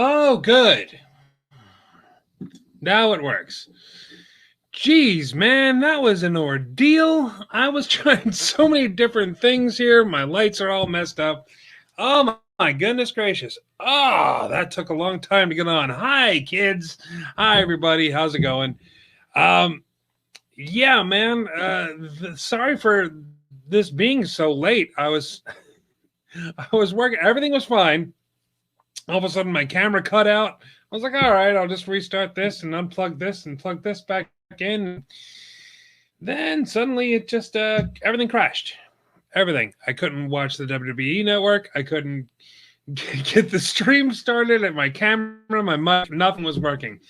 Oh, good. Now it works. Jeez, man, that was an ordeal. I was trying so many different things here. My lights are all messed up. Oh, my goodness gracious. Oh, that took a long time to get on. Hi, kids. Hi, everybody. How's it going? Um, yeah, man. Sorry for this being so late. I was working. Everything was fine. All of a sudden, my camera cut out. I was like, all right, I'll just restart this and unplug this and plug this back in. Then suddenly it just everything crashed. Everything. I couldn't watch the WWE network. I couldn't get the stream started at my camera, my mic, nothing was working.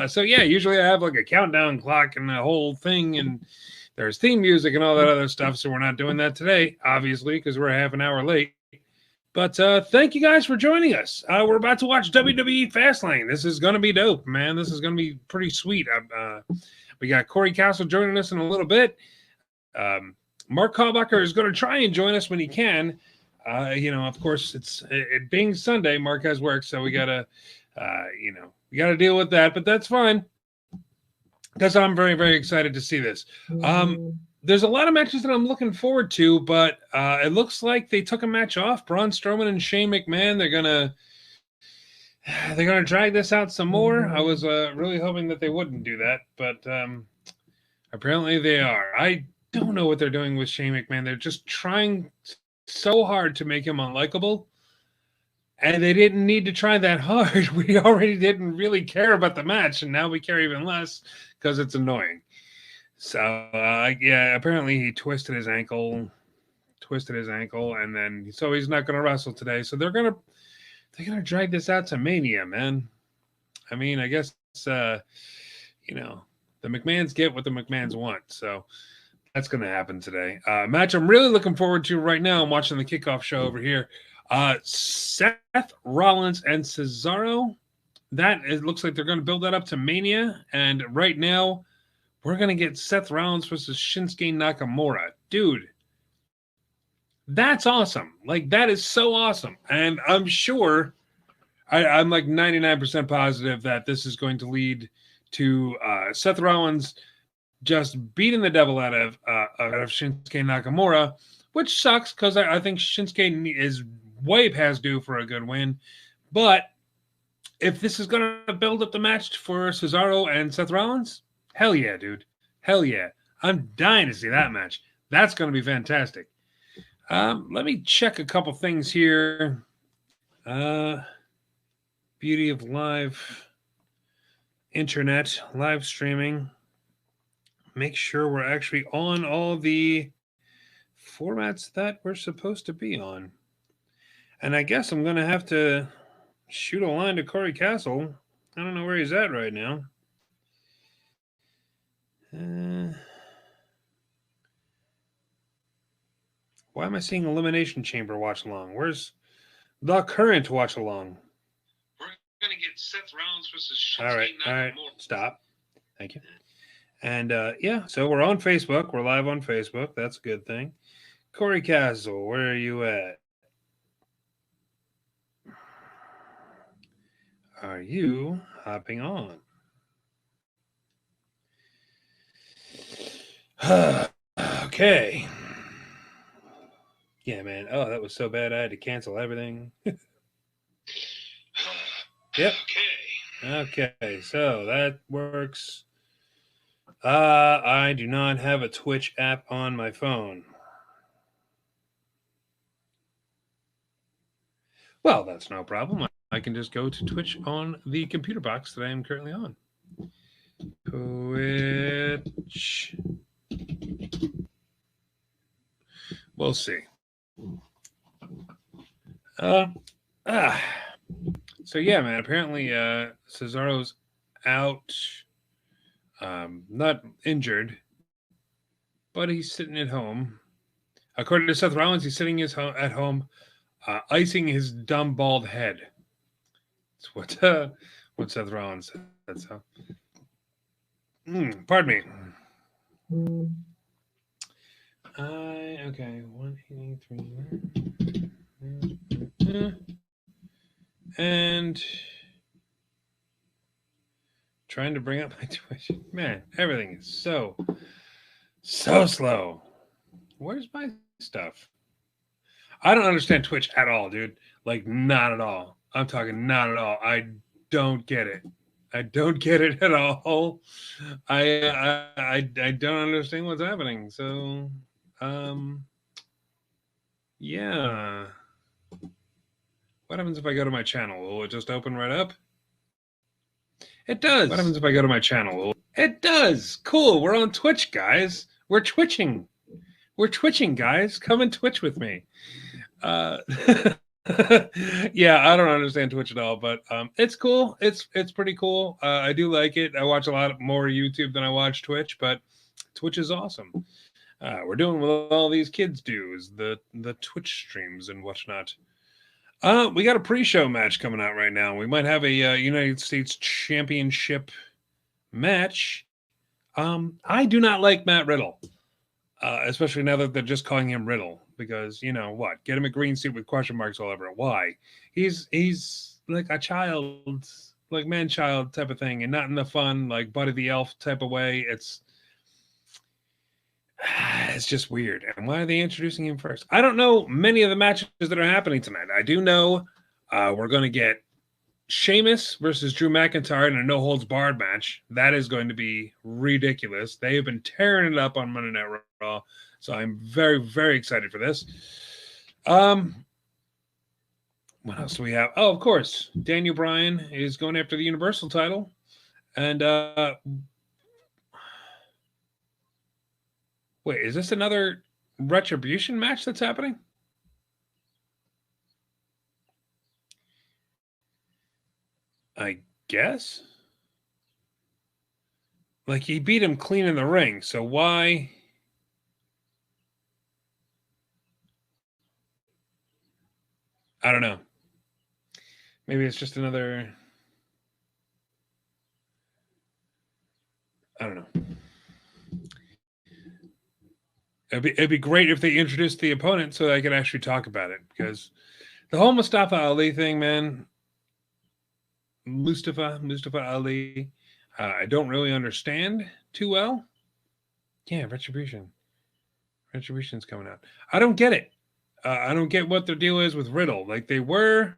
So yeah, usually I have like a countdown clock and the whole thing, and there's theme music and all that other stuff. So we're not doing that today, obviously, because we're half an hour late. But thank you guys for joining us. We're about to watch WWE Fastlane. This is going to be dope, man. This is going to be pretty sweet. We got Corey Castle joining us in a little bit. Mark Kalbacher is going to try and join us when he can. Of course, it being Sunday, Mark has work, so we gotta, we gotta deal with that. But that's fine because I'm very, very excited to see this. There's a lot of matches that I'm looking forward to, but it looks like they took a match off. Braun Strowman and Shane McMahon. They're gonna drag this out some more. I was really hoping that they wouldn't do that, but apparently they are. I don't know what they're doing with Shane McMahon. They're just trying so hard to make him unlikable, and they didn't need to try that hard. We already didn't really care about the match, and now we care even less because it's annoying. So yeah, apparently he twisted his ankle, and then so he's not going to wrestle today. So they're gonna drag this out to Mania, man. I mean, I guess the McMahons get what the McMahons want, so that's going to happen today. Match I'm really looking forward to right now. I'm watching the kickoff show over here. Seth Rollins and Cesaro. It looks like they're going to build that up to Mania, and right now we're going to get Seth Rollins versus Schinsky Nakamura. Dude, that's awesome. Like, that is so awesome. And I'm sure, I'm like 99% positive that this is going to lead to Seth Rollins just beating the devil out of Shinsuke Nakamura, which sucks because I think Shinsuke is way past due for a good win. But if this is going to build up the match for Cesaro and Seth Rollins, hell yeah, dude. Hell yeah. I'm dying to see that match. That's going to be fantastic. Let me check a couple things here. Beauty of live internet, live streaming. Make sure we're actually on all the formats that we're supposed to be on. And I guess I'm going to have to shoot a line to Corey Castle. I don't know where he's at right now. Why am I seeing Elimination Chamber watch along? Where's the current watch along? We're going to get Seth Rollins versus Shinsuke Nakamura. All right. Stop. Thank you. And yeah, so we're on Facebook. We're live on Facebook. That's a good thing. Corey Castle, where are you at? Are you hopping on? Okay. Yeah, man. Oh, that was so bad. I had to cancel everything. Yep. Okay. So that works. I do not have a Twitch app on my phone. Well, that's no problem. I can just go to Twitch on the computer box that I am currently on. Twitch. We'll see. So yeah, man. Apparently, Cesaro's out. Not injured, but he's sitting at home. According to Seth Rollins, he's sitting at home, icing his dumb bald head. That's what Seth Rollins said. So, pardon me. Okay, 183. And Trying to bring up my Twitch. Man, everything is so slow. Where's my stuff? I don't understand Twitch at all, dude. Like, not at all. I'm talking not at all. I don't get it. I don't get it at all. I don't understand what's happening. So, yeah. What happens if I go to my channel? Will it just open right up? It does. What happens if I go to my channel? It does. Cool. We're on Twitch, guys. We're twitching. We're twitching, guys. Come and twitch with me. Yeah, I don't understand Twitch at all, but it's cool. It's pretty cool. I do like it. I watch a lot more YouTube than I watch Twitch, but Twitch is awesome. We're doing what all these kids do, is the Twitch streams and whatnot. We got a pre-show match coming out right now. We might have a United States Championship match. I do not like Matt Riddle, especially now that they're just calling him Riddle, because, you know what? Get him a green suit with question marks all over it. Why? He's like a child, like man-child type of thing, and not in the fun, like Buddy the Elf type of way. It's just weird. And why are they introducing him first? I don't know many of the matches that are happening tonight. I do know we're going to get Sheamus versus Drew McIntyre in a no-holds-barred match. That is going to be ridiculous. They have been tearing it up on Monday Night Raw, so I'm very, very excited for this. What else do we have? Oh, of course, Daniel Bryan is going after the Universal title. And wait, is this another Retribution match that's happening? I guess. Like, he beat him clean in the ring, so why? I don't know. Maybe it's just another... I don't know. It'd be great if they introduced the opponent so that I could actually talk about it, because the whole Mustafa Ali thing, man, Mustafa Ali, I don't really understand too well. Yeah, Retribution's coming out. I don't get it. I don't get what their deal is with Riddle. Like, they were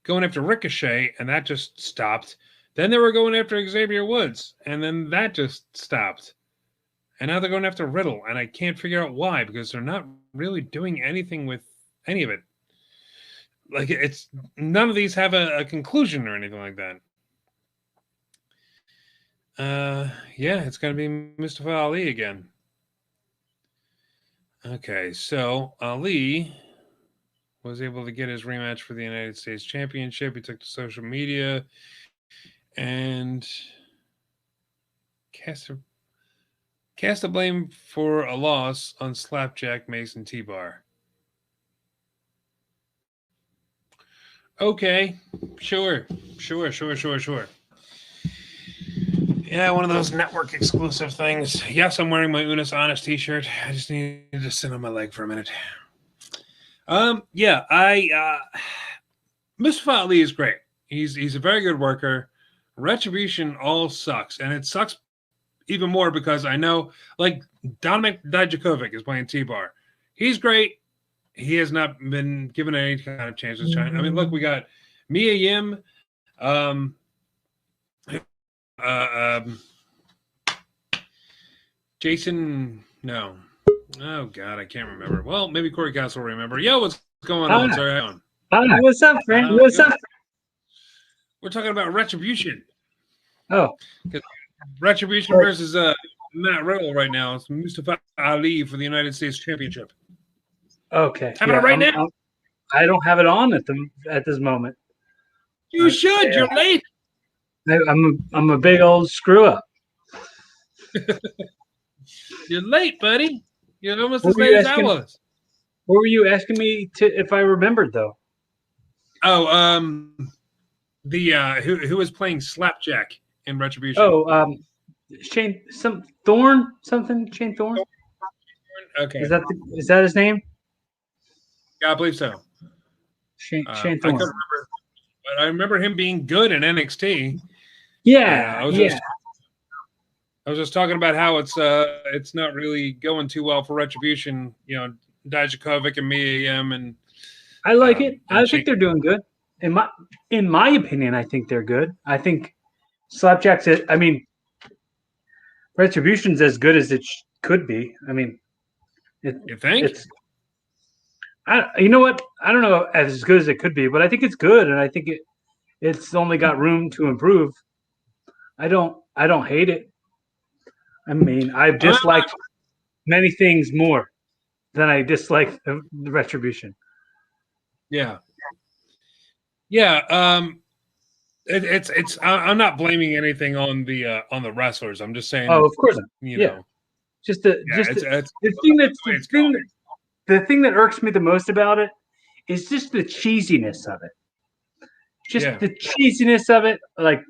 going after Ricochet, and that just stopped. Then they were going after Xavier Woods, and then that just stopped. And now they're going after Riddle, and I can't figure out why, because they're not really doing anything with any of it. Like, it's none of these have a conclusion or anything like that. Yeah, it's going to be Mustafa Ali again. Okay, so Ali was able to get his rematch for the United States Championship. He took to social media and cast the blame for a loss on Slapjack Mason T-Bar. Okay, sure. Yeah, one of those network exclusive things. Yes, I'm wearing my Unis Honest t-shirt. I just need to sit on my leg for a minute. Mustafa Ali is great. He's a very good worker. Retribution all sucks, and it sucks even more because I know, like, Dominik Dijakovic is playing T-Bar. He's great. He has not been given any kind of chance to shine. I mean, look, we got Mia Yim, Jason. No. Oh God, I can't remember. Well, maybe Corey Castle will remember. Yo, what's going on? Sorry, hang on. Hi, what's up, friend? What's up? We're talking about Retribution. Oh, Retribution versus Matt Riddle right now. It's Mustafa Ali for the United States Championship. Okay. Have it right now? I don't have it on at this moment. You should. Yeah. You're late. I'm a big old screw up. You're late, buddy. You're almost as late as I was. What were you asking me if I remembered, though? Oh, who was playing Slapjack in Retribution? Oh, Shane Thorne. Okay. Is that his name? Yeah, I believe so. Shane Thorne. I couldn't remember, but I remember him being good in NXT. Yeah, I was just talking about how it's not really going too well for Retribution. Dijakovic and Mia Yim and I like it. and I think they're doing good. In my opinion, I think they're good. I think Slapjack's. I mean, Retribution's as good as it could be. I mean, you think? it's. You know what? I don't know as good as it could be, but I think it's good, and I think it's only got room to improve. I don't hate it. I mean, I've disliked many things more than I dislike the Retribution. Yeah. It's. I'm not blaming anything on the wrestlers. I'm just saying. Oh, of course. You know. Just the thing that irks me the most about it is just the cheesiness of it. The cheesiness of it. Like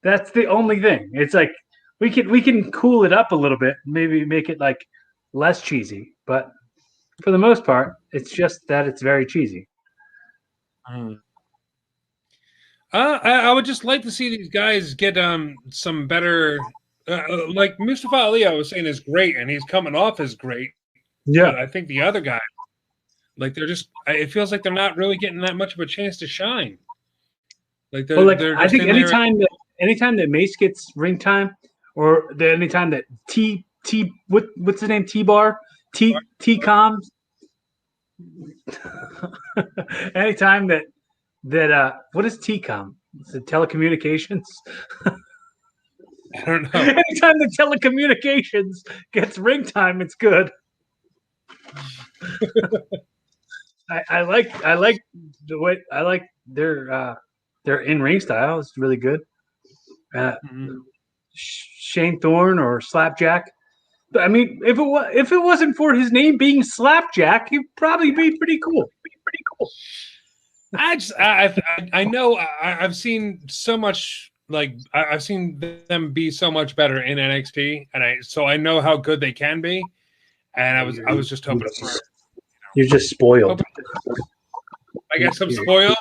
that's the only thing. It's like we can cool it up a little bit, maybe make it like less cheesy, but for the most part, it's just that it's very cheesy. I would just like to see these guys get some better. Like Mustafa Ali, I was saying, is great, and he's coming off as great. Yeah, but I think the other guy, like they're just. It feels like they're not really getting that much of a chance to shine. Like they're I think anytime that Mace gets ring time, or anytime that what's the name T-Bar T-Coms, anytime that what is T-Com? Is it telecommunications? I don't know. Anytime the telecommunications gets ring time, it's good. I like the way I like their in-ring style. It's really good. Shane Thorne or Slapjack. I mean, if it wasn't for his name being Slapjack, he'd probably be pretty cool. I know I've seen so much. Like I've seen them be so much better in NXT, and so I know how good they can be. And I was just hoping. You're just spoiled. I guess I'm spoiled.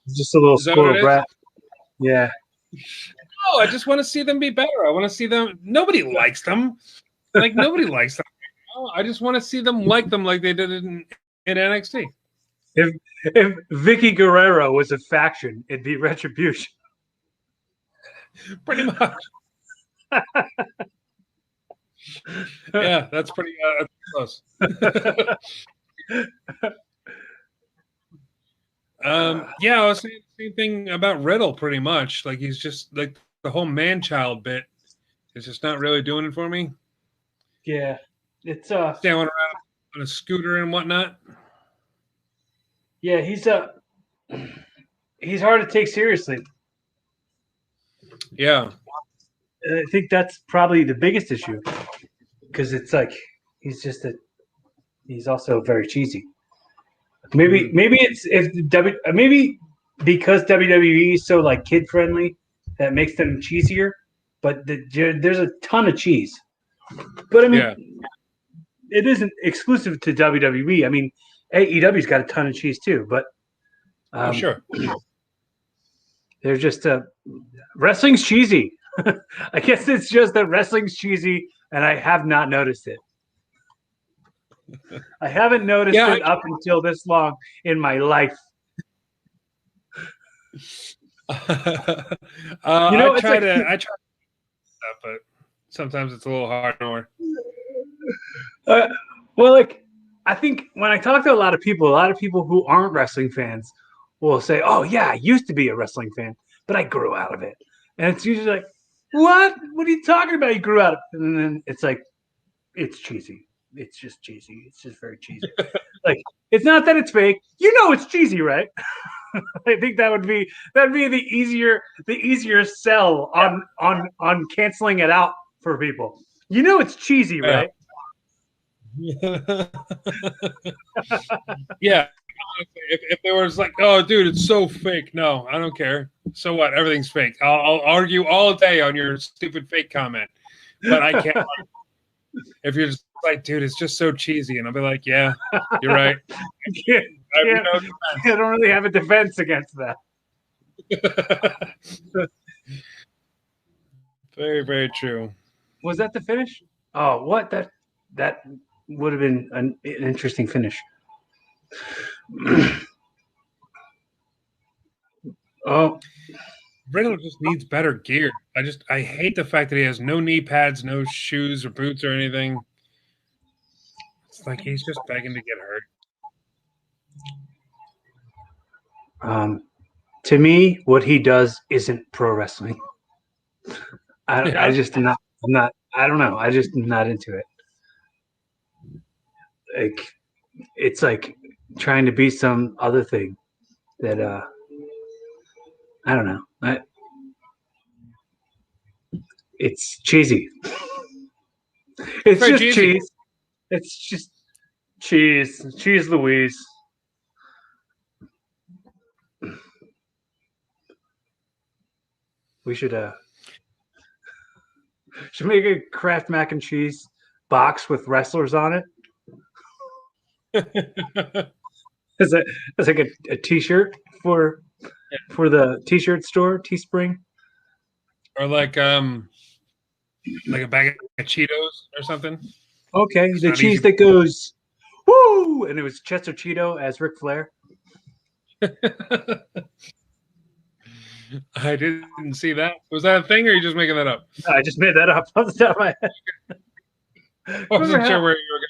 Just a little spoiled brat. Yeah. No, I just want to see them be better. I want to see them. Nobody likes them. Like nobody likes them. I just want to see them like they did in NXT. If Vicky Guerrero was a faction, it'd be Retribution. Pretty much. Yeah, that's pretty close. I was saying the same thing about Riddle pretty much. Like he's just like the whole man-child bit is just not really doing it for me. Yeah. It's standing around on a scooter and whatnot. Yeah, he's hard to take seriously. Yeah. I think that's probably the biggest issue. Because it's like he's also very cheesy. Maybe it's maybe because WWE is so like kid friendly that makes them cheesier, but there's a ton of cheese. But I mean, it isn't exclusive to WWE. I mean, AEW's got a ton of cheese too, but sure. They're just wrestling's cheesy. I guess it's just that wrestling's cheesy, and I have not noticed it. I haven't noticed it up until this long in my life. I try to, but sometimes it's a little hard. Well, like I think when I talk to a lot of people who aren't wrestling fans will say, "Oh yeah, I used to be a wrestling fan, but I grew out of it." And it's usually like, "What? What are you talking about? You grew out of it?" And then it's like, it's cheesy. It's just cheesy. It's just very cheesy. Like it's not that it's fake. You know it's cheesy, right? I think that'd be the easier sell on canceling it out for people. You know it's cheesy, right? Yeah. If there was like, oh, dude, it's so fake. No, I don't care. So what? Everything's fake. I'll argue all day on your stupid fake comment, but I can't. If you're just like, dude, it's just so cheesy, and I'll be like, yeah, you're right. I don't really have a defense against that. Very, very true. Was that the finish? Oh, what that would have been an interesting finish. Oh, Riddle just needs better gear. I hate the fact that he has no knee pads, no shoes or boots or anything. It's like he's just begging to get hurt. to me, what he does isn't pro wrestling. I Yeah. just am not. I'm not. I don't know. I just am not into it. Like it's like trying to be some other thing that I don't know. It's cheesy. It's Very just cheesy. cheese. It's just cheese. Cheese Louise. We should make a Kraft mac and cheese box with wrestlers on it. As like a t-shirt for the t-shirt store, Teespring. Or like a bag of Cheetos or something. Okay, It's the not cheese easy. that goes woo, and it was Chester Cheeto as Ric Flair. I didn't see that. Was that a thing, or are you just making that up? I just made that up off the top of my head. I wasn't sure where you were going.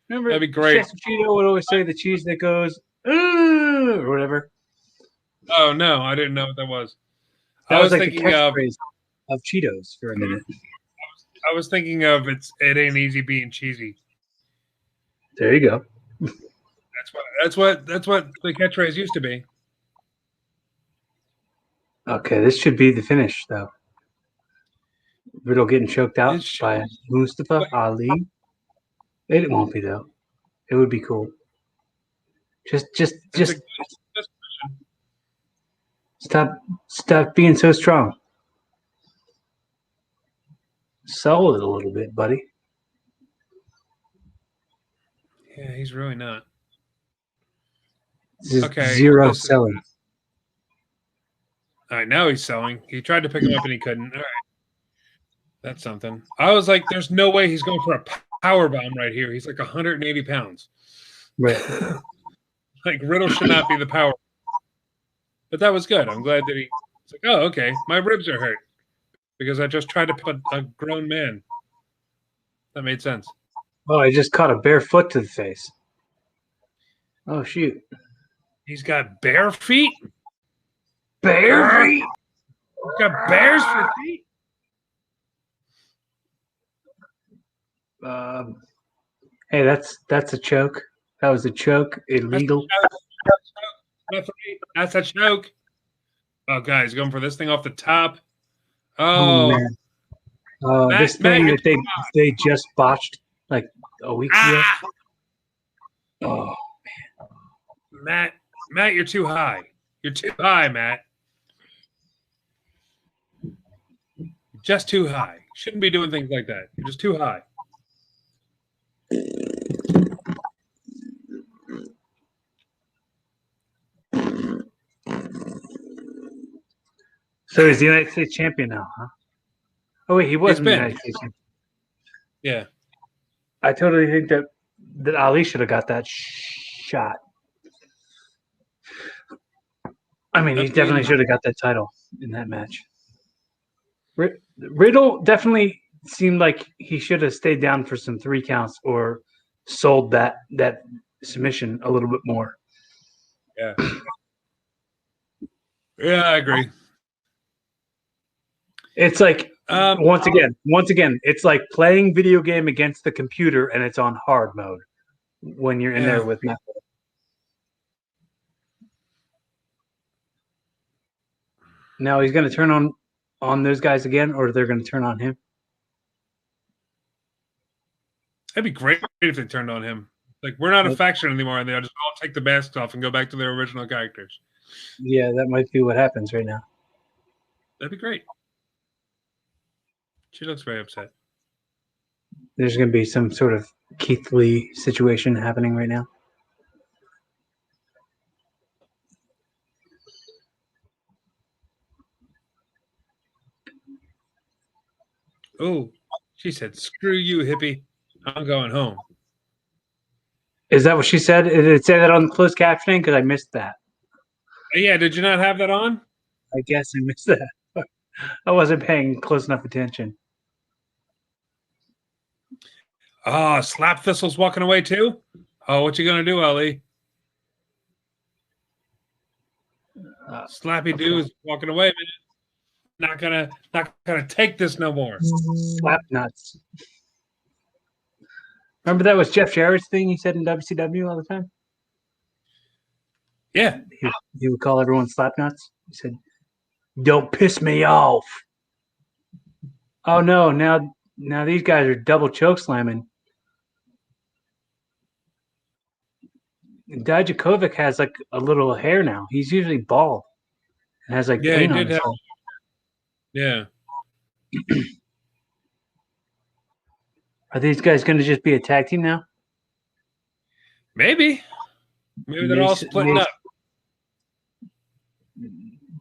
Remember, That'd be great. Chester Cheeto would always say the cheese that goes or whatever. Oh no, I didn't know what that was. That I was was like the thinking of catchphrase of Cheetos for a minute. it ain't easy being cheesy. There you go. That's what the catchphrase used to be. Okay, this should be the finish though. Riddle getting choked out It should- by Mustafa Ali. It won't be though. It would be cool. Just stop being so strong. Sell it a little bit, buddy. Yeah, he's really not. This is Okay, zero listen. selling. All right, now he's selling. He tried to pick him up and he couldn't. All right, that's something. I was like, there's no way he's going for a power bomb right here. He's like 180 pounds. Right. Like Riddle should not be the power. But that was good. I'm glad that he's like, oh, okay, my ribs are hurt because I just tried to pick a grown man. That made sense. Oh, I just caught a bare foot to the face. Oh shoot. He's got bare feet. Bare feet. He's got bears for feet. Hey, that's a choke. That was a choke. Illegal. That's a choke. Oh, guys, going for this thing off the top. Oh, Oh, man. This Matt, thing you're that they just botched like a week ago. Oh, Matt, you're too high. You're too high, Matt. Just too high. Shouldn't be doing things like that. You're just too high. so he's the United States champion now, huh? Oh wait, he wasn't the been. United States champion. Yeah. I totally think that Ali should have got that shot. I mean, he definitely should have got that title in that match. Riddle definitely seemed like he should have stayed down for some 3 counts or sold that submission a little bit more. Yeah. Yeah, I agree. It's like once again, it's like playing video game against the computer and it's on hard mode when you're in there with Netflix. Now he's going to turn on those guys again, or they're going to turn on him. That'd be great if they turned on him. Like, we're not a faction anymore, and they'll just all take the masks off and go back to their original characters. Yeah, that might be what happens right now. That'd be great. She looks very upset. There's going to be some sort of Keith Lee situation happening right now. Oh, she said, "Screw you, hippie. I'm going home." Is that what she said? Did it say that on the closed captioning? Because I missed that. Yeah, did you not have that on? I guess I missed that. I wasn't paying close enough attention. Oh, Slap Thistle's walking away too? Oh, what you gonna do, Ellie? Slappy Doo is walking away, man. Not gonna take this no more. Slap nuts. Remember that was Jeff Jarrett's thing he said in WCW all the time? Yeah. He would call everyone slap nuts. He said, "Don't piss me off." Oh no, now these guys are double choke slamming. Dijakovic has like a little hair now. He's usually bald and has like paint on his head. Yeah. Are these guys going to just be a tag team now? Maybe they're all splitting up.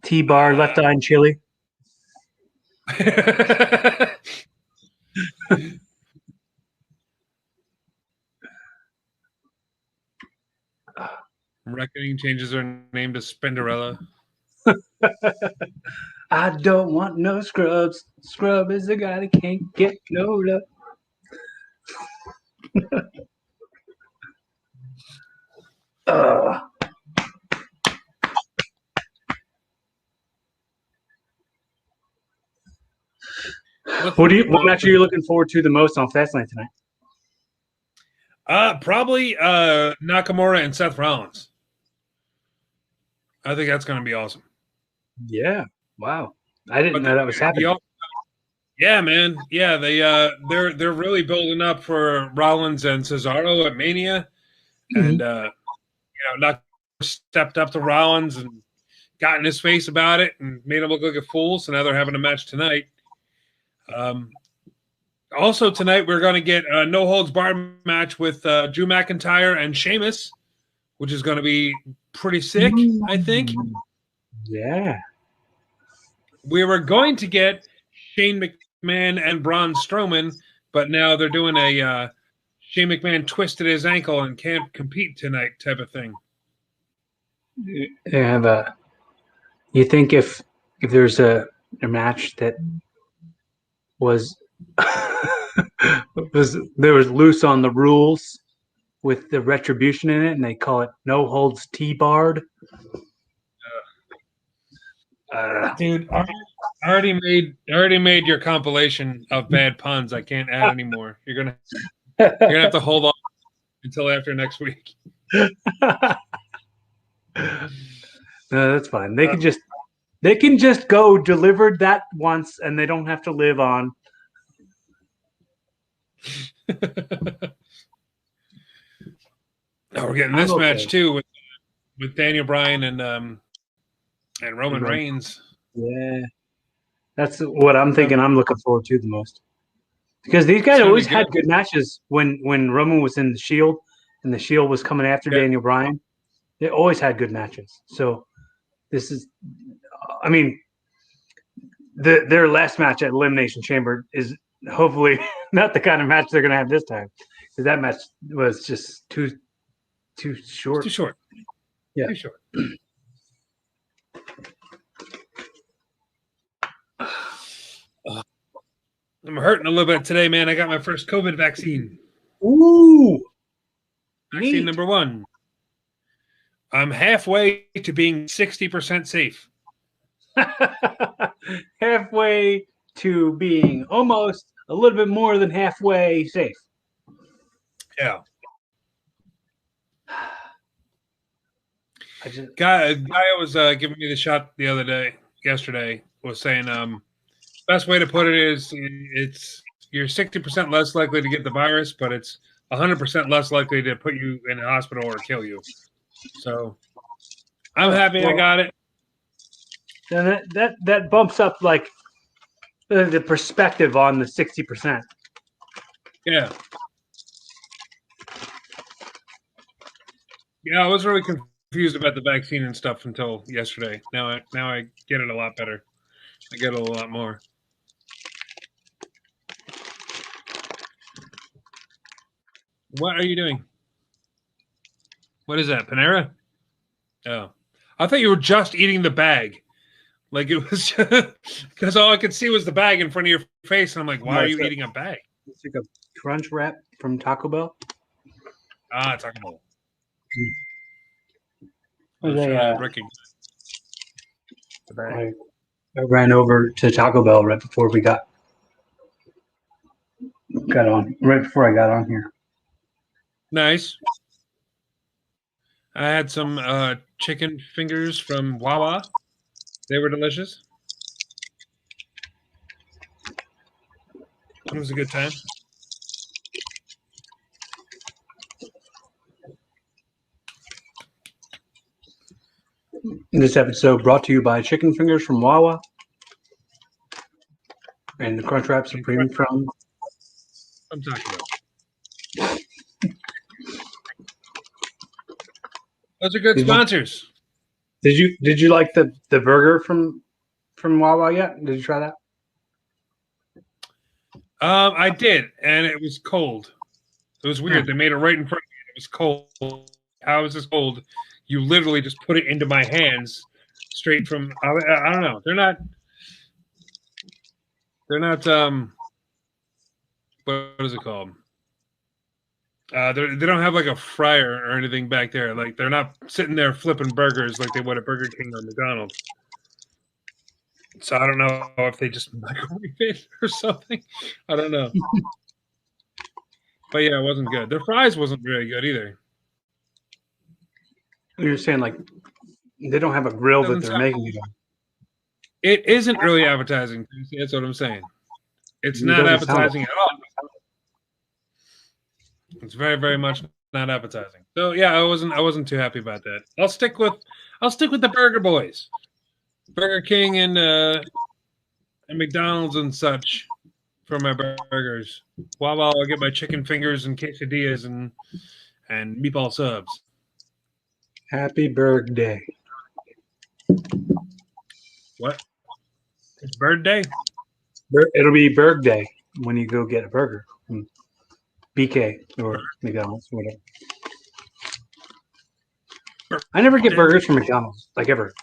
T-Bar, Left Eye, and Chili. Reckoning changes her name to Spinderella. I don't want no scrubs. Scrub is the guy that can't get no love. What match are you looking forward to the most on Fastlane tonight? Probably Nakamura and Seth Rollins. I think that's going to be awesome. Yeah. Wow. I didn't know that was happening. Yeah, man. Yeah, they're really building up for Rollins and Cesaro at Mania, and Nakamura stepped up to Rollins and got in his face about it and made him look like a fool. So now they're having a match tonight. Also tonight we're going to get a no holds barred match with Drew McIntyre and Sheamus, which is going to be pretty sick, I think. Yeah. We were going to get Shane McMahon and Braun Strowman, but now they're doing a Shane McMahon twisted his ankle and can't compete tonight type of thing. You think if there's a match that was there was loose on the rules with the retribution in it, and they call it no holds T-barred. Dude, I already made your compilation of bad puns. I can't add anymore. You're gonna have to hold on until after next week. No, that's fine. They can just go delivered that once, and they don't have to live on. We're getting this match too with Daniel Bryan and Roman Reigns. Yeah, that's what I'm thinking. I'm looking forward to the most because these guys always had good matches when Roman was in the Shield and the Shield was coming after Daniel Bryan. They always had good matches. So this is, I mean, their last match at Elimination Chamber is hopefully not the kind of match they're going to have this time because that match was just too short. Too short. Yeah. Too short. I'm hurting a little bit today, man. I got my first COVID vaccine. Ooh. Vaccine number 1. I'm halfway to being 60% safe. Halfway to being almost a little bit more than halfway safe. Yeah. Guy was giving me the shot yesterday, was saying best way to put it is you're 60% less likely to get the virus, but it's 100% less likely to put you in a hospital or kill you. So I'm happy I got it. And that bumps up like the perspective on the 60%. Yeah. Yeah, I was really confused about the vaccine and stuff until yesterday. Now I get it a lot better. I get it a lot more. What are you doing? What is that, Panera? Oh, I thought you were just eating the bag. Like it was because all I could see was the bag in front of your face, and I'm like, why are you eating a bag? It's like a crunch wrap from Taco Bell. Ah, Taco Bell. I ran over to Taco Bell right before we got on. Right before I got on here. Nice. I had some chicken fingers from Wawa. They were delicious. It was a good time. This episode brought to you by chicken fingers from Wawa and the Crunchwrap Supreme from Taco Bell. Those are good sponsors. Did you like the burger from Wawa yet? Did you try that? I did, and it was cold. It was weird. They made it right in front of me. It was cold. How is this cold? You literally just put it into my hands straight from. I don't know. They're not. What is it called? They don't have like a fryer or anything back there. Like they're not sitting there flipping burgers like they would at Burger King or McDonald's. So I don't know if they just microwave it or something. I don't know. But yeah, it wasn't good. Their fries wasn't very good either. You're saying like they don't have a grill that they're making it on. It isn't really appetizing. That's what I'm saying. It's not appetizing at all. It's very, very much not appetizing. So yeah, I wasn't too happy about that. I'll stick with the Burger Boys, Burger King and McDonald's and such for my burgers. While I'll get my chicken fingers and quesadillas and meatball subs. Happy Burg Day. What? It's Bird Day? It'll be Burg Day when you go get a burger. BK or McDonald's, whatever. I never get burgers from McDonald's, like ever.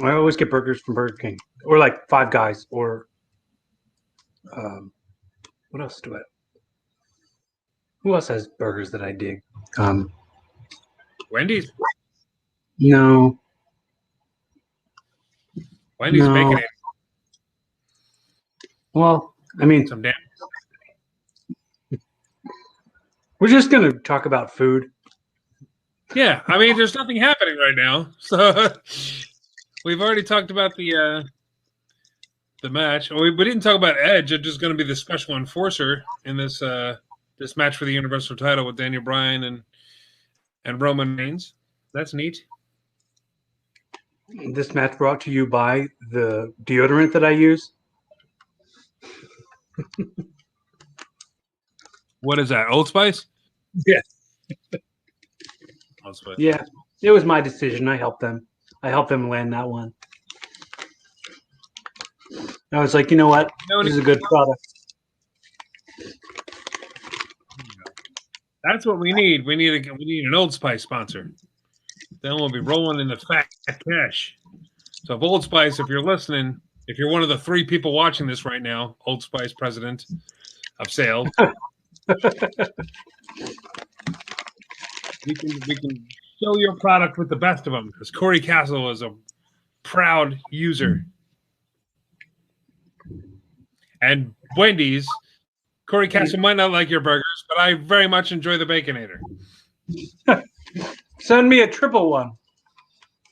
I always get burgers from Burger King or like Five Guys or what else do I? Who else has burgers that I dig? Wendy's. No. Wendy's bacon. Well, I mean, some damn. We're just going to talk about food. Yeah, I mean, there's nothing happening right now, so we've already talked about the match. We didn't talk about Edge. It's just going to be the special enforcer in this this match for the Universal title with Daniel Bryan and Roman Reigns. That's neat. This match brought to you by the deodorant that I use. What is that? Old Spice? Yeah. Old Spice. Yeah. It was my decision. I helped them. I helped them land that one. I was like, you know what? This is a good product. That's what we need. We need an Old Spice sponsor. Then we'll be rolling in the fat cash. So if Old Spice, if you're listening, if you're one of the 3 people watching this right now, Old Spice president of sales, we can show your product with the best of them because Corey Castle is a proud user. And Wendy's, Corey Castle might not like your burgers, but I very much enjoy the Baconator. Send me a triple one.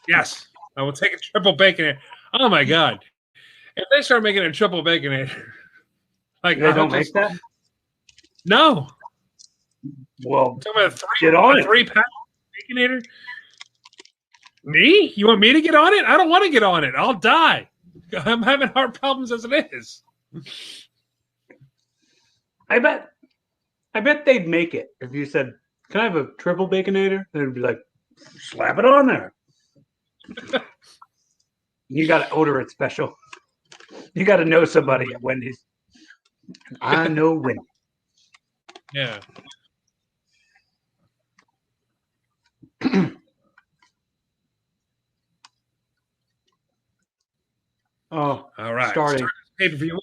Yes, I will take a triple Baconator. Oh my God. If they start making a triple Baconator, like they don't make that? No. Well, get on it. 3-pound Baconator? Me? You want me to get on it? I don't want to get on it. I'll die. I'm having heart problems as it is. I bet they'd make it if you said, "Can I have a triple Baconator?" They'd be like, "Slap it on there." You got to order it special. You got to know somebody at Wendy's. I know Wendy. Yeah. Oh, All right. starting. Start this pay-per-view.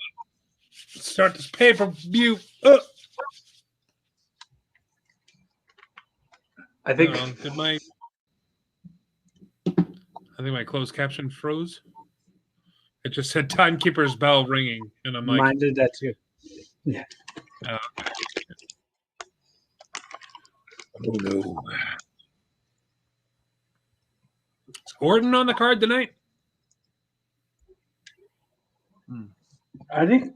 Start this pay-per-view. I think. I think my closed caption froze. It just said timekeeper's bell ringing, and I'm like, mine did that too. Yeah. Oh no. Is Orton on the card tonight? I think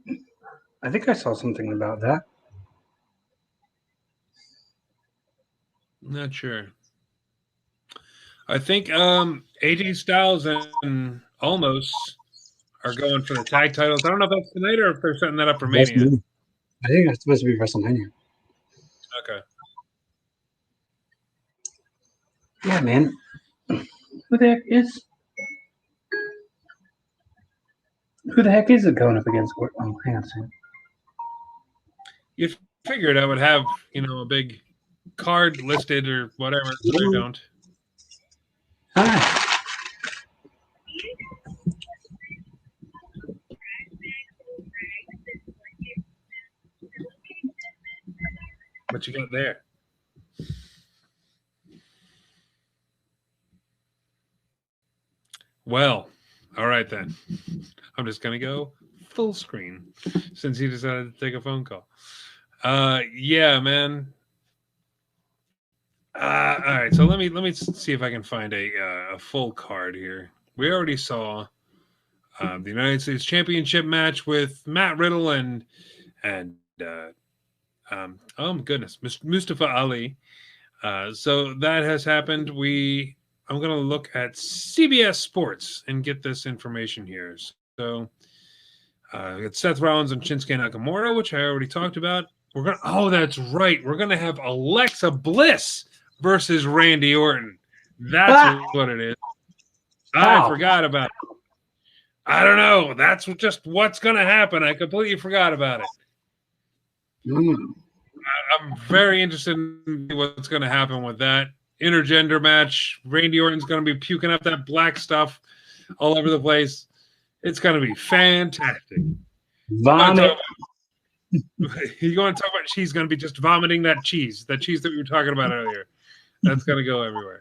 I saw something about that. Not sure. I think AJ Styles and Almost are going for the tag titles. I don't know if that's tonight or if they're setting that up for Mania. I think that's supposed to be WrestleMania. Okay. Yeah, man. Who the heck is it going up against? Oh, hang on a second. You figured I would have, a big card listed or whatever. But I don't. Hi. What you got there? Well, all right then. I'm just gonna go full screen since he decided to take a phone call. Yeah, man. All right, so let me see if I can find a full card here. We already saw the United States Championship match with Matt Riddle and oh my goodness, Mustafa Ali. So that has happened. I'm going to look at CBS Sports and get this information here. So it's Seth Rollins and Shinsuke Nakamura, which I already talked about. Oh, that's right. We're going to have Alexa Bliss versus Randy Orton. That's what it is. I forgot about it. I don't know. That's just what's going to happen. I completely forgot about it. I'm very interested in what's going to happen with that intergender match. Randy Orton's going to be puking up that black stuff all over the place. It's going to be fantastic. Vomit. You want to talk about? She's going to be just vomiting that cheese that we were talking about earlier. That's going to go everywhere.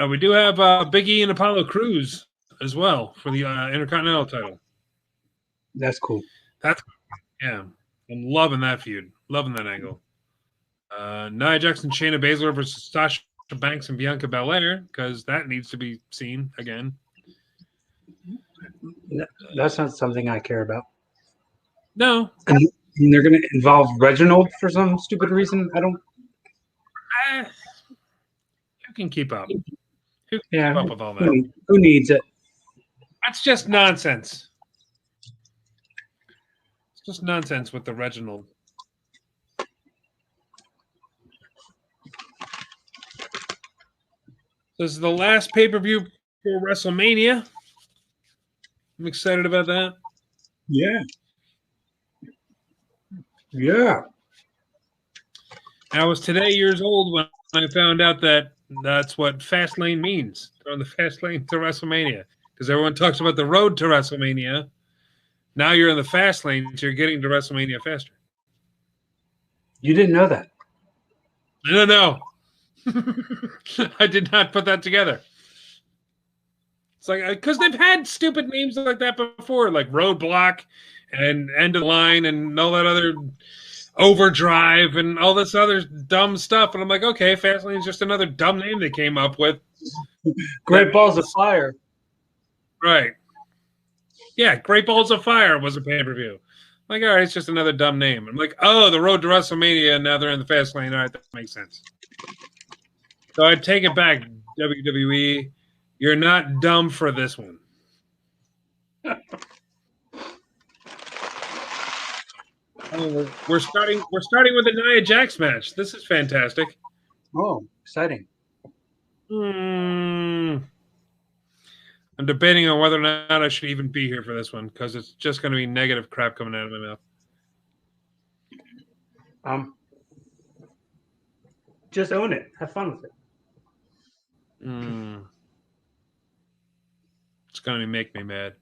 We do have Big E and Apollo Crews as well for the Intercontinental title. That's cool. Yeah. I'm loving that feud. Loving that angle. Nia Jax and Shayna Baszler versus Sasha Banks and Bianca Belair, because that needs to be seen again. That's not something I care about. No. And they're going to involve Reginald for some stupid reason. I don't. Who can keep up? Who can Yeah, keep up with all that? Who needs it? That's just nonsense. It's just nonsense with the Reginald. This is the last pay-per-view for WrestleMania. I'm excited about that. Yeah. Yeah. I was today years old when I found out that that's what Fastlane means. They're on the Fastlane to WrestleMania. Because everyone talks about the road to WrestleMania. Now you're in the Fastlane, so you're getting to WrestleMania faster. You didn't know that? No. I did not put that together. It's like, because they've had stupid names like that before, like Roadblock and End of the Line and all that other Overdrive and all this other dumb stuff. And I'm like, okay, Fastlane is just another dumb name they came up with. Great Balls of Fire. Right. Yeah, Great Balls of Fire was a pay-per-view. Like, all right, it's just another dumb name. I'm like, oh, the road to WrestleMania, and now they're in the Fastlane. All right, that makes sense. So I take it back, WWE. You're not dumb for this one. We're starting with the Nia Jax match. This is fantastic. Oh, exciting. I'm debating on whether or not I should even be here for this one because it's just going to be negative crap coming out of my mouth. Just own it. Have fun with it. It's going to make me mad.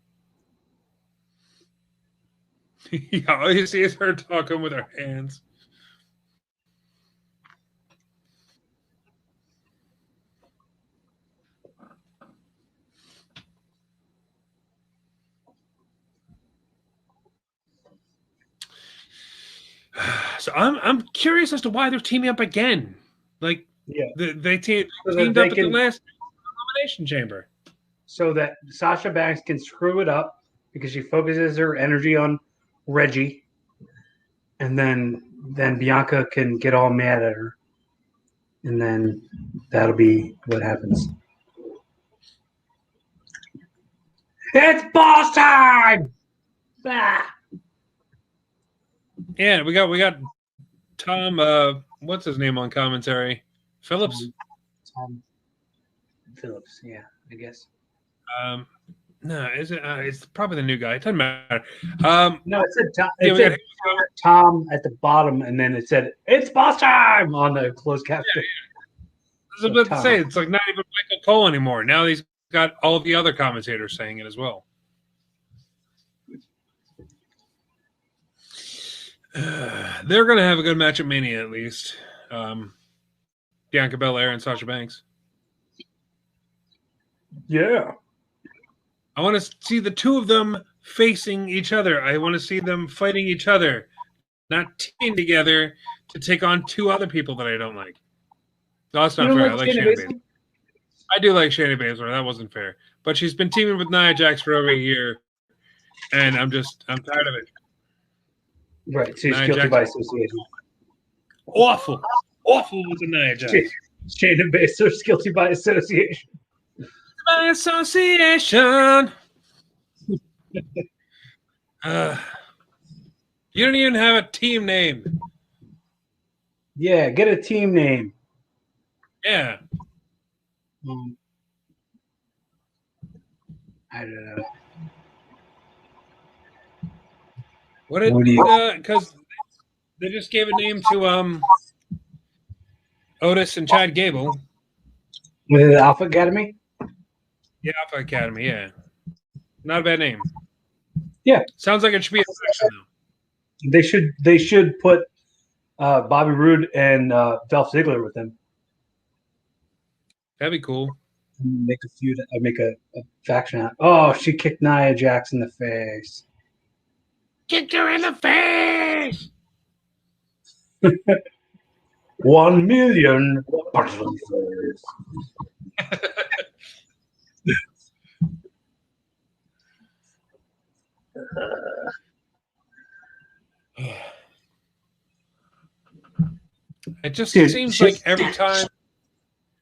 Yeah, all you see is her talking with her hands. So I'm curious as to why they're teaming up again. Like, they teamed up at the last Elimination Chamber. So that Sasha Banks can screw it up because she focuses her energy on Reggie, and then Bianca can get all mad at her, and then that'll be what happens. It's boss time! Ah! Yeah, we got Tom. What's his name on commentary? Phillips. Tom Phillips. Yeah, I guess. No, is it? It's probably the new guy. It doesn't matter. No, it said Tom. It said Tom at the bottom, and then it said "It's boss time" on the closed caption. Yeah. I was about to say it's like not even Michael Cole anymore. Now he's got all the other commentators saying it as well. They're going to have a good match at Mania at least. Bianca Belair and Sasha Banks. Yeah. I want to see the two of them facing each other. I want to see them fighting each other, not teaming together to take on two other people that I don't like. No, that's not fair. I like Shayna Baszler. I do like Shayna Baszler. That wasn't fair. But she's been teaming with Nia Jax for over a year, and I'm tired of it. Right. She's guilty by association. Awful with the Nia Jax. Shayna Baszler's guilty by association. By association. You don't even have a team name. Yeah, get a team name. Yeah. I don't know. What did because they just gave a name to Otis and Chad Gable. With the Alpha Academy? Yeah, Alpha Academy, yeah. Not a bad name. Yeah. Sounds like it should be a section though. They should put Bobby Roode and Dolph Ziggler with them. That'd be cool. Make a feud. Make a faction out. Oh, she kicked Nia Jax in the face. Kicked her in the face. 1 million butterflies. It just seems like every time,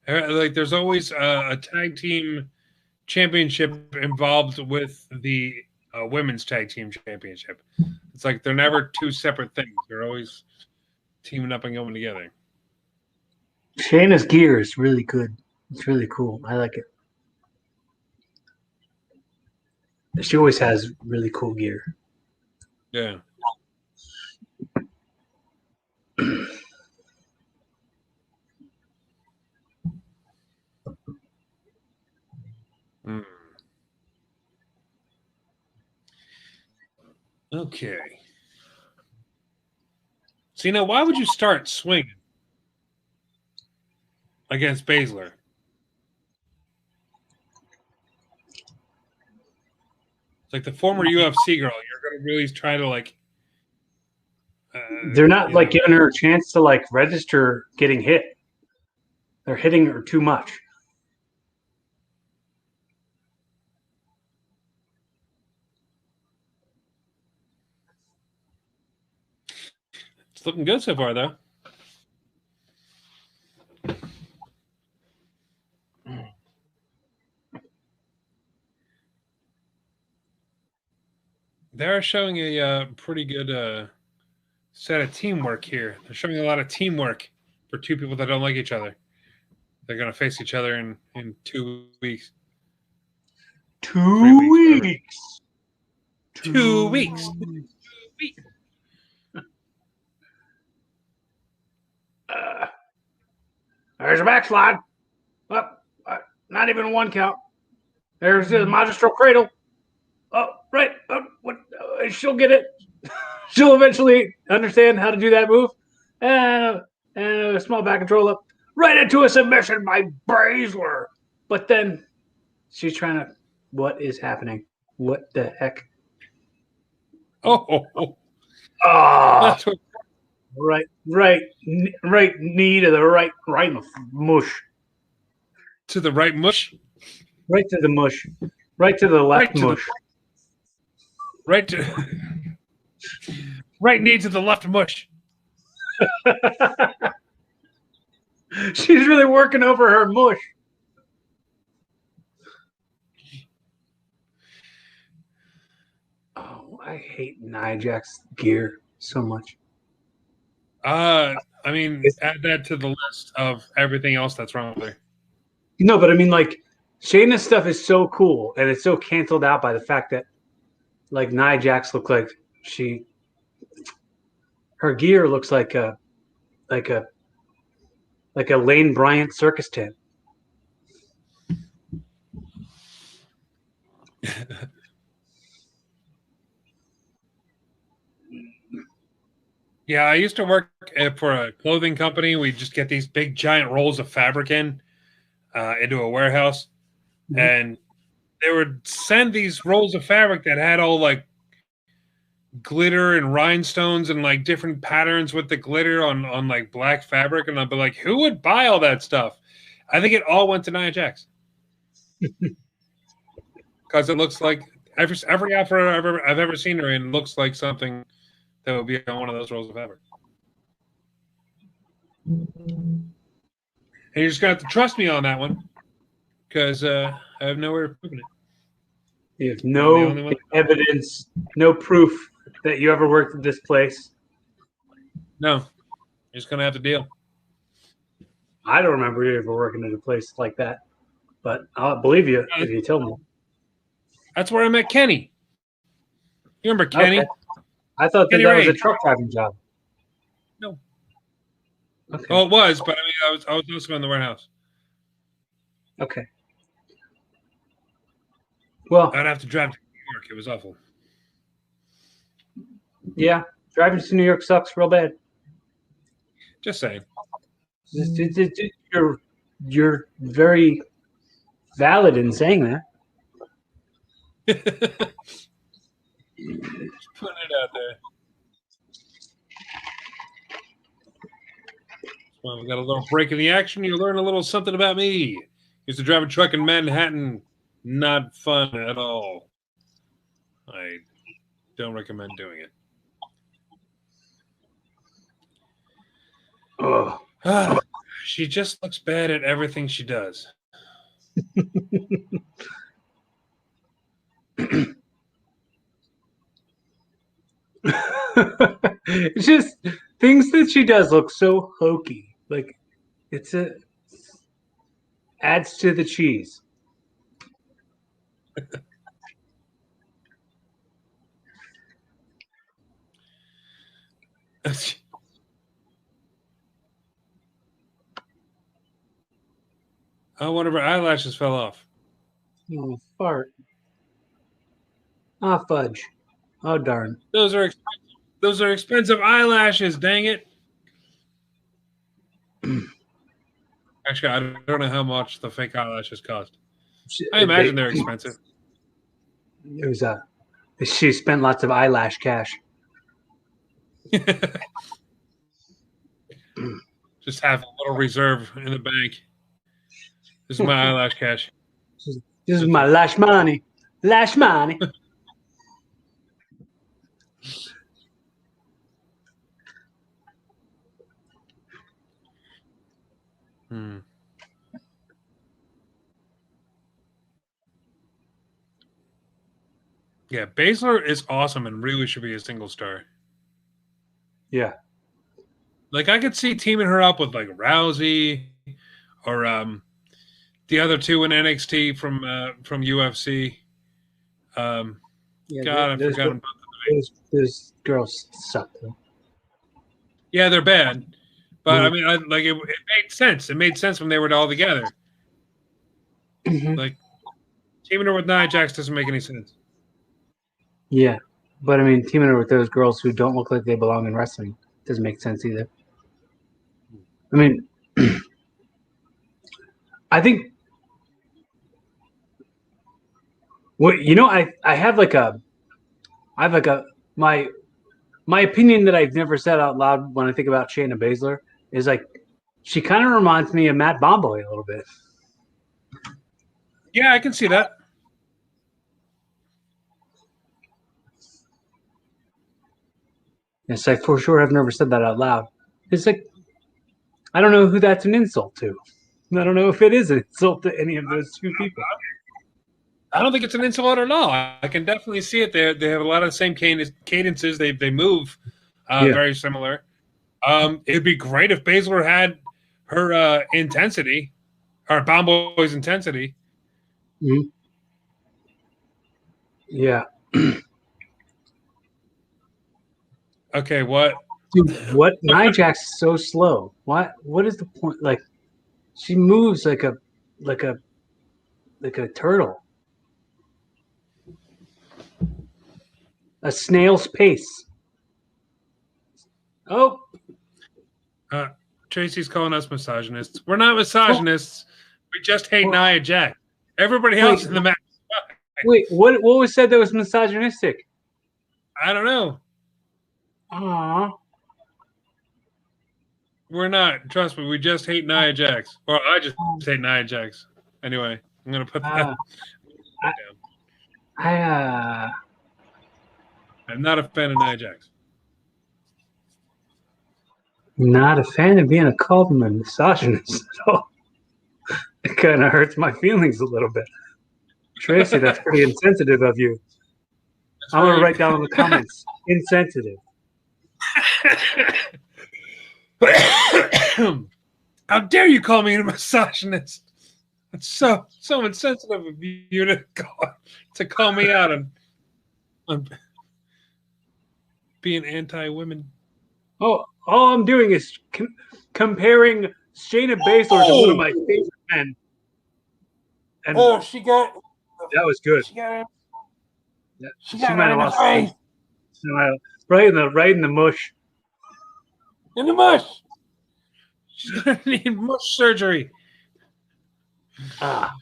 like there's always a tag team championship involved with the women's tag team championship. It's like they're never two separate things. They're always teaming up and going together. Shayna's gear is really good. It's really cool. I like it. She always has really cool gear. Yeah. Okay. See, now, why would you start swinging against Baszler? It's like the former UFC girl. You're going to really try to, like... They're not, like, giving her a chance to, like, register getting hit. They're hitting her too much. It's looking good so far, though. They're showing a pretty good set of teamwork here. They're showing a lot of teamwork for two people that don't like each other. They're going to face each other in 2 weeks. 2 weeks. 2 weeks. 2 weeks. There's a backslide. Oh, not even one count. There's the magistral cradle. Oh, right. What? She'll get it. She'll eventually understand how to do that move. And a small back control up. Right into a submission by Baszler. But then she's trying to. What is happening? What the heck? Oh, that's what. Right knee to the right in the mush. To the right mush? Right to the mush. Right to the left mush. Right knee to the left mush. She's really working over her mush. Oh, I hate Nia Jax gear so much. I mean, add that to the list of everything else that's wrong with her. No, but I mean, like, Shayna's stuff is so cool, and it's so canceled out by the fact that, like, Nia Jax looked like her gear looks like a Lane Bryant circus tent. Yeah, I used to work for a clothing company. We just get these big giant rolls of fabric into a warehouse, and they would send these rolls of fabric that had all like glitter and rhinestones and like different patterns with the glitter on like black fabric, and I'd be like, who would buy all that stuff? I think it all went to Nia Jax because it looks like every outfit I've ever seen her in looks like something that would be on one of those rolls of fabric. And you're just gonna have to trust me on that one because I have nowhere of proving it. You have no evidence, no proof that you ever worked at this place. No, you're just gonna have to deal. I don't remember you ever working at a place like that, but I'll believe you if you tell me. That's where I met Kenny. You remember Kenny? Okay. I thought that was a truck driving job. No. Okay. Oh, it was, but I mean, I was also in the warehouse. Okay. Well, I'd have to drive to New York. It was awful. Yeah, driving to New York sucks real bad. Just saying. You're very valid in saying that. Putting it out there. Well, we got a little break in the action. You learn a little something about me. Used to drive a truck in Manhattan. Not fun at all. I don't recommend doing it. Oh. She just looks bad at everything she does. It's just things that she does look so hokey. Like adds to the cheese. Oh, one of her eyelashes fell off. Oh, fart. Ah, fudge. Oh, darn. Those are expensive eyelashes, dang it. Actually, I don't know how much the fake eyelashes cost. I imagine they're expensive. It was she spent lots of eyelash cash. Just have a little reserve in the bank. This is my eyelash cash. This is my lash money. Lash money. Yeah, Baszler is awesome and really should be a single star. Yeah. Like I could see teaming her up with like Rousey or the other two in NXT from UFC. God, I forgot about those girls suck. Though. Yeah, they're bad, But I mean, it made sense. It made sense when they were all together. Like teaming her with Nia Jax doesn't make any sense. Yeah, but I mean, teaming her with those girls who don't look like they belong in wrestling doesn't make sense either. I mean, I think I have my opinion that I've never said out loud when I think about Shayna Baszler is like she kind of reminds me of Matt Bomboy a little bit. Yeah, I can see that. It's like for sure I've never said that out loud. It's like I don't know who that's an insult to. I don't know if it is an insult to any of those two people. I don't think it's an insult at all. I can definitely see it. They have a lot of the same cadences. They move very similar. It'd be great if Baszler had her intensity, or Bomboy's intensity. Mm-hmm. Yeah. Okay, what? Dude, what? Nia Jax is so slow. What is the point? Like, she moves like a turtle, a snail's pace. Oh, Tracy's calling us misogynists. We're not misogynists. We just hate Nia Jax. Everybody else in the match. Wait, what was said that was misogynistic? I don't know. Aww. We're not. Trust me. We just hate Nia Jax. Or I just hate Nia Jax. Anyway, I'm going to put that down. I'm not a fan of Nia Jax. Not a fan of being called a misogynist at all. It kind of hurts my feelings a little bit. Tracy, that's pretty insensitive of you. I'm going to write down in the comments, insensitive. How dare you call me a misogynist? It's so insensitive of you to call me out on being anti-women. Oh, all I'm doing is comparing Shayna Baszler to one of my favorite men. And she got that was good. She got might have lost right in the mush. In the mush. She's gonna need mush surgery. Ah.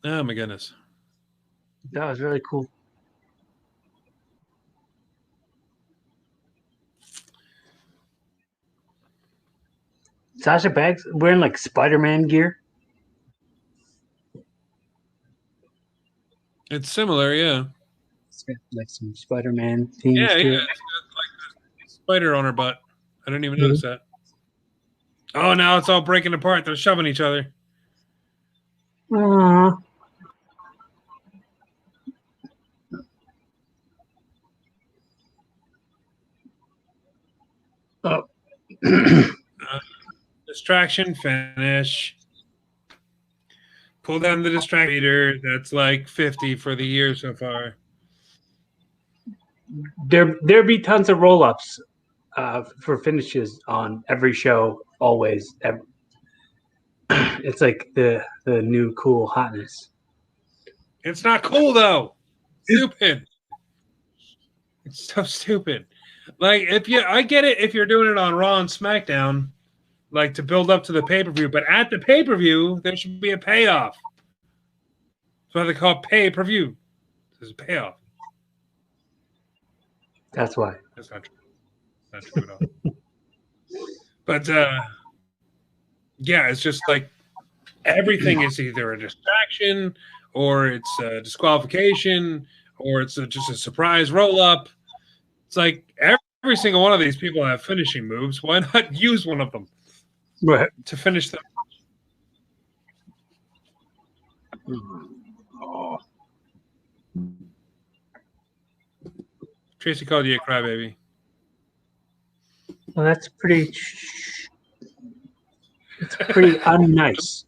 Oh my goodness. That was really cool. Sasha Banks wearing like Spider-Man gear. It's similar, yeah. It's got like some Spider-Man themes to it. It's got like a spider on her butt. I didn't even notice that. Oh, now it's all breaking apart. They're shoving each other. Aww. Oh. Distraction finish. Pull down the distract meter. That's like 50 for the year so far. There be tons of roll-ups for finishes on every show, always. It's like the new cool hotness. It's not cool though. Stupid. It's so stupid. Like I get it if you're doing it on Raw and SmackDown, like to build up to the pay-per-view, but at the pay-per-view there should be a payoff. That's why they call it pay-per-view. There's a payoff. That's why. That's not true. Not true at all. But yeah, it's just like everything is either a distraction or it's a disqualification or it's just a surprise roll-up. It's like every single one of these people have finishing moves. Why not use one of them to finish them? Oh. Tracy called you a crybaby. Well, that's pretty. It's pretty unnice.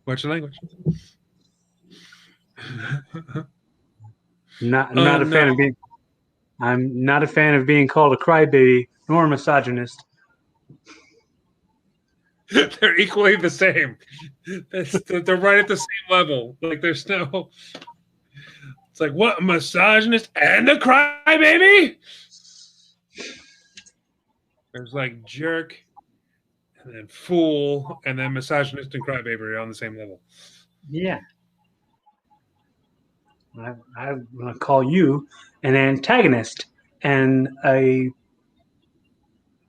Watch your language. Not a fan of being. I'm not a fan of being called a crybaby nor a misogynist. They're equally the same. They're right at the same level. Like there's no. It's like what, a misogynist and a crybaby? There's like jerk, and then fool, and then misogynist and crybaby are on the same level. Yeah. I'm going to call you an antagonist and a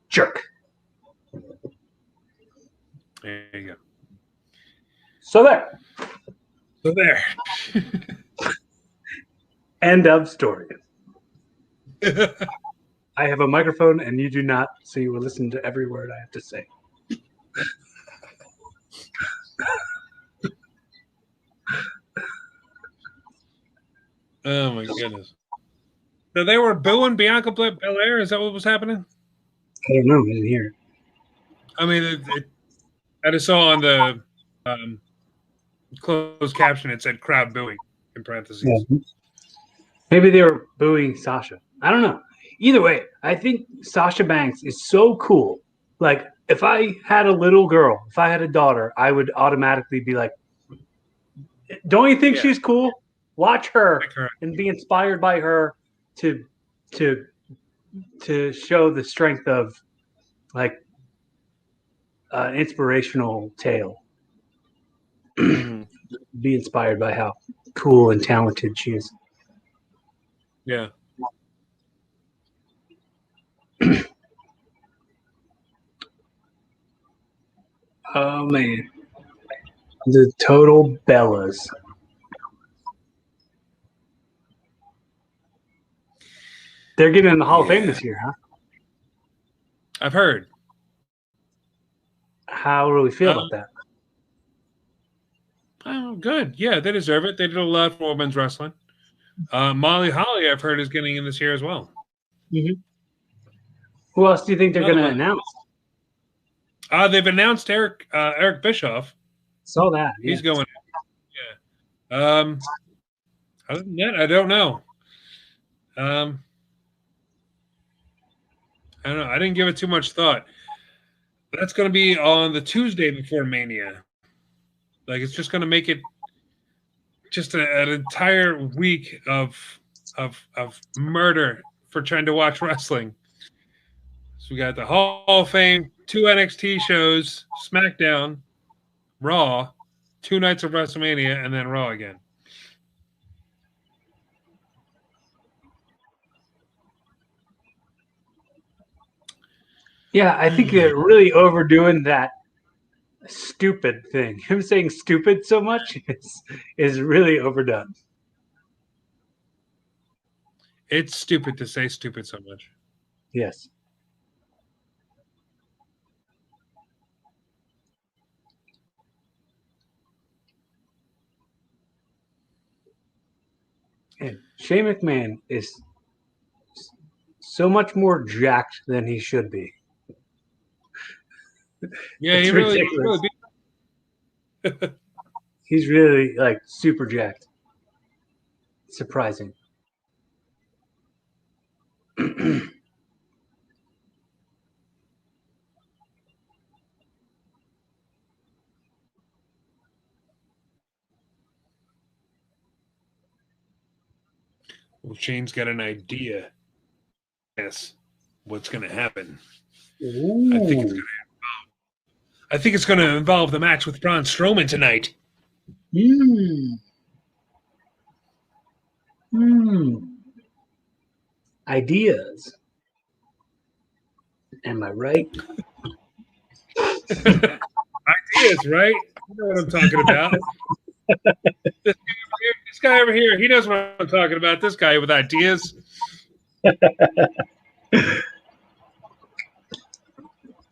jerk. There you go. So there. So there. End of story. I have a microphone and you do not, so you will listen to every word I have to say. Oh my goodness. So they were booing Bianca Belair? Is that what was happening? I don't know. I didn't hear it. I mean, I just saw on the closed caption it said crowd booing in parentheses. Yeah. Maybe they were booing Sasha. I don't know. Either way, I think Sasha Banks is so cool. Like, if I had a little girl, if I had a daughter, I would automatically be like, don't you think she's cool? Watch her and be inspired by her to show the strength of like an inspirational tale. Be inspired by how cool and talented she is. Yeah. Oh man, the total Bellas. They're getting in the Hall of Fame this year, huh? I've heard. How do we feel about that? Oh, good. Yeah, they deserve it. They did a lot for women's wrestling. Molly Holly, I've heard, is getting in this year as well. Mm-hmm. Who else do you think they're going to announce? They've announced Eric Bischoff. Saw that. He's going. Yeah. Other than that, I don't know. I don't know. I didn't give it too much thought. That's going to be on the Tuesday before Mania. Like, it's just going to make it just an entire week of murder for trying to watch wrestling. So we got the Hall of Fame, 2 NXT shows, SmackDown, Raw, 2 nights of WrestleMania, and then Raw again. Yeah, I think they're really overdoing that stupid thing. Him saying stupid so much is really overdone. It's stupid to say stupid so much. Yes. And Shane McMahon is so much more jacked than he should be. Yeah, he really he's really like super jacked. Surprising. Well, Shane's got an idea. Yes, what's going to happen? Ooh. I think it's going to involve the match with Braun Strowman tonight. Ideas. Am I right? Ideas, right? You know what I'm talking about. This guy over here, he knows what I'm talking about. This guy with ideas.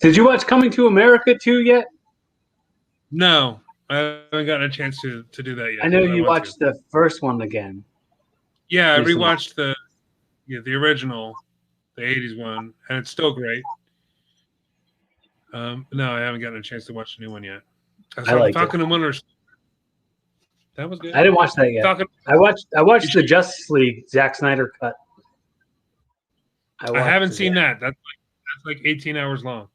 Did you watch Coming to America 2 yet? No, I haven't gotten a chance to do that yet. I know you watched the first one again. Yeah, I rewatched the original, the 80s one, and it's still great. No, I haven't gotten a chance to watch the new one yet. I saw the Falcon and Winter. That was good. I didn't watch that yet. I watched the Justice League Zack Snyder cut. I haven't seen that. That's like 18 hours long.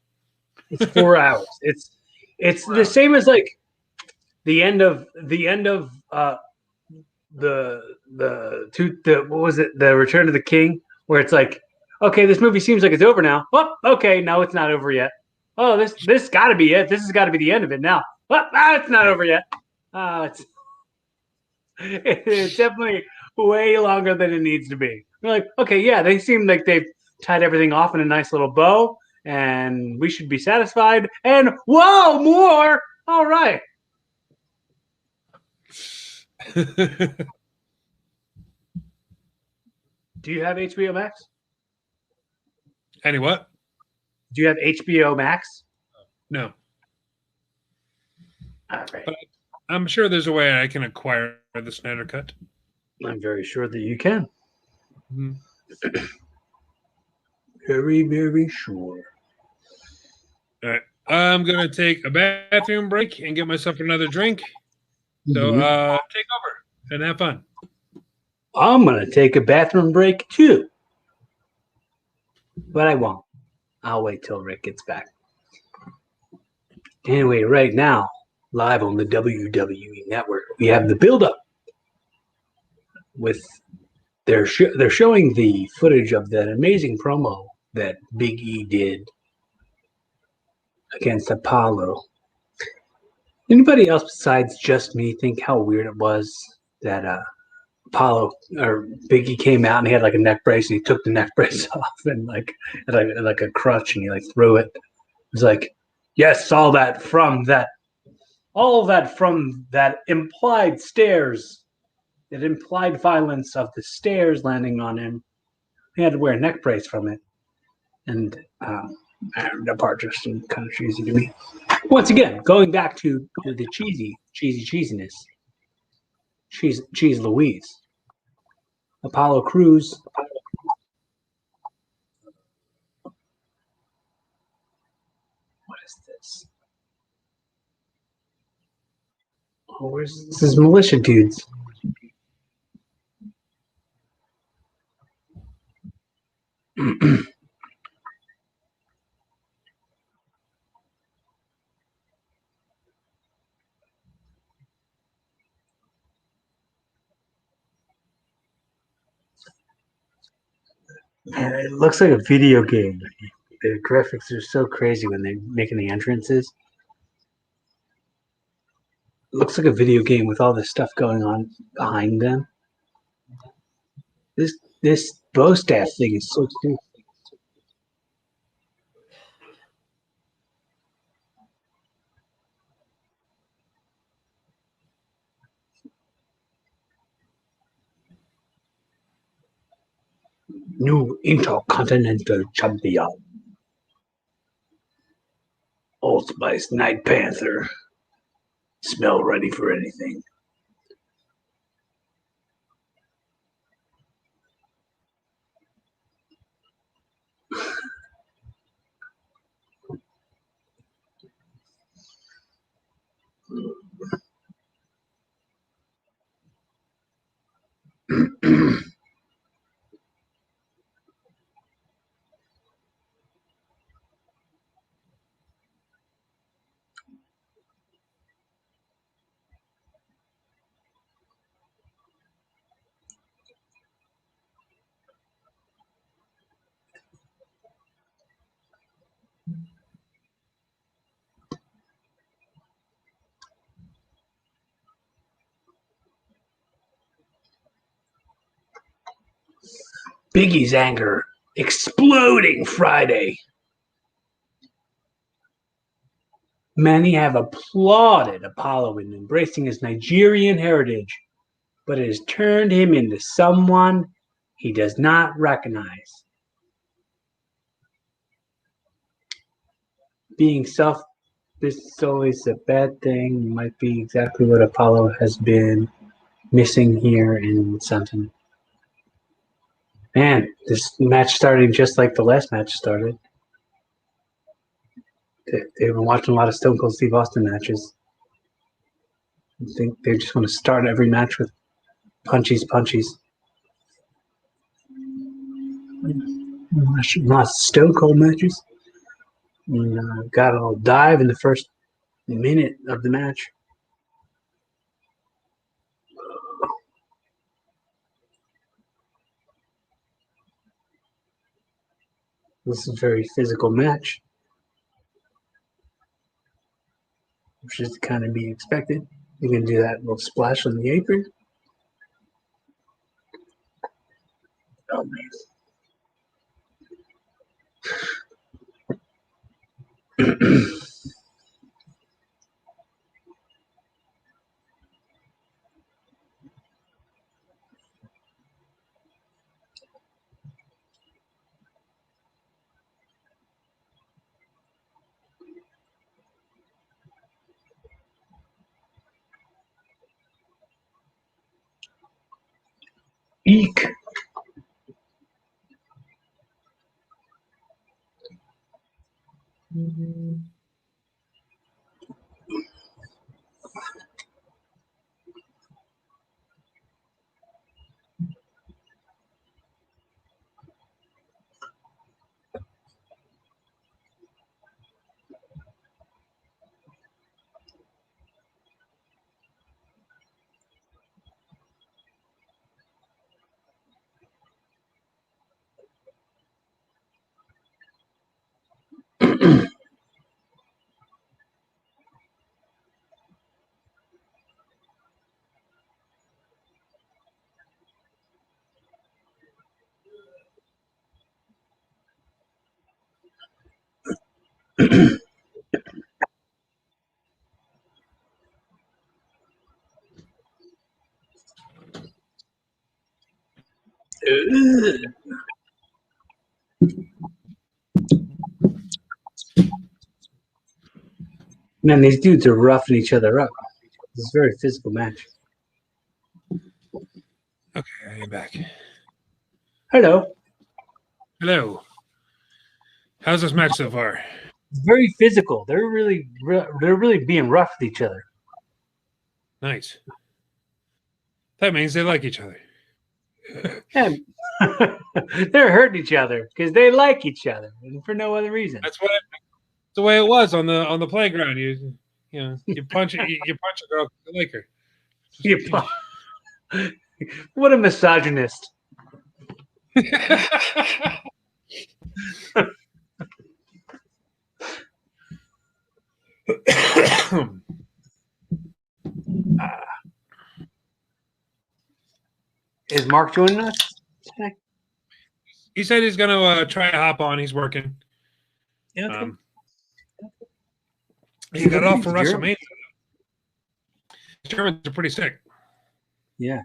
It's 4 hours. It's the same as like the end of what was it? The Return of the King, where it's like, okay, this movie seems like it's over now. Oh, okay, no, it's not over yet. Oh, this got to be it. This has got to be the end of it now. Oh, it's not over yet. It's definitely way longer than it needs to be. We're like, okay, yeah, they seem like they've tied everything off in a nice little bow, and we should be satisfied. And whoa, more! All right. Do you have HBO Max? Any what? Do you have HBO Max? No. All right. But I'm sure there's a way I can acquire the Snyder Cut. I'm very sure that you can. Mm-hmm. Very, very sure. All right. I'm going to take a bathroom break and get myself another drink. So take over and have fun. I'm going to take a bathroom break too. But I won't. I'll wait till Rick gets back. Anyway, right now, live on the WWE Network, we have the build-up. They're showing the footage of that amazing promo that Big E did against Apollo. Anybody else besides just me think how weird it was that Apollo or Big E came out and he had like a neck brace and he took the neck brace off and like a crutch and he like threw it. It was like, yes, all that from that implied stairs, that implied violence of the stairs landing on him. He had to wear a neck brace from it, and that part just seemed kind of cheesy to me. Once again, going back to the cheesiness. Cheese Louise. Apollo Crews. What is this? Oh, this is militia dudes. Man, it looks like a video game. The graphics are so crazy when they're making the entrances. It looks like a video game with all this stuff going on behind them. This bow staff thing is so stupid. New Intercontinental Champion. Old Spice Night Panther. Smell ready for anything. Biggie's anger exploding Friday. Many have applauded Apollo in embracing his Nigerian heritage, but it has turned him into someone he does not recognize. Being this is always a bad thing. Might be exactly what Apollo has been missing here in something. Man, this match starting just like the last match started. They've been watching a lot of Stone Cold Steve Austin matches. I think they just want to start every match with punchies. Lots of Stone Cold matches. And, got a little dive in the first minute of the match. This is a very physical match, which is kind of be expected. You can do that little splash on the apron. Oh man. Eek. Man, these dudes are roughing each other up. This is a very physical match. Okay, I am back. Hello. How's this match so far? It's very physical. They're really being rough with each other. Nice. That means they like each other. And they're hurting each other because they like each other and for no other reason. That's the way it was on the playground. You punch a girl, you like her. What a misogynist. Is Mark joining us today? He said he's going to try to hop on. He's working. Yeah. Okay. He got off for WrestleMania. Germans are pretty sick. Yeah.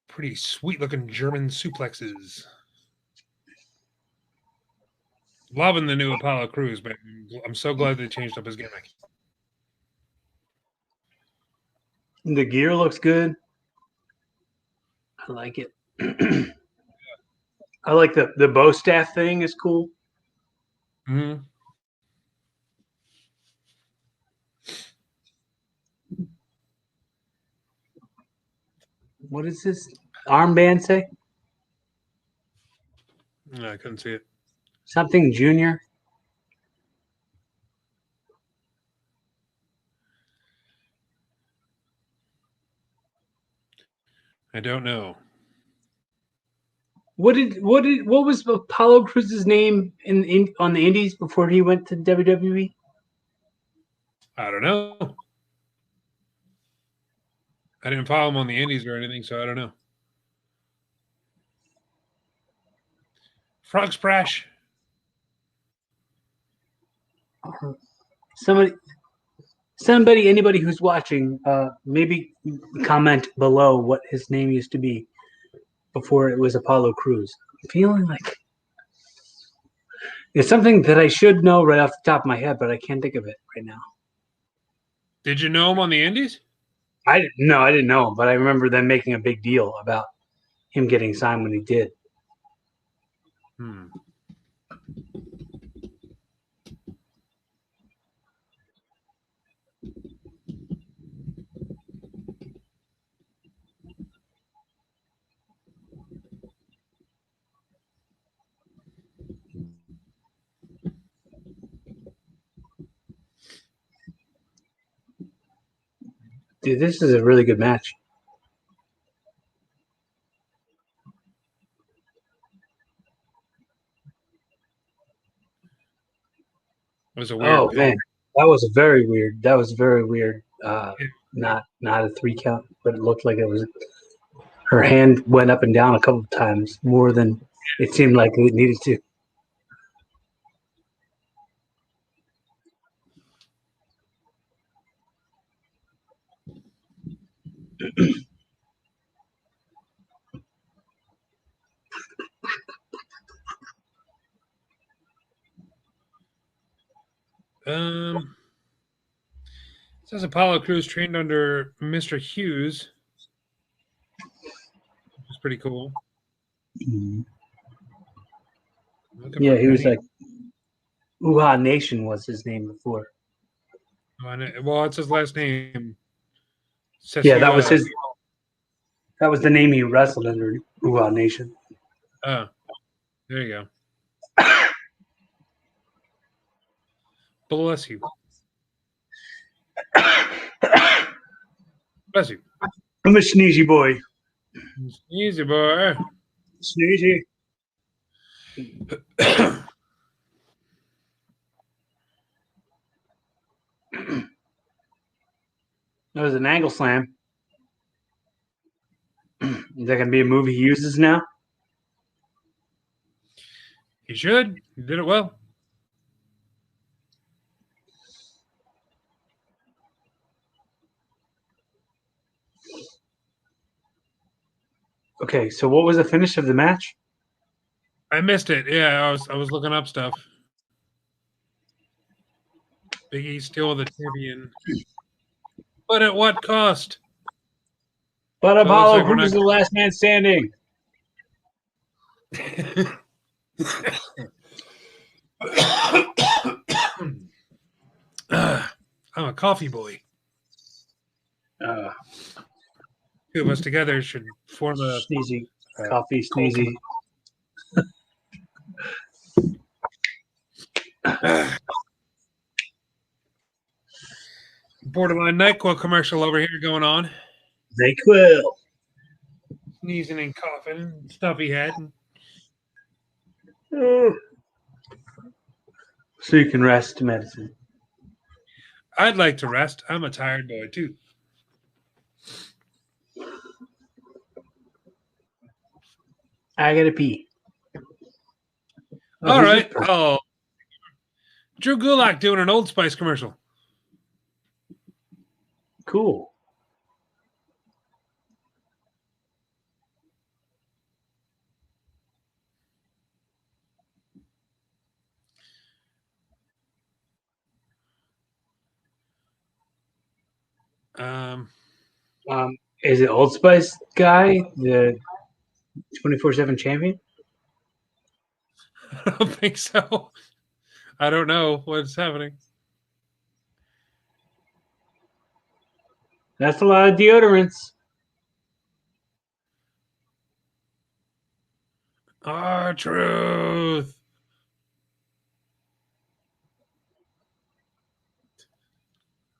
Pretty sweet-looking German suplexes. Loving the new Apollo Crews, but I'm so glad they changed up his gimmick. The gear looks good. I like it. I like the bow staff thing is cool. Mm-hmm. What does this armband say? No, I couldn't see it. Something Junior. I don't know. What was Apollo Crews' name on the Indies before he went to WWE? I don't know. I didn't follow him on the Indies or anything, so I don't know. Frog Splash. Anybody who's watching, maybe comment below what his name used to be before it was Apollo Crews. I'm feeling like it's something that I should know right off the top of my head, but I can't think of it right now. Did you know him on the Indies? I didn't know him, but I remember them making a big deal about him getting signed when he did. Dude, this is a really good match. It was a weird pin. Man, that was very weird. That was very weird. Not a 3 count, but it looked like it was. Her hand went up and down a couple of times, more than it seemed like it needed to. It says Apollo Crews trained under Mr. Hughes, which is pretty cool. Yeah, he was like Uha Nation was his name before. Well, it's his last name. Yeah, that was his. That was the name he wrestled under, Uha Nation. Oh, there you go. Bless you. Bless you. I'm a sneezy boy. Sneezy boy. Sneezy. That was an angle slam. Is that going to be a move he uses now? He should. He did it well. Okay, so what was the finish of the match? I missed it. Yeah, I was looking up stuff. Big E still the champion. But at what cost? But Apollo Crews is the last man standing. I'm a coffee boy. Two of us together should form a sneezy coffee sneezy. Borderline NyQuil commercial over here going on. NyQuil. Sneezing and coughing, stuff he had. So you can rest medicine. I'd like to rest. I'm a tired boy too. I gotta pee. All right. Oh, Drew Gulak doing an Old Spice commercial. Cool. Is it Old Spice guy, the 24/7 champion? I don't think so. I don't know what's happening. That's a lot of deodorants. R-Truth.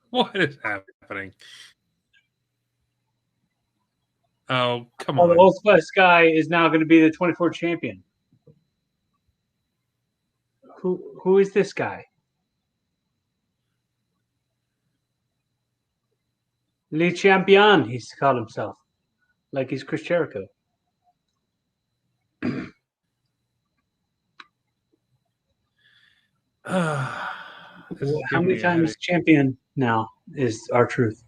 What is happening? Oh, come on. The Old Spice guy is now going to be the 24 champion. Who is this guy? Le Champion, he's called himself. Like he's Chris Jericho. How many times champion now is R-Truth?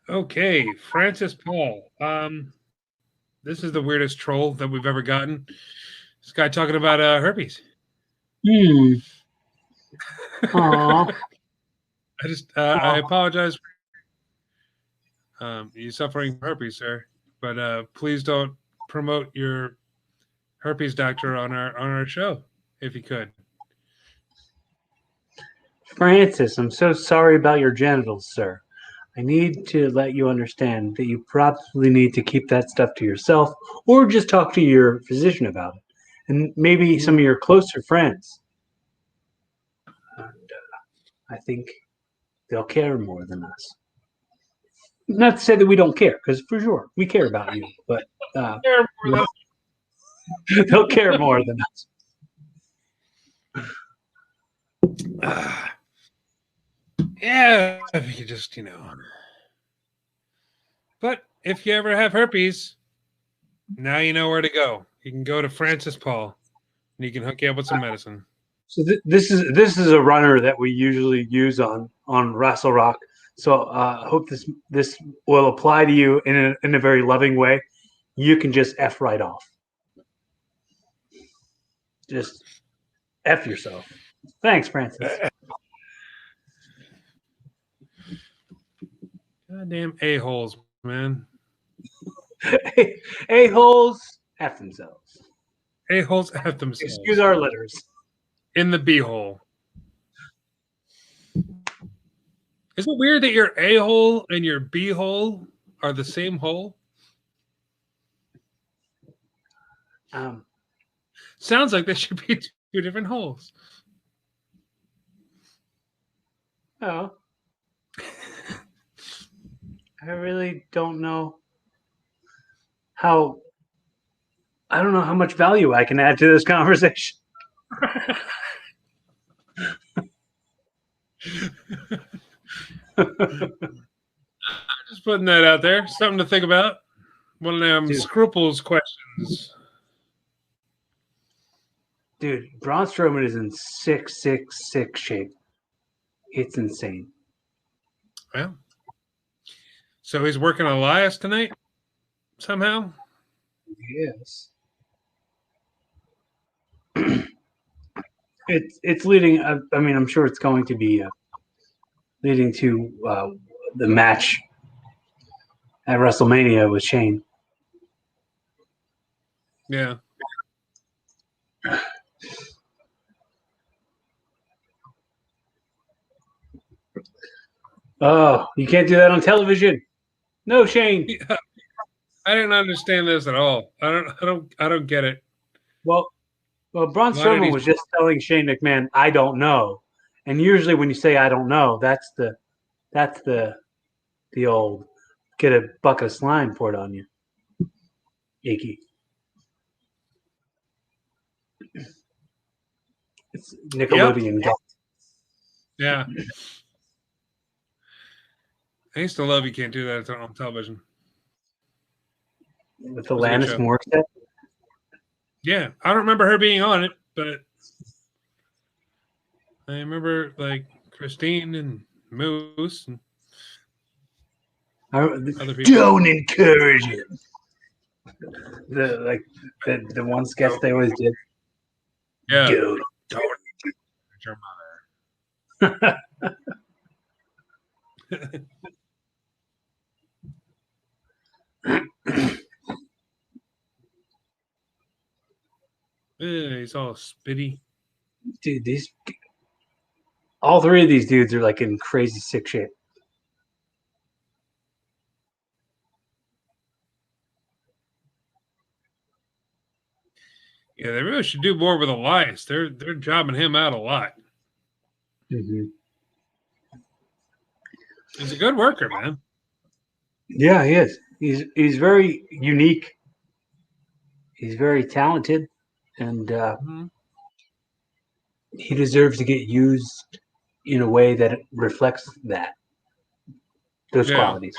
Okay, Francis Paul. This is the weirdest troll that we've ever gotten. This guy talking about herpes. Aww. I apologize. You're suffering from herpes, sir. But please don't promote your herpes doctor on our show, if you could. Francis, I'm so sorry about your genitals, sir. I need to let you understand that you probably need to keep that stuff to yourself or just talk to your physician about it. And maybe some of your closer friends. And, I think they'll care more than us. Not to say that we don't care, because for sure we care about you, but they'll care more than us. Yeah, if you could just, But if you ever have herpes, now you know where to go. You can go to Francis Paul, and he can hook you up with some medicine. So this is a runner that we usually use on Rassle Rock. So I hope this will apply to you in a very loving way. You can just F right off. Just F yourself. Thanks, Francis. Goddamn a-holes, man. A-holes F themselves. A-holes F themselves. Excuse our letters. In the B-hole. Is it weird that your A-hole and your B-hole are the same hole? Sounds like they should be two different holes. Oh. I really don't know I don't know how much value I can add to this conversation. Just putting that out there. Something to think about. One of them scruples questions. Dude, Braun Strowman is in sick shape. It's insane. Well, so he's working Elias tonight somehow? Yes. It's leading. I mean, I'm sure it's going to be leading to the match at WrestleMania with Shane. Yeah. Oh, you can't do that on television. No, Shane. Yeah. I didn't understand this at all. I don't get it. Well, Braun Strowman was just telling Shane McMahon, "I don't know," and usually when you say "I don't know," that's the old get a bucket of slime poured on you, icky. It's Nickelodeon. Yep. Yeah. I used to love You Can't Do That on television. With Alanis Morissette? Yeah. I don't remember her being on it, but I remember like Christine and Moose and other people. Don't encourage him. The one sketch they always did. Yeah. Don't your mother. He's all spitty. Dude, all three of these dudes are like in crazy sick shape. Yeah, they really should do more with Elias. They're jobbing him out a lot. Mm-hmm. He's a good worker, man. Yeah, he is. He's very unique. He's very talented, and he deserves to get used in a way that reflects those qualities.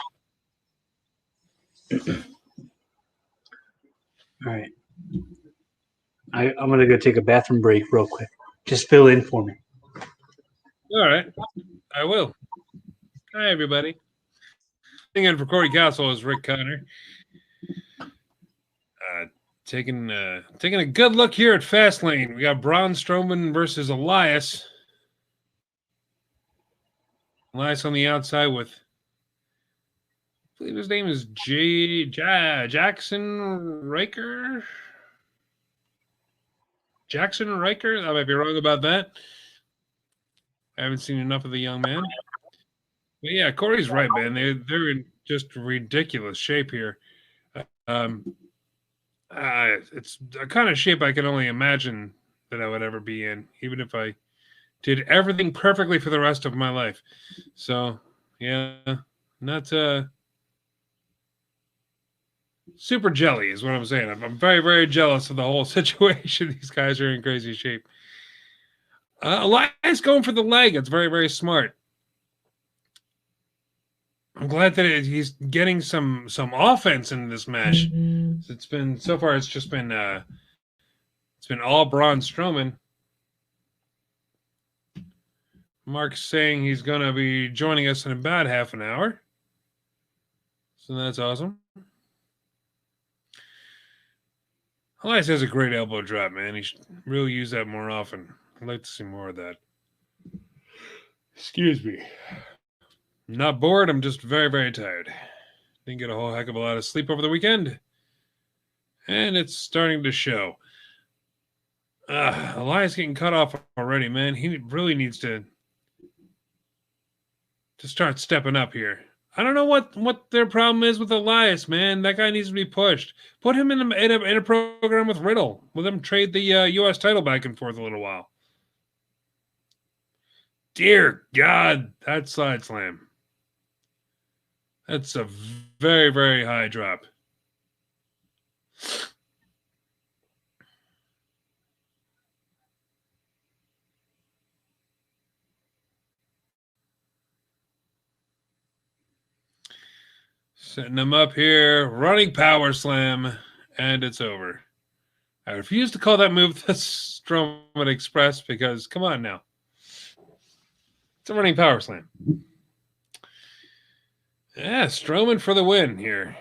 All right. I'm going to go take a bathroom break real quick. Just fill in for me. All right. I will. Hi, everybody. Sitting in for Corey Castle is Rick Connor. Taking a good look here at Fastlane. We got Braun Strowman versus Elias. Elias on the outside with, I believe his name is Jackson Riker. Jackson Riker? I might be wrong about that. I haven't seen enough of the young man. But yeah, Corey's right, man. They're in just ridiculous shape here. Um, it's a kind of shape I can only imagine that I would ever be in, even if I did everything perfectly for the rest of my life. So yeah, not super jelly is what I'm saying. I'm very, very jealous of the whole situation. These guys are in crazy shape. Elias going for the leg. It's very, very smart. I'm glad that he's getting some offense in this match. It's been so far. It's just been it's been all Braun Strowman. Mark's saying he's going to be joining us in about half an hour, so that's awesome. Elias has a great elbow drop, man. He should really use that more often. I'd like to see more of that. Excuse me. I'm not bored. I'm just very, very tired. Didn't get a whole heck of a lot of sleep over the weekend. And it's starting to show. Elias getting cut off already, man. He really needs to start stepping up here. I don't know what their problem is with Elias, man. That guy needs to be pushed. Put him in a program with Riddle. Let him trade the U.S. title back and forth a little while. Dear God, that side slam. That's a very, very high drop. Setting him up here, running power slam, and it's over. I refuse to call that move the Strowman Express because, come on now. It's a running power slam. Yeah, Strowman for the win here.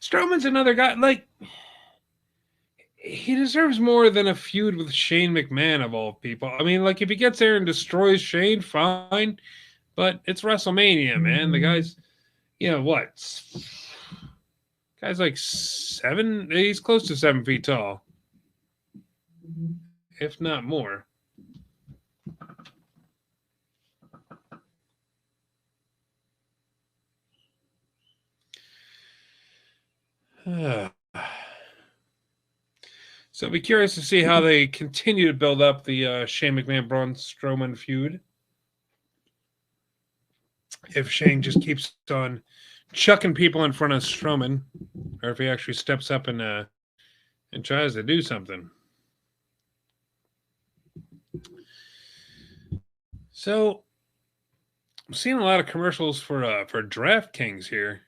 Strowman's another guy, like, he deserves more than a feud with Shane McMahon, of all people. I mean, like, if he gets there and destroys Shane, fine. But it's WrestleMania, man. The guy's, what? Guy's like 7, he's close to 7 feet tall. If not more. So I'll be curious to see how they continue to build up the Shane McMahon Braun Strowman feud. If Shane just keeps on chucking people in front of Strowman, or if he actually steps up and tries to do something. So I'm seeing a lot of commercials for DraftKings here.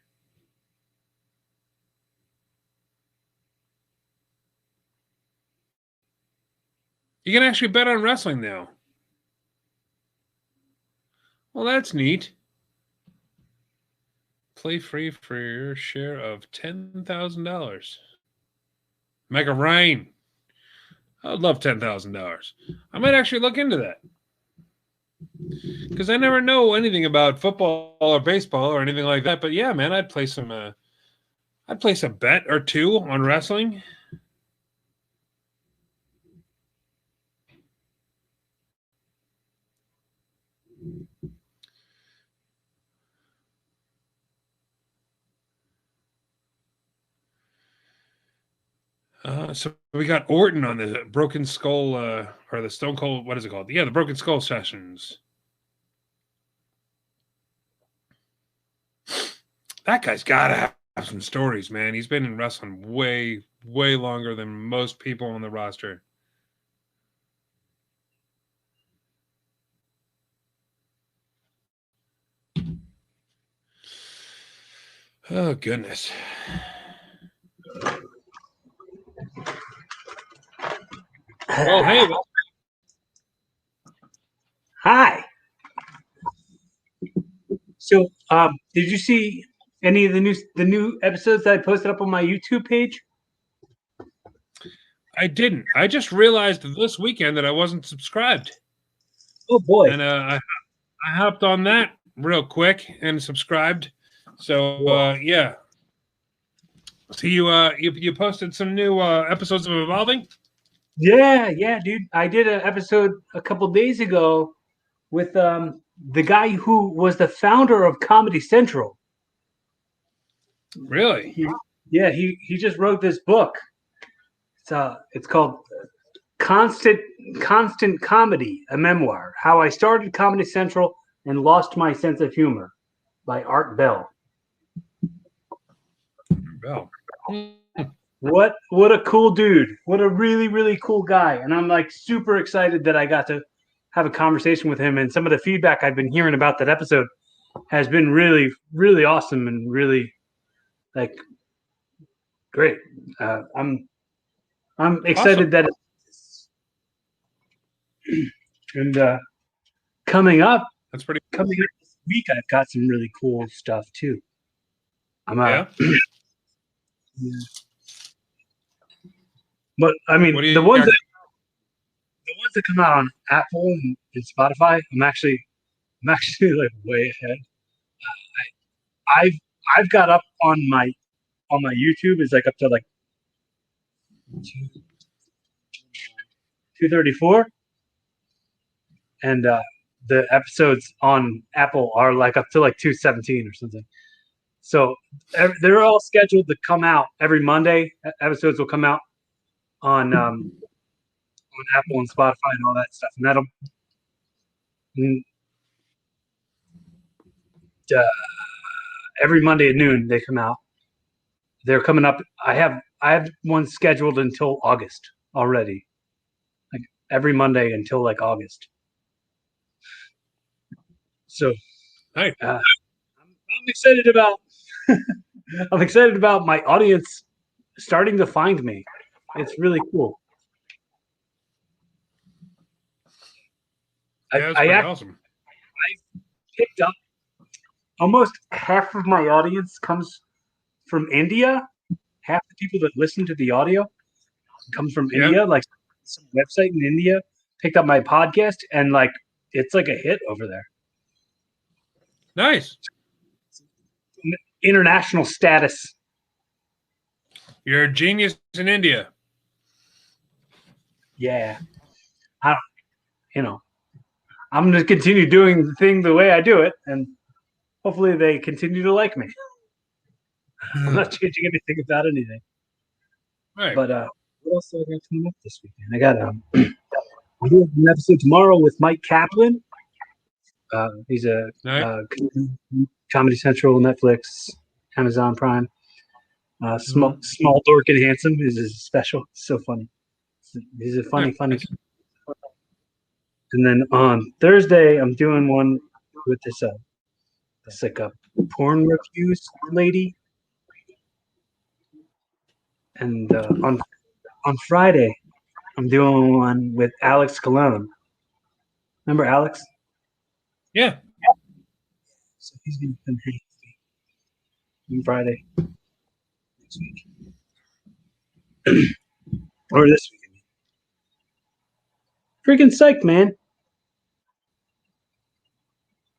You can actually bet on wrestling now. Well, that's neat. Play free for your share of $10,000. Mega Ryan. I would love $10,000. I might actually look into that. Because I never know anything about football or baseball or anything like that. But yeah, man, I'd place a bet or two on wrestling. So we got Orton on the Broken Skull, or the Stone Cold, what is it called? Yeah, the Broken Skull Sessions. That guy's got to have some stories, man. He's been in wrestling way, way longer than most people on the roster. Oh, goodness. Oh, hey. Hi. So, did you see any of the new episodes that I posted up on my YouTube page? I didn't. I just realized this weekend that I wasn't subscribed. Oh boy! And I hopped on that real quick and subscribed. So yeah. So you posted some new episodes of Evolving? Yeah, dude. I did an episode a couple days ago with the guy who was the founder of Comedy Central. Really? He just wrote this book. It's called Constant Comedy, a memoir. How I started Comedy Central and lost my sense of humor, by Art Bell. Bell. What a cool dude. What a really, really cool guy. And I'm like super excited that I got to have a conversation with him. And some of the feedback I've been hearing about that episode has been really, really awesome and really like great. I'm excited Awesome. that and coming up That's pretty. this week I've got some really cool stuff too. I'm Yeah. But I mean What do you? the ones that come out on Apple and Spotify, I'm actually like way ahead. I've I've got up on my YouTube is like up to like 234, and the episodes on Apple are like up to like 217 or something. So they're all scheduled to come out every Monday. Episodes will come out on Apple and Spotify and all that stuff, and that'll uh, every Monday at noon they come out. They're coming up. I have one scheduled until August already, like every Monday until like August. So Hey. I'm excited about I'm excited about my audience starting to find me. It's really cool. Yeah, that's pretty awesome. I picked up almost half of my audience comes from India. Half the people that listen to the audio comes from India. Like some website in India picked up my podcast, and like it's like a hit over there. Nice. International status. You're a genius in India. Yeah, I'm going to continue doing the thing the way I do it, and hopefully they continue to like me. I'm not changing anything about anything. Right. But what else do I got coming up this weekend? I got we do an episode tomorrow with Mike Kaplan. He's a Comedy Central, Netflix, Amazon Prime. Small, dork, and handsome is his special. It's so funny. He's a funny. And then on Thursday, I'm doing one with this like a porn reviews lady. And on Friday, I'm doing one with Alex Cologne. Remember Alex? Yeah. So he's going to come hang with me on Friday next week. Or this week. Freaking psyched, man.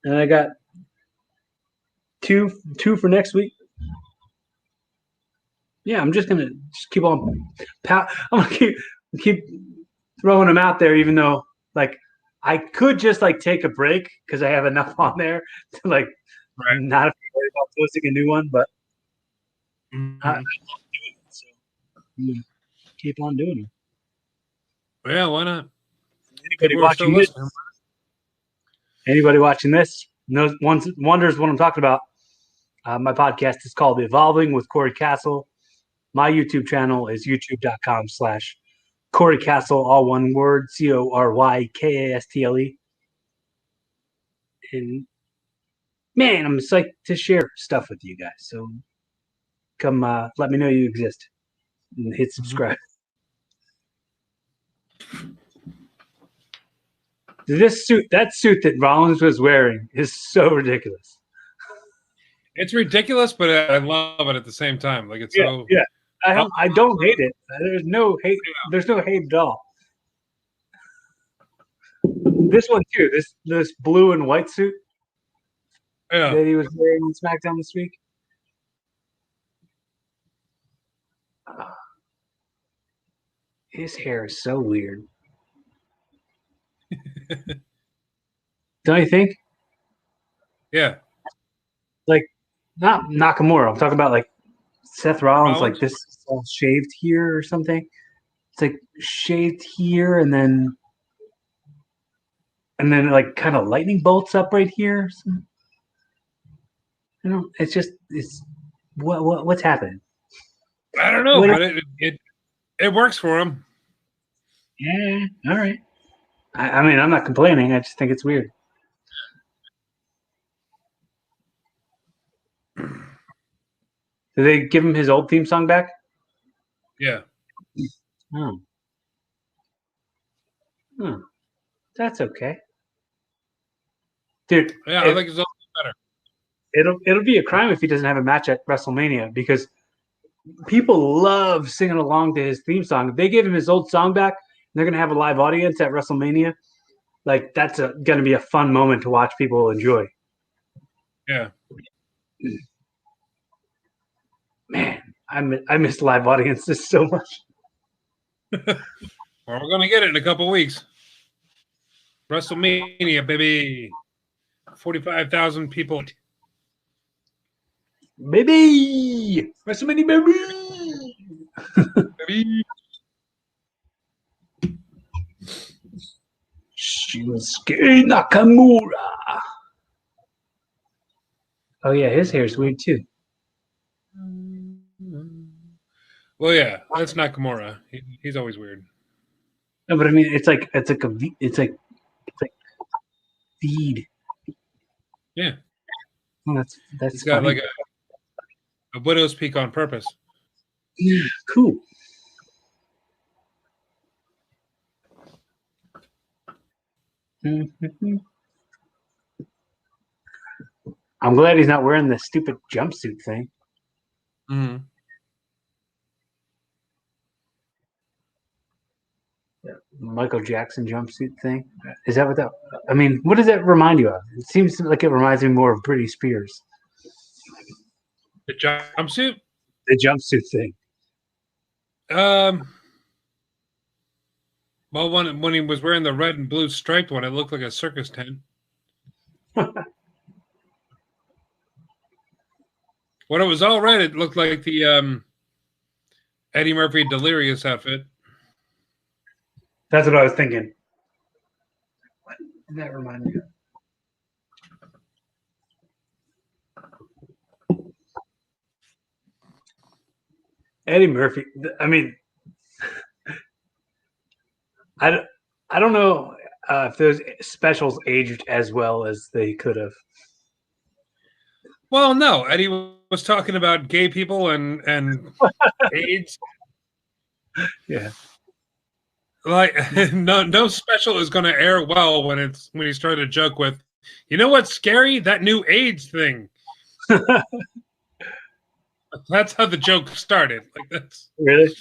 And I got two for next week. Yeah, I'm just gonna keep on. I'm gonna keep throwing them out there, even though like I could just like take a break because I have enough on there to like not have to worry about posting a new one. But I love doing it, so I'm gonna keep on doing it. Yeah, why not? Anybody watching this knows wonders what I'm talking about. My podcast is called Evolving with Corey Castle. My YouTube channel is youtube.com/Corey Castle, all one word, CORYKASTLE. And man, I'm psyched to share stuff with you guys. So come let me know you exist and hit subscribe. That suit that Rollins was wearing is so ridiculous. It's ridiculous, but I love it at the same time. Like it's so. Yeah. I don't hate it. There's no hate. There's no hate at all. This one too. This blue and white suit that he was wearing on SmackDown this week. His hair is so weird. Don't you think? Yeah. Like, not Nakamura. I'm talking about like Seth Rollins. Like Rollins? this is all shaved here or something. It's like shaved here and then like kind of lightning bolts up right here. It's just it's what's happening? I don't know, What? but it works for him. Yeah, all right. I mean, I'm not complaining. I just think it's weird. Did they give him his old theme song back? Yeah. Oh, hmm. That's okay, dude. Yeah, I think it's a little better. It'll be a crime if he doesn't have a match at WrestleMania because people love singing along to his theme song. If they give him his old song back, they're gonna have a live audience at WrestleMania. Like that's gonna be a fun moment to watch people enjoy. Yeah. Man, I miss live audiences so much. Well, we're gonna get it in a couple weeks. WrestleMania, baby. 45,000 people. Baby, WrestleMania, baby. Baby. Schinsky Nakamura. Oh yeah, his hair's weird too. Well, yeah, that's Nakamura. He's always weird. No, but I mean, it's like feed. Yeah. Oh, that's He's got funny. like a widow's peak on purpose. Yeah, cool. Mm-hmm. I'm glad he's not wearing the stupid jumpsuit thing. Mm-hmm. Michael Jackson jumpsuit thing. Is that what that? I mean, what does that remind you of? It seems like it reminds me more of Britney Spears. The jumpsuit? The jumpsuit thing. Well, when he was wearing the red and blue striped one, it looked like a circus tent. When it was all red, it looked like the Eddie Murphy Delirious outfit. That's what I was thinking. What did that remind me of? Eddie Murphy. I mean, I don't know if those specials aged as well as they could have. Well, no, Eddie was talking about gay people and AIDS. Yeah. Like no special is going to air well when he started to joke with, you know what's scary? That new AIDS thing. That's how the joke started. Like that's Really?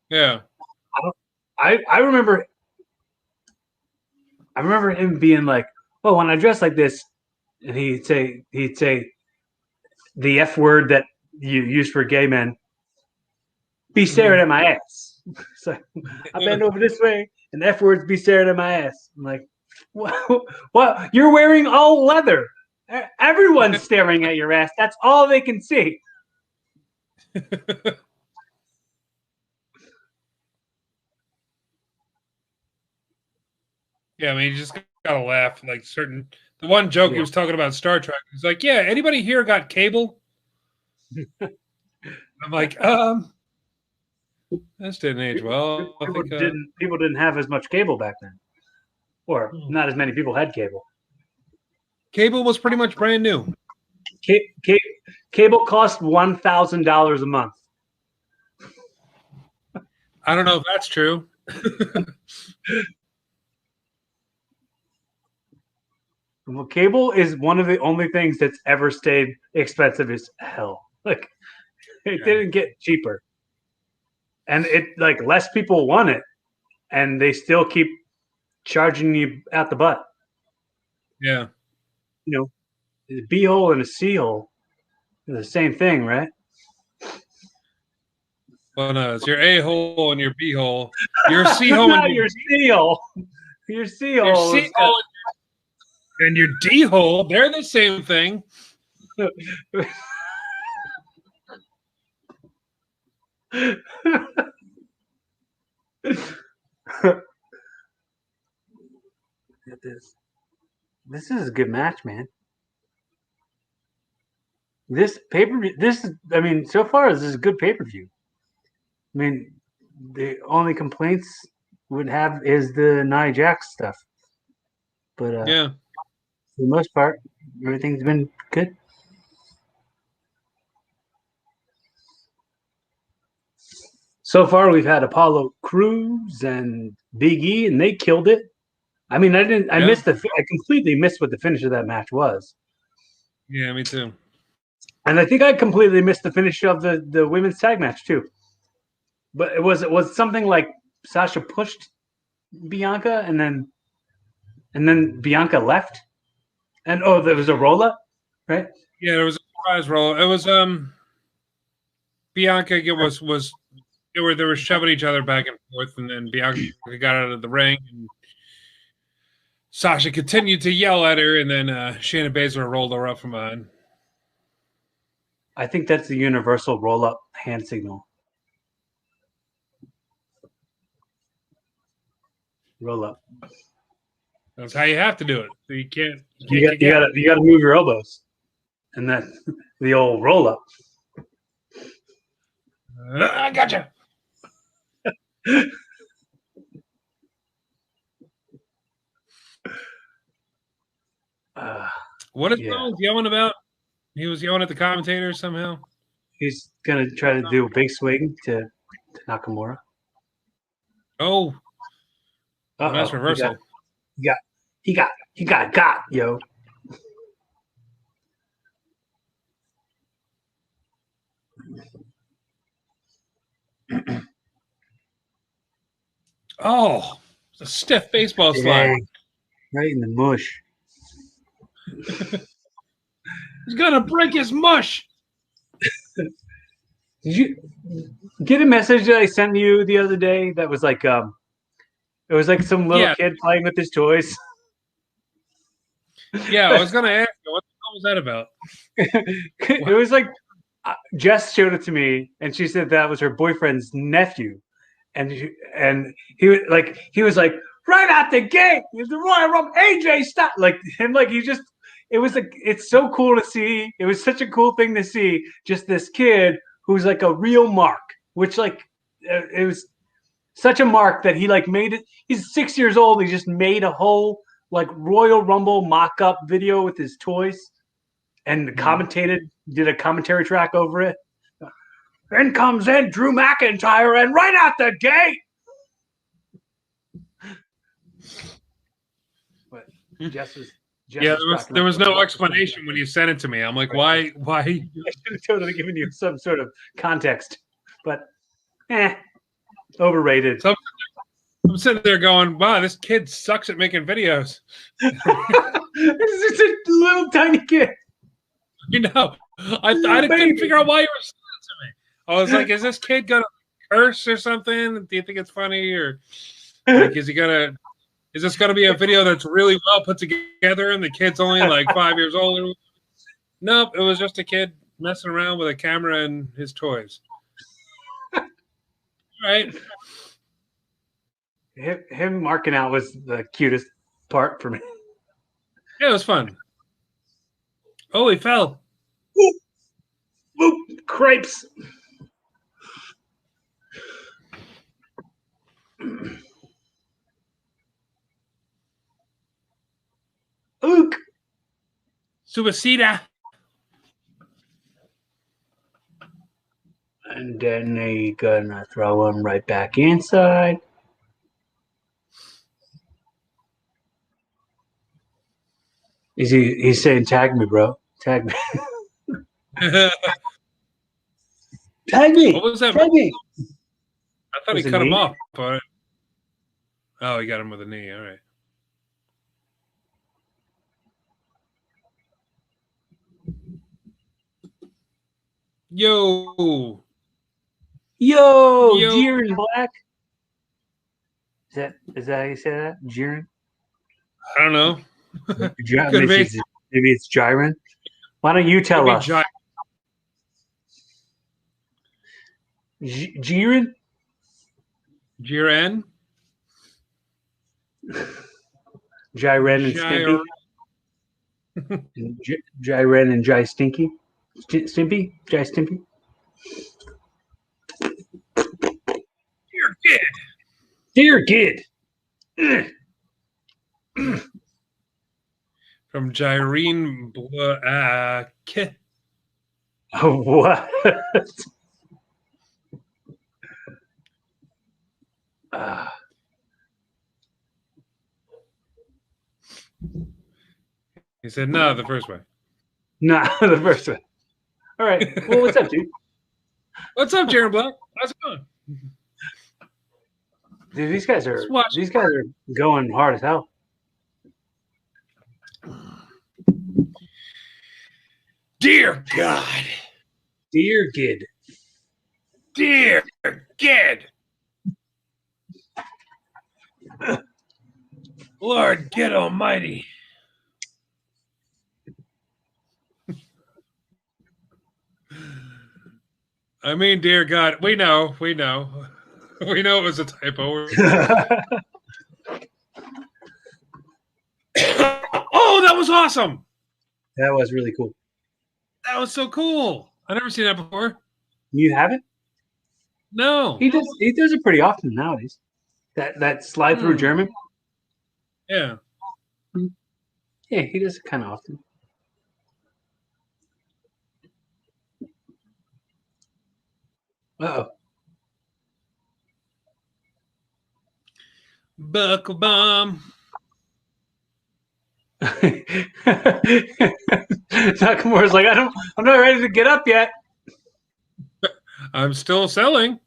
yeah. I remember him being like, "Well, when I dress like this," and he'd say the F word that you use for gay men, be staring at my ass. It's like I bend over this way, and the F words be staring at my ass. I'm like, what? You're wearing all leather. Everyone's staring at your ass. That's all they can see. Yeah, I mean, you just gotta laugh. Like the one joke he was talking about Star Trek. He's like, "Yeah, anybody here got cable?" I'm like, this didn't age well. People didn't have as much cable back then, or not as many people had cable. Cable was pretty much brand new. Cable cost $1,000 a month. I don't know if that's true. Well, cable is one of the only things that's ever stayed expensive as hell. Like it didn't get cheaper, and it like less people want it, and they still keep charging you out the butt. Yeah. You know, a b-hole and a c-hole are the same thing, right? Well, no, it's your A-hole and your B-hole. Your C-hole Not and your C-hole. Your C-hole. your C-hole and your D-hole. They're the same thing. This is a good match, man. This pay-per-view, I mean, so far this is a good pay-per-view. I mean, the only complaints would have is the Nia Jax stuff, but Yeah. for the most part, everything's been good. So far, we've had Apollo Crews and Big E, and they killed it. I mean, I missed I completely missed what the finish of that match was. Yeah, me too. And I think I completely missed the finish of the women's tag match too. But it was something like Sasha pushed Bianca, and then Bianca left, and there was a roll up, right? Yeah, there was a surprise roll. It was Bianca was they were shoving each other back and forth, and then Bianca got out of the ring, and Sasha continued to yell at her, and then Shayna Baszler rolled her up from behind. I think that's the universal roll up hand signal. Roll up. That's how you have to do it. So you can't. You gotta move your elbows, and then the old roll up. I gotcha. What is Rollins yelling about? He was yelling at the commentators somehow. He's gonna try to do a big swing to Nakamura. Oh, nice reversal. He got, yo. Oh, it's a stiff baseball slide. Right in the mush. He's gonna break his mush. Did you get a message that I sent you the other day that was like it was like some little kid playing with his toys? Yeah, I was gonna ask you, what the hell was that about? It was like Jess showed it to me, and she said that was her boyfriend's nephew, and he was like right out the gate, he's the Royal Rumble, AJ stop, like him, like he just, it was like, it's so cool to see. It was such a cool thing to see, just this kid who's like a real mark, which like it was such a mark that he like made it. He's 6 years old. He just made a whole like Royal Rumble mock-up video with his toys, and did a commentary track over it. In comes in Drew McIntyre, and right out the gate. But Jess there was no explanation when you sent it to me. I'm like, why? I should have totally given you some sort of context, but overrated. So I'm sitting there going, wow, this kid sucks at making videos. This is a little tiny kid. You know, I couldn't figure out why you were sending it to me. I was like, is this kid gonna curse or something? Do you think it's funny, or like, is this gonna be a video that's really well put together and the kid's only like 5 years old? Nope, it was just a kid messing around with a camera and his toys. All right. Him marking out was the cutest part for me. Yeah, it was fun. Oh, he fell. Oop, oop, crepes. Ook. Suicida. And then they gonna throw him right back inside. He's saying, tag me, bro. Tag me. Tag me. What was that? Tag me. I thought he cut him off. But... Oh, he got him with a knee. All right. Yo. Yo, Yo. Jiren Black. Is that how you say that? Jiren? I don't know. Could be. Maybe it's Jiren. Why don't you tell us? Jiren? Jiren? Jiren and Stimpy? Jiren and Jai Stinky? Stimpy? Jai Stimpy? Dear kid. Dear kid. From Jirene Black. What? He said, no, the first way. Nah, the first one. All right. Well, what's up, dude? What's up, Jaron Black? How's it going? Dude, these guys are going hard as hell. Dear God. Dear kid. Dear kid. Lord God Almighty. I mean, dear God, we know. We know it was a typo. Oh, that was awesome. That was really cool. That was so cool. I've never seen that before. You haven't? No. He does it pretty often nowadays. That slide through German. Yeah. Yeah, he does it kind of often. Uh-oh. Buckle bomb. Nakamura's like, I'm not ready to get up yet. I'm still selling.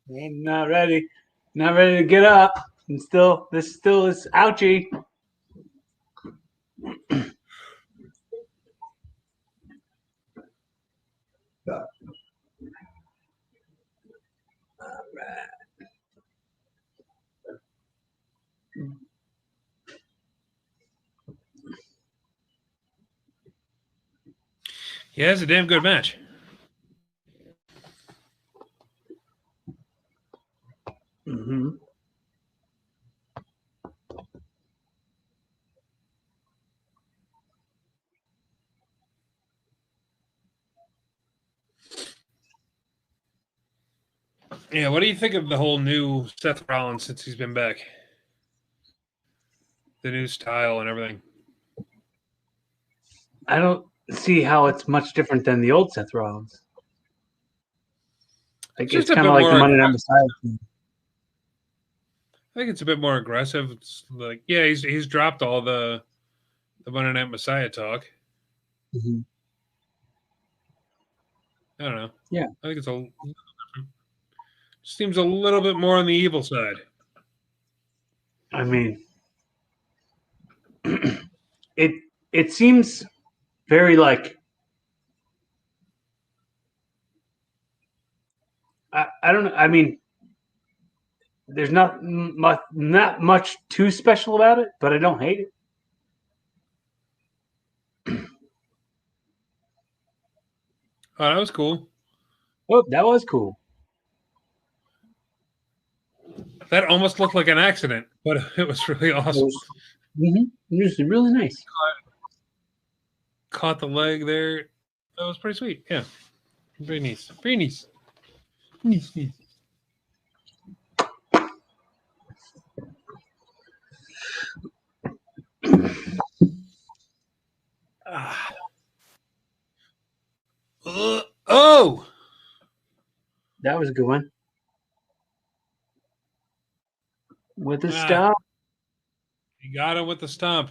I'm not ready. Not ready to get up. And this still is ouchy. All right. Yeah, it's a damn good match. Mm-hmm. Yeah, what do you think of the whole new Seth Rollins since he's been back? The new style and everything. I don't see how it's much different than the old Seth Rollins. Like it's kind of like the Monday Night Messiah thing. I think it's a bit more aggressive. It's like, yeah, he's dropped all the Monday Night Messiah talk. Mm-hmm. I don't know. Yeah, I think it's seems a little bit more on the evil side. I mean, it seems very like I don't know. I mean, there's not much too special about it, but I don't hate it. Oh, that was cool. Oh, that was cool. That almost looked like an accident, but it was really awesome. It was really nice. Caught the leg there. That was pretty sweet. Yeah. Very nice. Very nice. Nice. Oh! That was a good one. With the stomp. You got him with the stomp.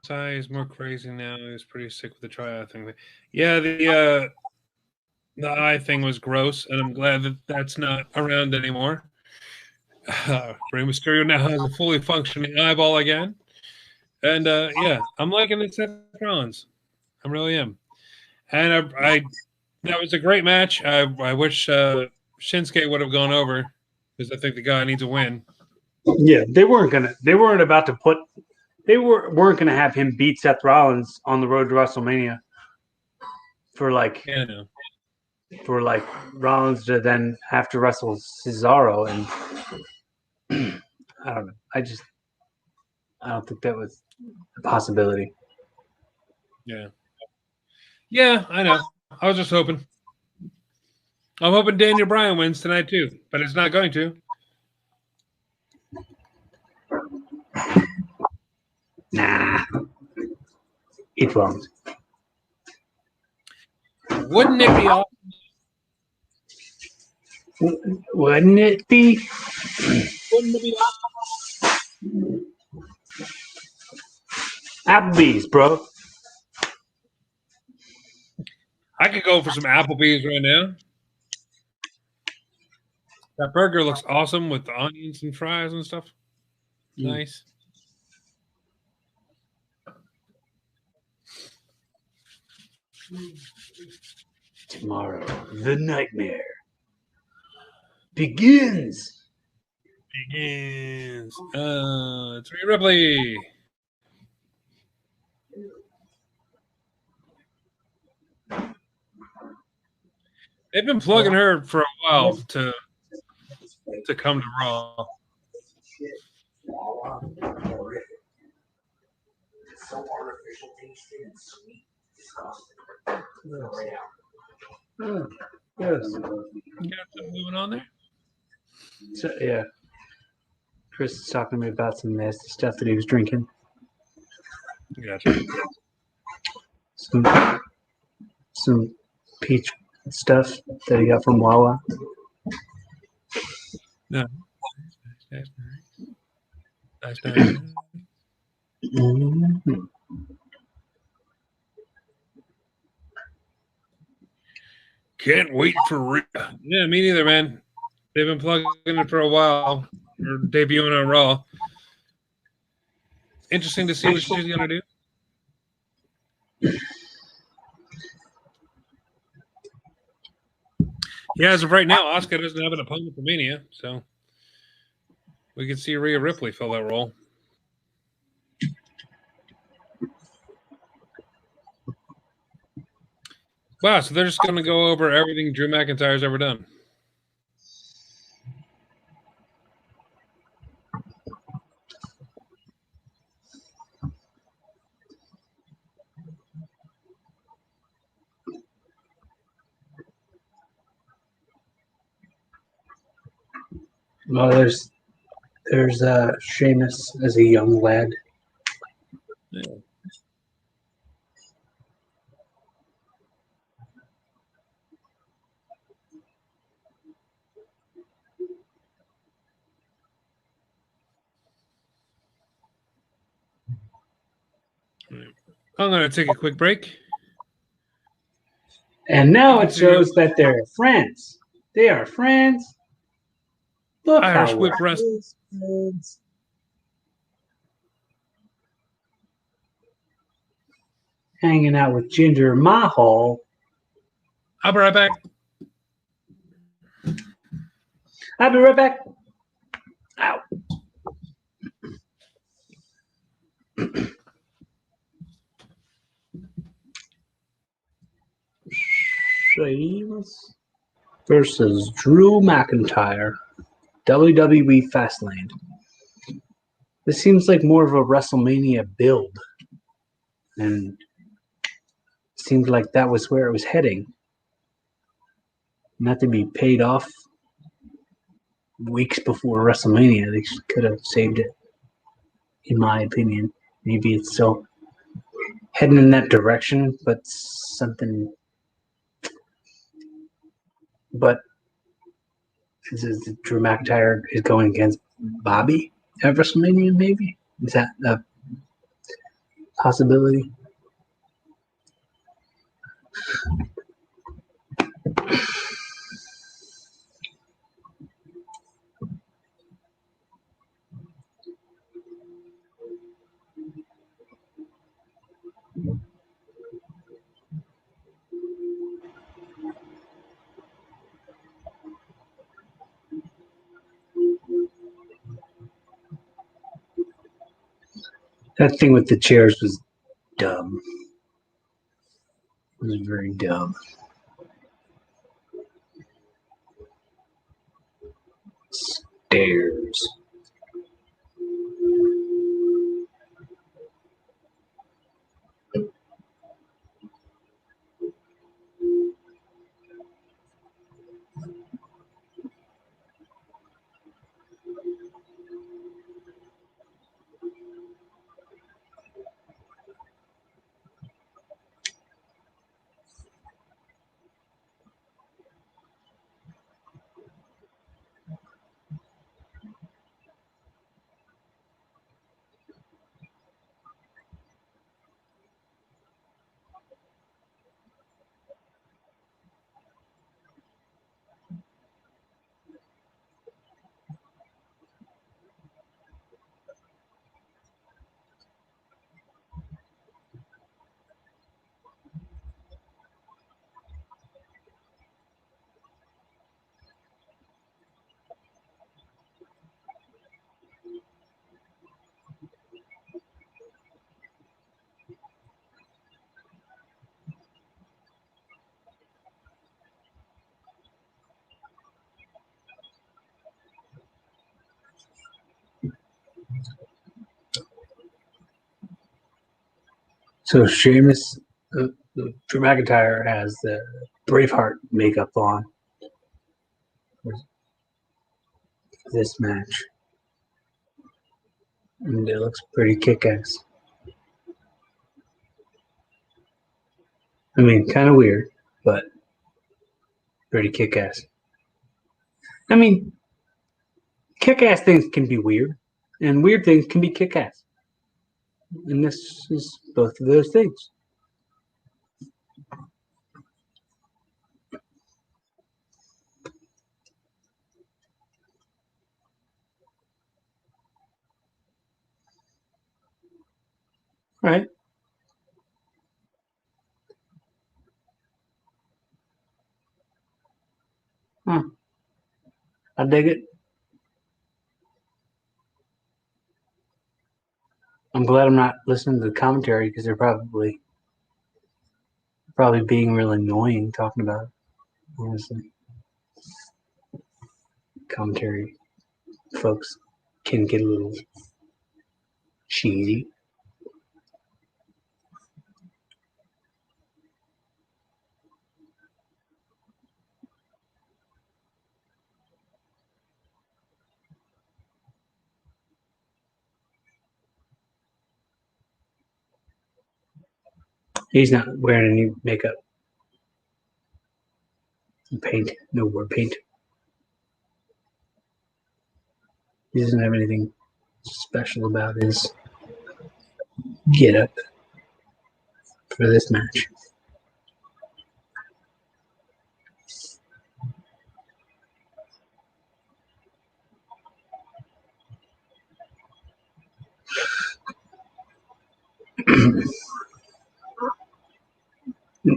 Ty is more crazy now. He's pretty sick with the tryout thing. Yeah, the eye thing was gross, and I'm glad that that's not around anymore. Rey Mysterio now has a fully functioning eyeball again. And yeah, I'm liking this Seth Rollins. I really am. And I that was a great match. I wish Shinsuke would have gone over because I think the guy needs a win. Yeah, they weren't about to put. Weren't gonna have him beat Seth Rollins on the road to WrestleMania for like Yeah, no. Rollins to then have to wrestle Cesaro, and I don't know. I don't think that was a possibility. Yeah. Yeah, I know. I was just hoping. I'm hoping Daniel Bryan wins tonight too, but it's not going to. Nah, it won't. Wouldn't it be awesome? Wouldn't it be? Wouldn't it be Applebee's, bro. I could go for some Applebee's right now. That burger looks awesome with the onions and fries and stuff. Nice. Tomorrow, the nightmare begins. It's Rhea Ripley. They've been plugging her for a while to come to Raw. So artificial tasting and sweet, disgusting. Yes. You got something moving on there? So, yeah. Chris is talking to me about some nasty stuff that he was drinking. Gotcha. Some peach stuff that he got from Wawa. No. Nice. Mm-hmm. Can't wait for Rhea. Yeah, me neither, man. They've been plugging it for a while. Or debuting on Raw. Interesting to see what she's going to do. Yeah, as of right now, Asuka doesn't have an opponent for Mania, so we could see Rhea Ripley fill that role. Wow, so they're just going to go over everything Drew McIntyre's ever done. Well, there's Sheamus as a young lad. Yeah. I'm going to take a quick break. And now it shows that they're friends. They are friends. Look Irish how Whip we're Wrestling. friends. Hanging out with Ginger Mahal. I'll be right back. I'll be right back. Ow. Sheamus versus Drew McIntyre, WWE Fastlane. This seems like more of a WrestleMania build, and it seemed like that was where it was heading. Not to be paid off weeks before WrestleMania. They could have saved it, in my opinion. Maybe it's still heading in that direction, but something. But Drew McIntyre is going against Bobby at WrestleMania, maybe? Is that a possibility? That thing with the chairs was dumb. It was very dumb. Stairs. So Sheamus, Drew McIntyre has the Braveheart makeup on for this match, and it looks pretty kick-ass. I mean, kind of weird, but pretty kick-ass. I mean, kick-ass things can be weird, and weird things can be kick-ass. And this is both of those things. Right? Huh. I dig it. I'm glad I'm not listening to the commentary because they're probably being really annoying talking about it, honestly. Commentary folks can get a little cheesy. He's not wearing any makeup. Paint. No more paint. He doesn't have anything special about his get up for this match.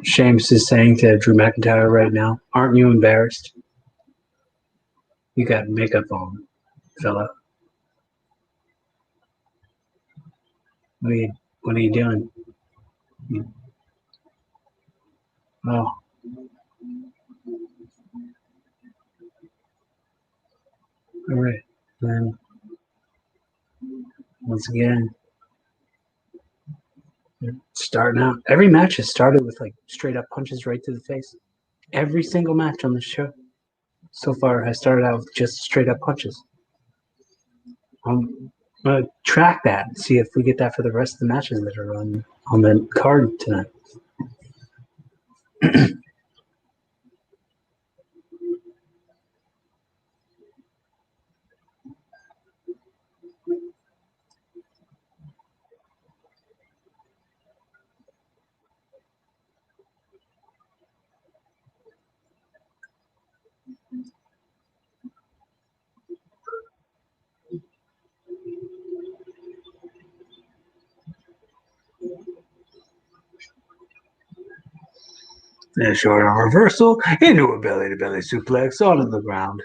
Sheamus is saying to Drew McIntyre right now, "Aren't you embarrassed? You got makeup on, fella. What are you doing?" Oh, all right. Then once again, starting out. Every match has started with like straight up punches right to the face. Every single match on the show so far has started out with just straight up punches. I'm gonna track that and see if we get that for the rest of the matches that are on the card tonight. Then a short arm reversal into a belly-to-belly suplex onto the ground.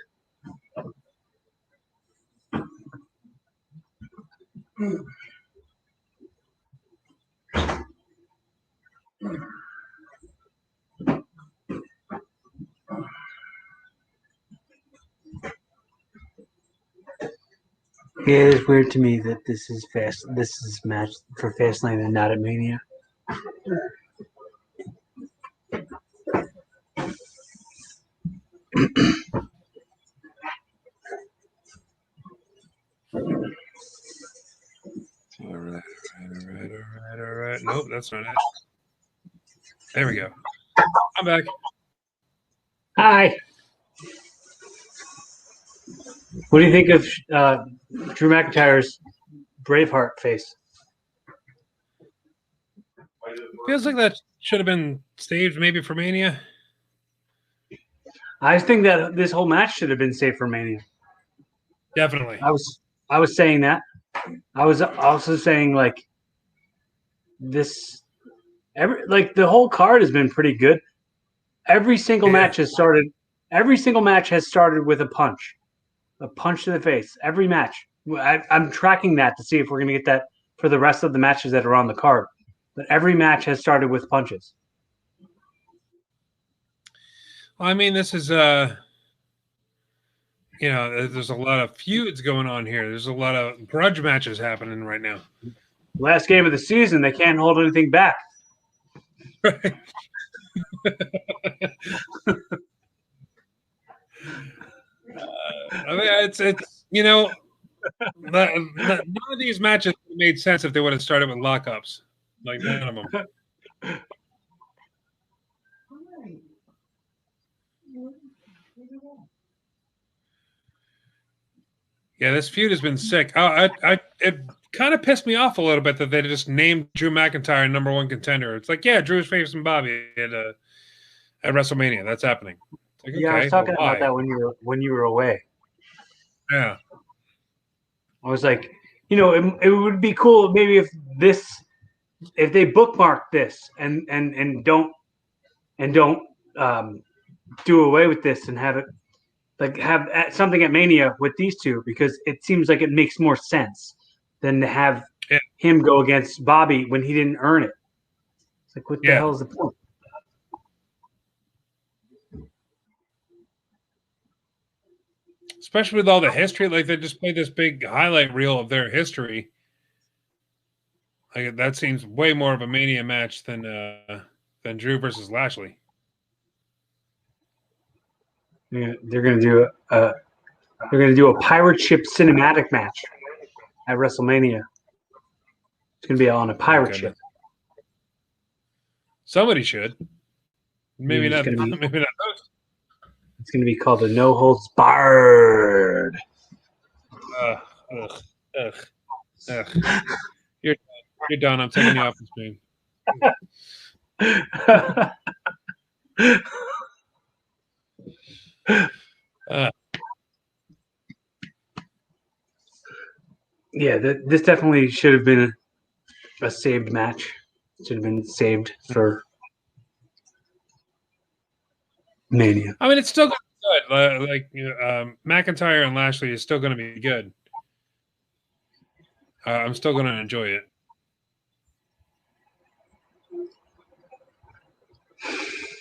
Yeah, it is weird to me that this is match for Fastlane and not at Mania. All right. Nope, that's not it. There we go. I'm back. Hi. What do you think of Drew McIntyre's Braveheart face? Feels like that should have been saved maybe for Mania. I think that this whole match should have been saved for Mania. Definitely. I was saying that. I was also saying like this the whole card has been pretty good. Every single match has started with a punch. A punch to the face. Every match. I'm tracking that to see if we're going to get that for the rest of the matches that are on the card. But every match has started with punches. I mean, this is there's a lot of feuds going on here. There's a lot of grudge matches happening right now. Last game of the season, they can't hold anything back. Right. I mean, it's none of these matches made sense if they would have started with lockups. Like none of them. Yeah, this feud has been sick. It kind of pissed me off a little bit that they just named Drew McIntyre #1 contender. It's like, yeah, Drew's facing Bobby at WrestleMania. That's happening. Like, yeah, I was talking about that when you were away. Yeah, I was like, it would be cool maybe if they bookmark this and don't do away with this and have it have something at Mania with these two, because it seems like it makes more sense than to have him go against Bobby when he didn't earn it. It's like, what the hell is the point? Especially with all the history, like they just played this big highlight reel of their history. Like that seems way more of a Mania match than Drew versus Lashley. Yeah, they're gonna do a pirate ship cinematic match at WrestleMania. It's gonna be on a pirate ship. Somebody should. Maybe not. Maybe not those. It's gonna be called the No Holds Barred. You're done. I'm taking you off the screen. Yeah, this definitely should have been a saved match. It should have been saved for Mania. I mean, it's still good. Like McIntyre and Lashley is still going to be good. I'm still going to enjoy it.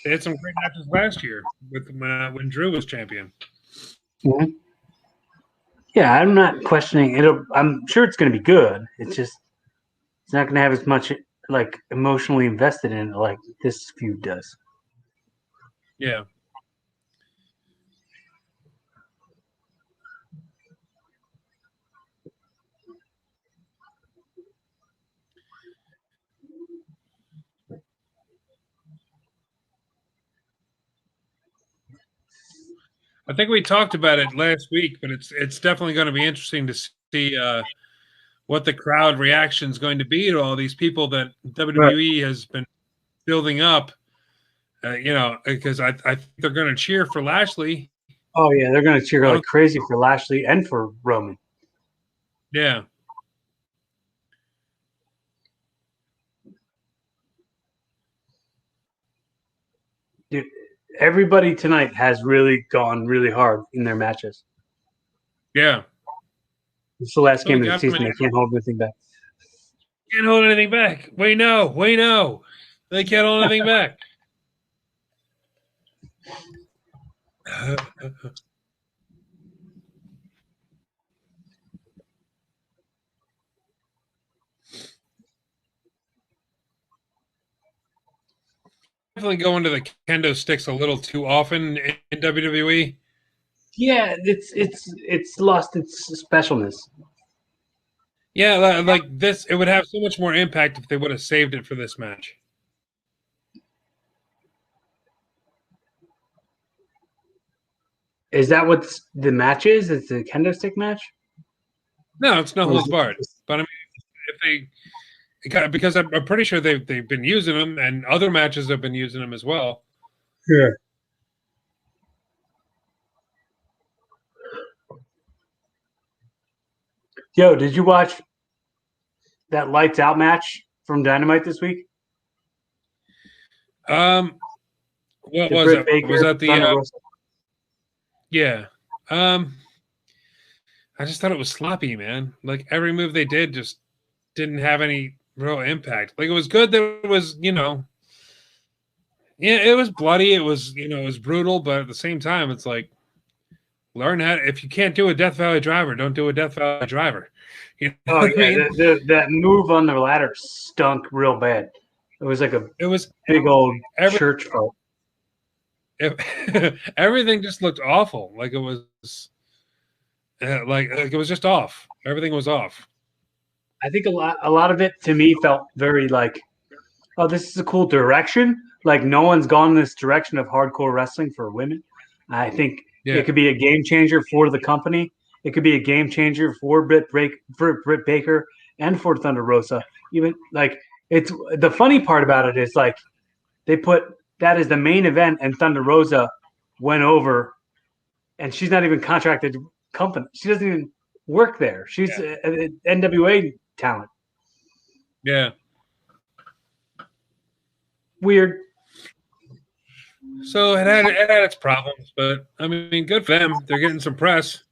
They had some great matches last year when Drew was champion. Mm-hmm. Yeah, I'm not questioning it. I'm sure it's going to be good. It's not going to have as much like emotionally invested in it like this feud does. Yeah. I think we talked about it last week, but it's definitely going to be interesting to see what the crowd reaction is going to be to all these people that WWE has been building up. Because I think they're going to cheer for Lashley. Oh yeah, they're going to cheer like crazy for Lashley and for Roman. Yeah. Dude, everybody tonight has really gone really hard in their matches. Yeah. It's the last game of the Definitely season. They can't hold anything back. can't hold anything back. We know. They can't hold anything back. Definitely going to the kendo sticks a little too often in WWE. Yeah, it's lost its specialness. Yeah, like this, it would have so much more impact if they would have saved it for this match. Is that what the match is? It's a kendo stick match? No, it's no Or is holds it barred. just- But I mean, if because I'm pretty sure they've been using them, and other matches have been using them as well. Yeah. Yo, did you watch that lights out match from Dynamite this week? What The was Britt it? Was Baker, that the Thunder Rosa. yeah? I just thought it was sloppy, man. Like every move they did just didn't have any real impact. Like it was good that it was, yeah, it was bloody. It was, it was brutal, but at the same time, it's like learn how. If you can't do a Death Valley driver, don't do a Death Valley driver. You know Oh what I yeah, mean? that move on the ladder stunk real bad. It was like a It was big old every church fight. everything just looked awful. Like it was like it was just off. Everything was off. I think a lot of it to me felt very like, oh, this is a cool direction. Like no one's gone in this direction of hardcore wrestling for women. I think Yeah, it could be a game changer for the company. It could be a game changer for Britt Baker and for Thunder Rosa. Even like it's the funny part about it is like they put that as the main event, and Thunder Rosa went over, and she's not even contracted company. She doesn't even work there. She's yeah, an NWA talent. yeah. Weird. So it had its problems, but I mean, good for them. They're getting some press.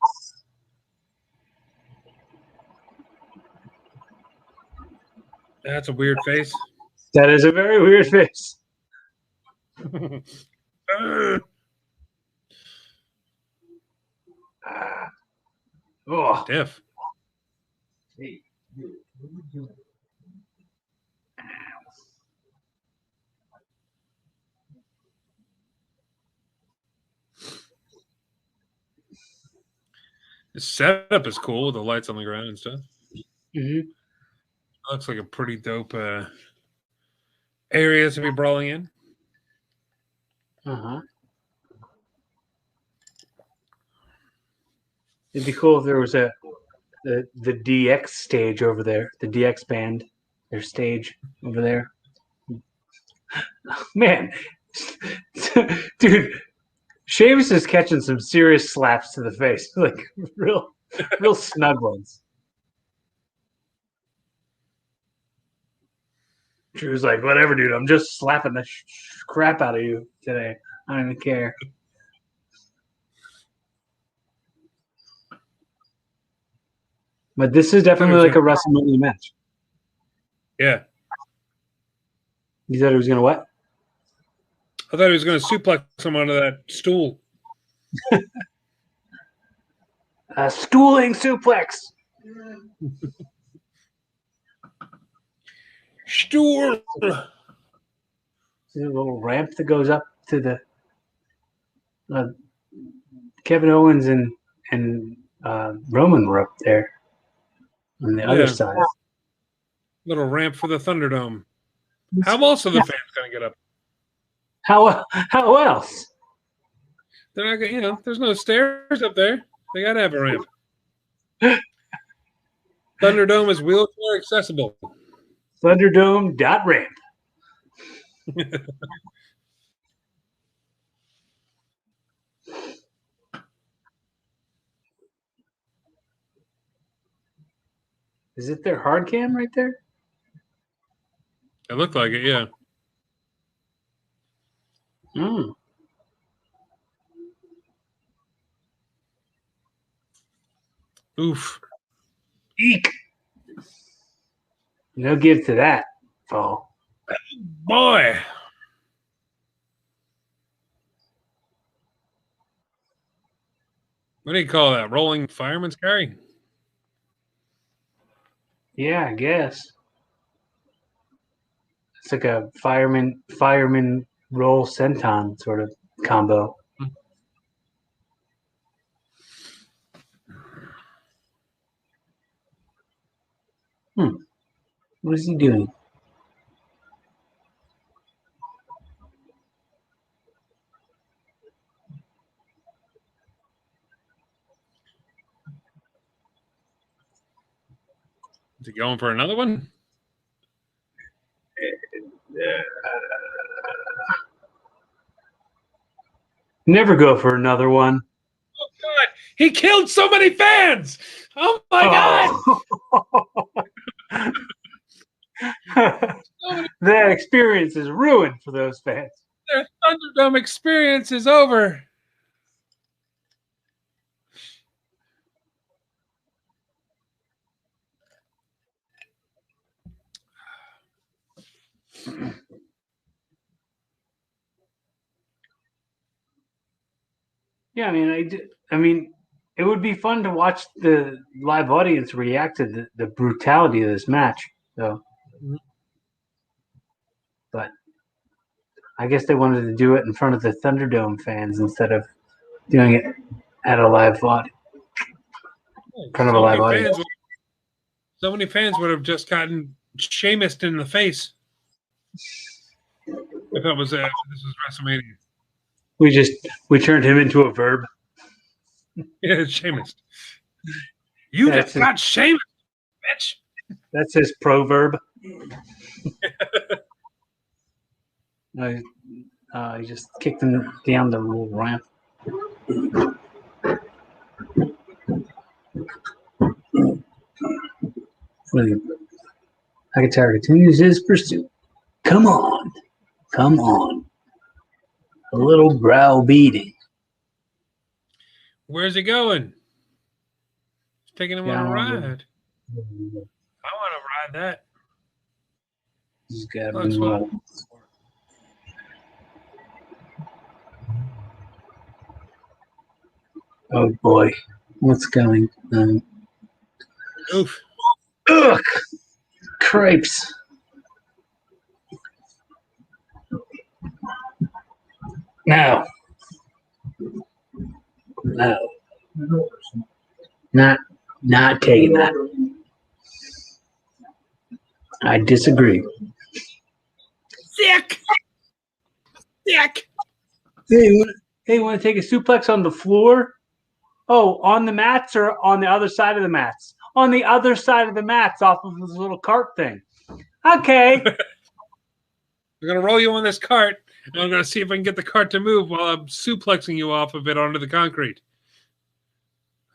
That's a weird face. That is a very weird face. Oh, Stiff. The setup is cool with the lights on the ground and stuff. mm-hmm. Looks like a pretty dope area to be brawling in. Uh-huh. It'd be cool if there was the DX stage over there, the DX band, their stage over there. Man, dude, Sheamus is catching some serious slaps to the face, like real snug ones. Drew's like, whatever, dude. I'm just slapping the crap out of you today. I don't even care. But this is definitely like a WrestleMania match. Yeah. You said it was gonna what? I thought he was going to suplex him onto that stool. Stooling suplex. Stool. There's a little ramp that goes up to the Kevin Owens and Roman were up there on the other side. Little ramp for the Thunderdome. How else are the fans going to get up? How else? They're not going. There's no stairs up there. They got to have a ramp. Thunderdome is wheelchair accessible. Thunderdome.ramp. Is it their hard cam right there? It looked like it, yeah. Mm. Oof. Eek. No give to that, Paul. Boy. What do you call that? Rolling fireman's carry? Yeah, I guess. It's like a fireman roll senton sort of combo. What is he doing? Is he going for another one? Never go for another one. Oh, God. He killed so many fans. Oh, my God. That experience is ruined for those fans. Their Thunderdome experience is over. Yeah, I mean, it would be fun to watch the live audience react to the brutality of this match, though. But I guess they wanted to do it in front of the Thunderdome fans instead of doing it at a live audience. In front of a live audience. So many fans would have just gotten Sheamus in the face. If that was this was WrestleMania. We turned him into a verb. Yeah, Sheamus. You just got Sheamus, bitch. That's his proverb. He just kicked him down the little ramp. McIntyre continues his pursuit. Come on. Come on. A little brow beating. Where's he going? He's taking him on a ride. I want to ride that. He's got to Oh boy. What's going on? Oof. Ugh! Cripes. No. No. Not taking that. I disagree. Sick. Hey, want to take a suplex on the floor? Oh, on the mats or on the other side of the mats? On the other side of the mats off of this little cart thing. Okay. I'm going to roll you on this cart, and I'm going to see if I can get the cart to move while I'm suplexing you off of it onto the concrete.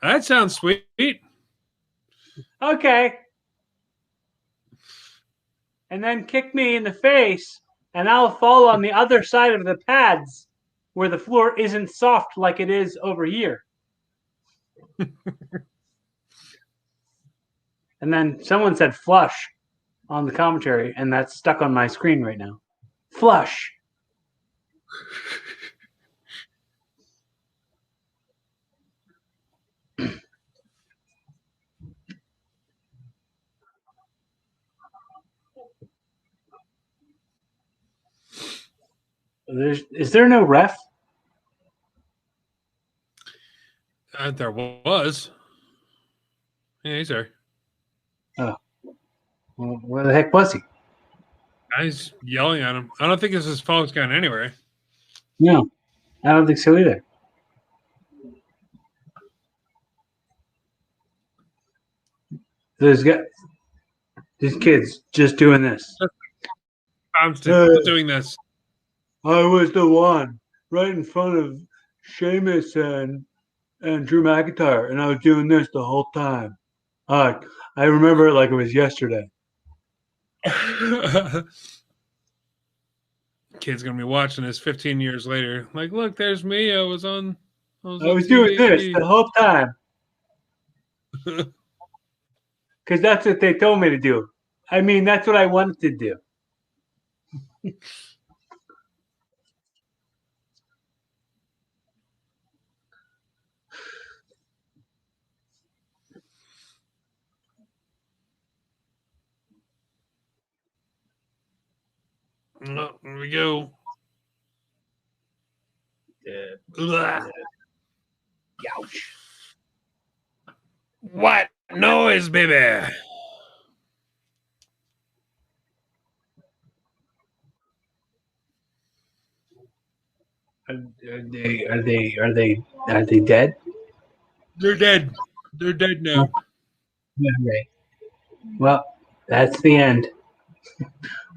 That sounds sweet. Okay. And then kick me in the face, and I'll fall on the other side of the pads where the floor isn't soft like it is over here. And then someone said flush on the commentary, and that's stuck on my screen right now. Flush. Is there no ref? There was. Yeah, he's there. Oh. Well, where the heck was he? Guys yelling at him. I don't think this is phone's going anywhere. No, I don't think so either. These kids just doing this. I'm still doing this. I was the one right in front of Sheamus and Drew McIntyre, and I was doing this the whole time. I remember it like it was yesterday. Kid's gonna be watching this 15 years later. Like, look, there's me. I was doing TV. this the whole time. Because that's what they told me to do. I mean, that's what I wanted to do. Oh, here we go. Ouch. What noise, baby? Are they dead? They're dead. They're dead now. Okay. Well, that's the end.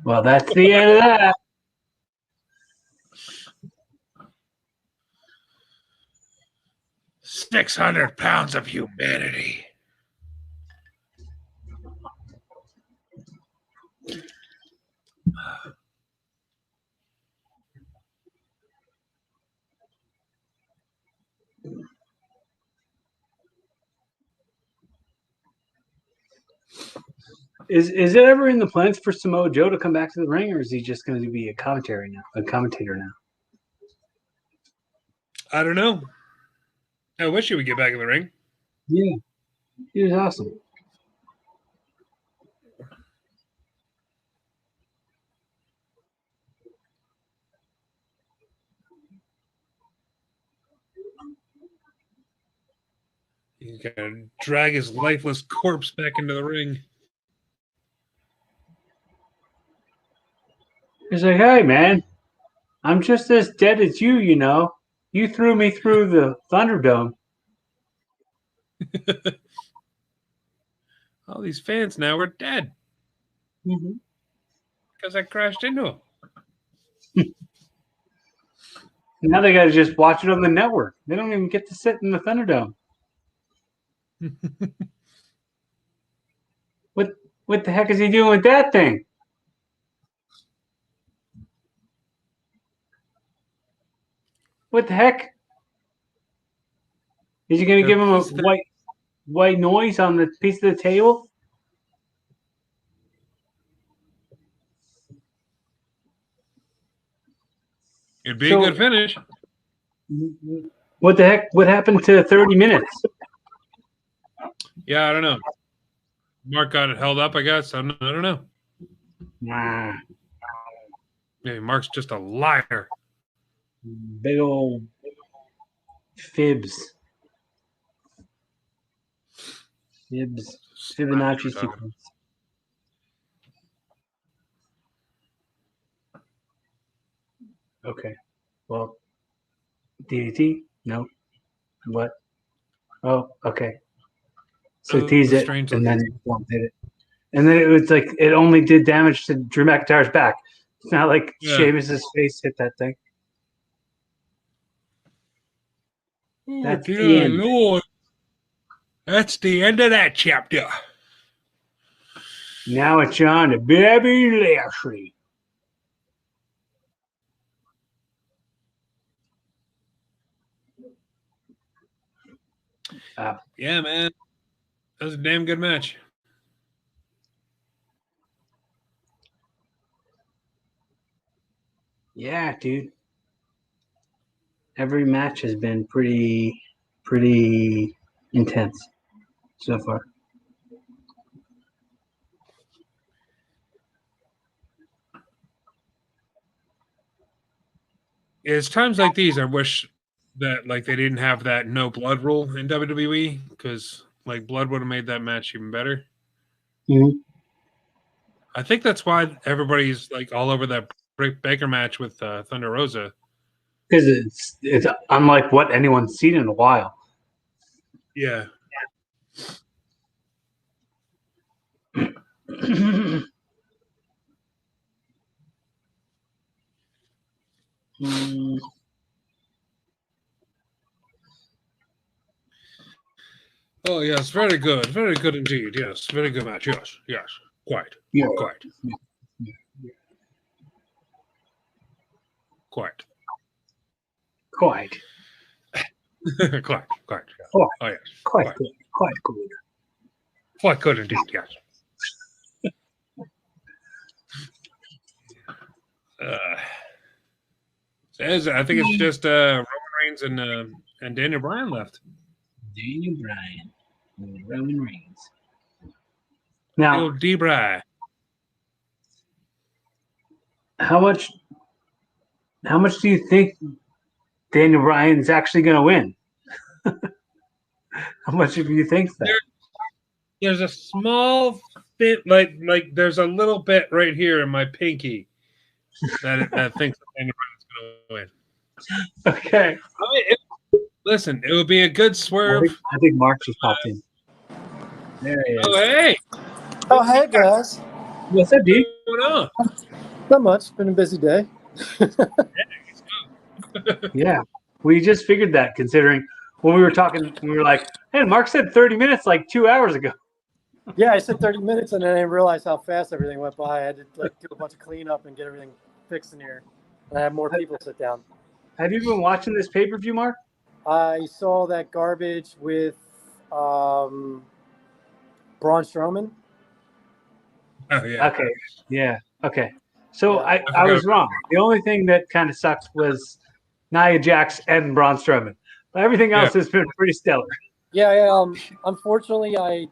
Well, that's the end of that. £600 of humanity. Is it ever in the plans for Samoa Joe to come back to the ring, or is he just going to be a commentator now? I don't know. I wish he would get back in the ring. Yeah, he was awesome. He's got to drag his lifeless corpse back into the ring. He's like, hey, man, I'm just as dead as you, you know. You threw me through the Thunderdome. All these fans now are dead. Because I crashed into them. Now they got to just watch it on the network. They don't even get to sit in the Thunderdome. What the heck is he doing with that thing? What the heck? Is he going to give him a white noise on the piece of the table? It'd be a good finish. What the heck? What happened to 30 minutes? Yeah, I don't know. Mark got it held up, I guess. I don't know. Nah. Yeah, Mark's just a liar. Big old fibs. Fibonacci sequence. Okay. Well, DDT? No. What? Oh, okay. So tease it, and then it did it. And then it was like it only did damage to Drew McIntyre's back. It's not like Sheamus's face hit that thing. That's the end. Lord. That's the end of that chapter. Now it's on to Bobby Lashley. Yeah, man. That was a damn good match. Yeah, dude. Every match has been pretty intense so far. It's times like these I wish that like they didn't have that no blood rule in WWE, because like blood would have made that match even better. Mm-hmm. I think that's why everybody's like all over that Britt Baker match with Thunder Rosa. Because it's unlike what anyone's seen in a while. Yeah. Oh yes, very good indeed. Yes, very good match. Yes, quite. Yeah. Quite. Quite. Quite. Quite. Oh, Oh, yes. quite good. Quite good. Quite good indeed, yes. I think it's just Roman Reigns and Daniel Bryan left. Daniel Bryan and Roman Reigns. Now, D-Bry. how much do you think Daniel Bryan's actually going to win? How much do you think that? There's a small bit, like there's a little bit right here in my pinky that thinks that Daniel Bryan's going to win. Okay. Listen, it would be a good swerve. I think Mark just popped in. There he is. Oh, hey. Oh, hey, guys. What's up, dude? What's going on? Not much. Been a busy day. Yeah. We just figured that, considering when we were talking, we were like, hey, Mark said 30 minutes like 2 hours ago. Yeah, I said 30 minutes, and then I didn't realize how fast everything went by. I had to do a bunch of cleanup and get everything fixed in here. And I had more people sit down. Have you been watching this pay-per-view, Mark? I saw that garbage with Braun Strowman. Oh, yeah. Okay. Yeah. Okay. So I was wrong. The only thing that kind of sucked was Nia Jax and Braun Strowman. But everything else has been pretty stellar. Yeah. Unfortunately, I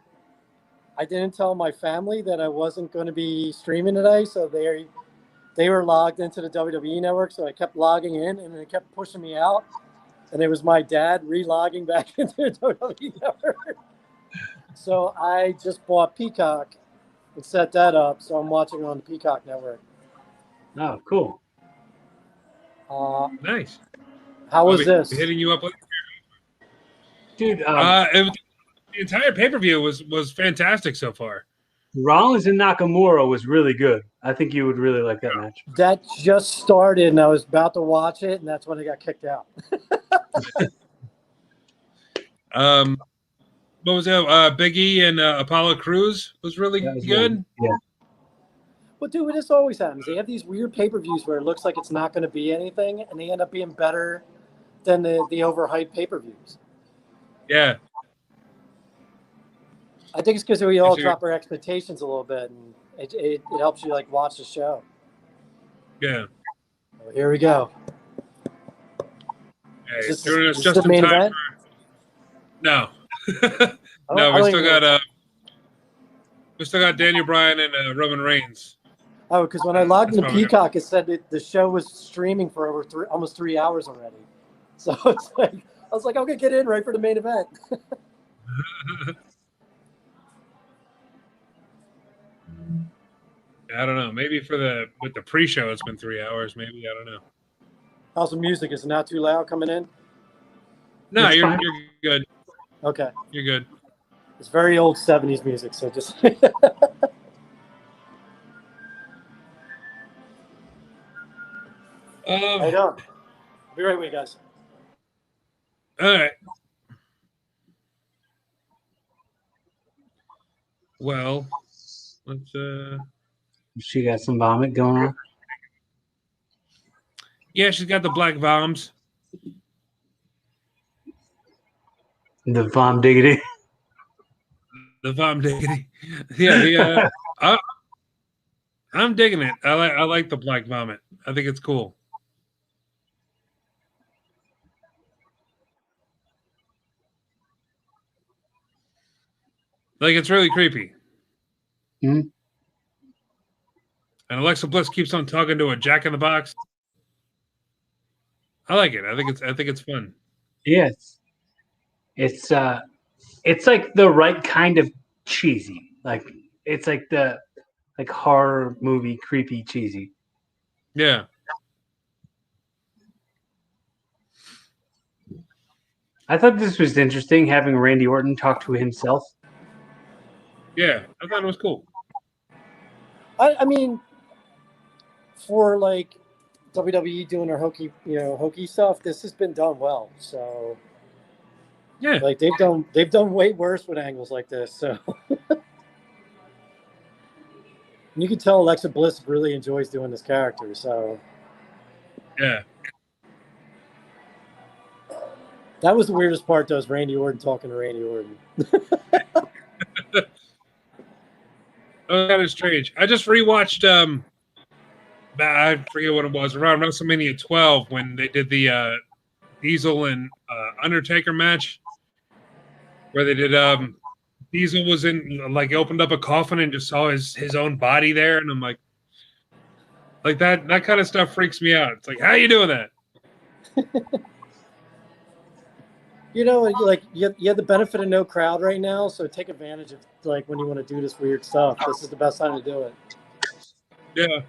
didn't tell my family that I wasn't going to be streaming today, so they were logged into the WWE network, so I kept logging in, and they kept pushing me out. And it was my dad re-logging back into the WWE network. So I just bought Peacock and set that up, so I'm watching it on the Peacock network. Oh, cool. Nice. How was this? Hitting you up with Dude, the entire pay-per-view was fantastic so far. Rollins and Nakamura was really good. I think you would really like that match. That just started, and I was about to watch it, and that's when I got kicked out. What was it? Big E and Apollo Crews was really good. Yeah. Well, dude, this always happens. They have these weird pay-per-views where it looks like it's not going to be anything, and they end up being better than the overhyped pay-per-views. Yeah. I think it's because we all drop our expectations a little bit, and it helps you like watch the show. Yeah. Well, here we go. Hey, Is doing us this just the main in time event? No. No, we still got Daniel Bryan and Roman Reigns. Oh, because when I logged into Peacock, it said that the show was streaming for over almost 3 hours already. So it's like I was like, I'm gonna get in right for the main event. I don't know. Maybe with the pre-show, it's been 3 hours. Maybe I don't know. How's the music? Is it not too loud coming in? No, you're good. Okay. You're good. It's very old 70s music, so just How you doing? I'll be right with you guys. All right. Well, let's She got some vomit going on. Yeah, she's got the black voms. The vom diggity. The vom diggity. Yeah, I'm digging it. I like the black vomit. I think it's cool. Like, it's really creepy. Mm-hmm. And Alexa Bliss keeps on talking to a Jack in the Box. I like it. I think it's fun. Yes. It's like the right kind of cheesy. Like it's like the horror movie creepy cheesy. Yeah. I thought this was interesting, having Randy Orton talk to himself. Yeah, I thought it was cool. I mean, for like WWE doing their hokey stuff, this has been done well. So yeah, like they've done way worse with angles like this. So you can tell Alexa Bliss really enjoys doing this character. So yeah, That was the weirdest part, though, is Randy Orton talking to Randy Orton. Oh, that is strange. I just rewatched I forget what it was, around WrestleMania 12 when they did the Diesel and Undertaker match, where they did Diesel was in, like, opened up a coffin and just saw his own body there, and I'm like that kind of stuff freaks me out. It's like, how are you doing that? You know, like you have the benefit of no crowd right now, so take advantage of, like, when you want to do this weird stuff. This is the best time to do it. Yeah,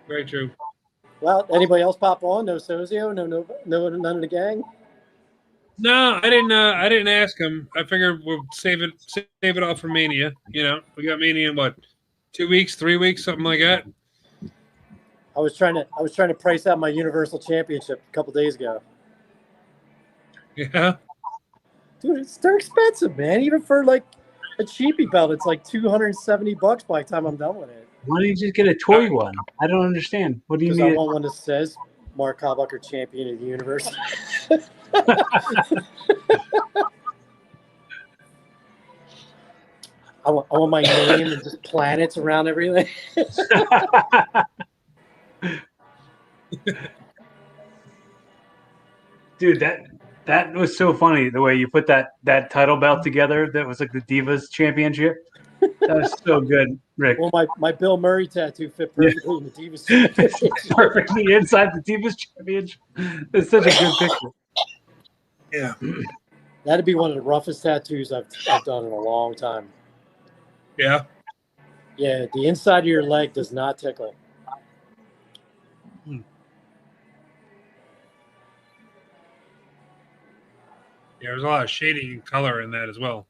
very true. Well, anybody else pop on? No Sozio? No, none of the gang. No, I didn't ask him. I figured we'll save it all for Mania. You know, we got Mania in what, 2 weeks, 3 weeks, something like that. I was trying to price out my Universal Championship a couple days ago. Yeah. Dude, they're expensive, man. Even for like a cheapie belt, it's like $270 by the time I'm done with it. Why don't you just get a toy one? I don't understand. What do you Because need? I want one that says Mark Hawbucker, champion of the universe. I want my name and just planets around everything. Dude, that was so funny, the way you put that title belt together. That was like the Divas Championship. That was so good, Rick. Well, my Bill Murray tattoo fit perfectly in the Divas Championship. Perfectly inside the Divas Championship. It's such a good picture. Yeah. That'd be one of the roughest tattoos I've done in a long time. Yeah. Yeah, the inside of your leg does not tickle. Yeah, there's a lot of shading and color in that as well.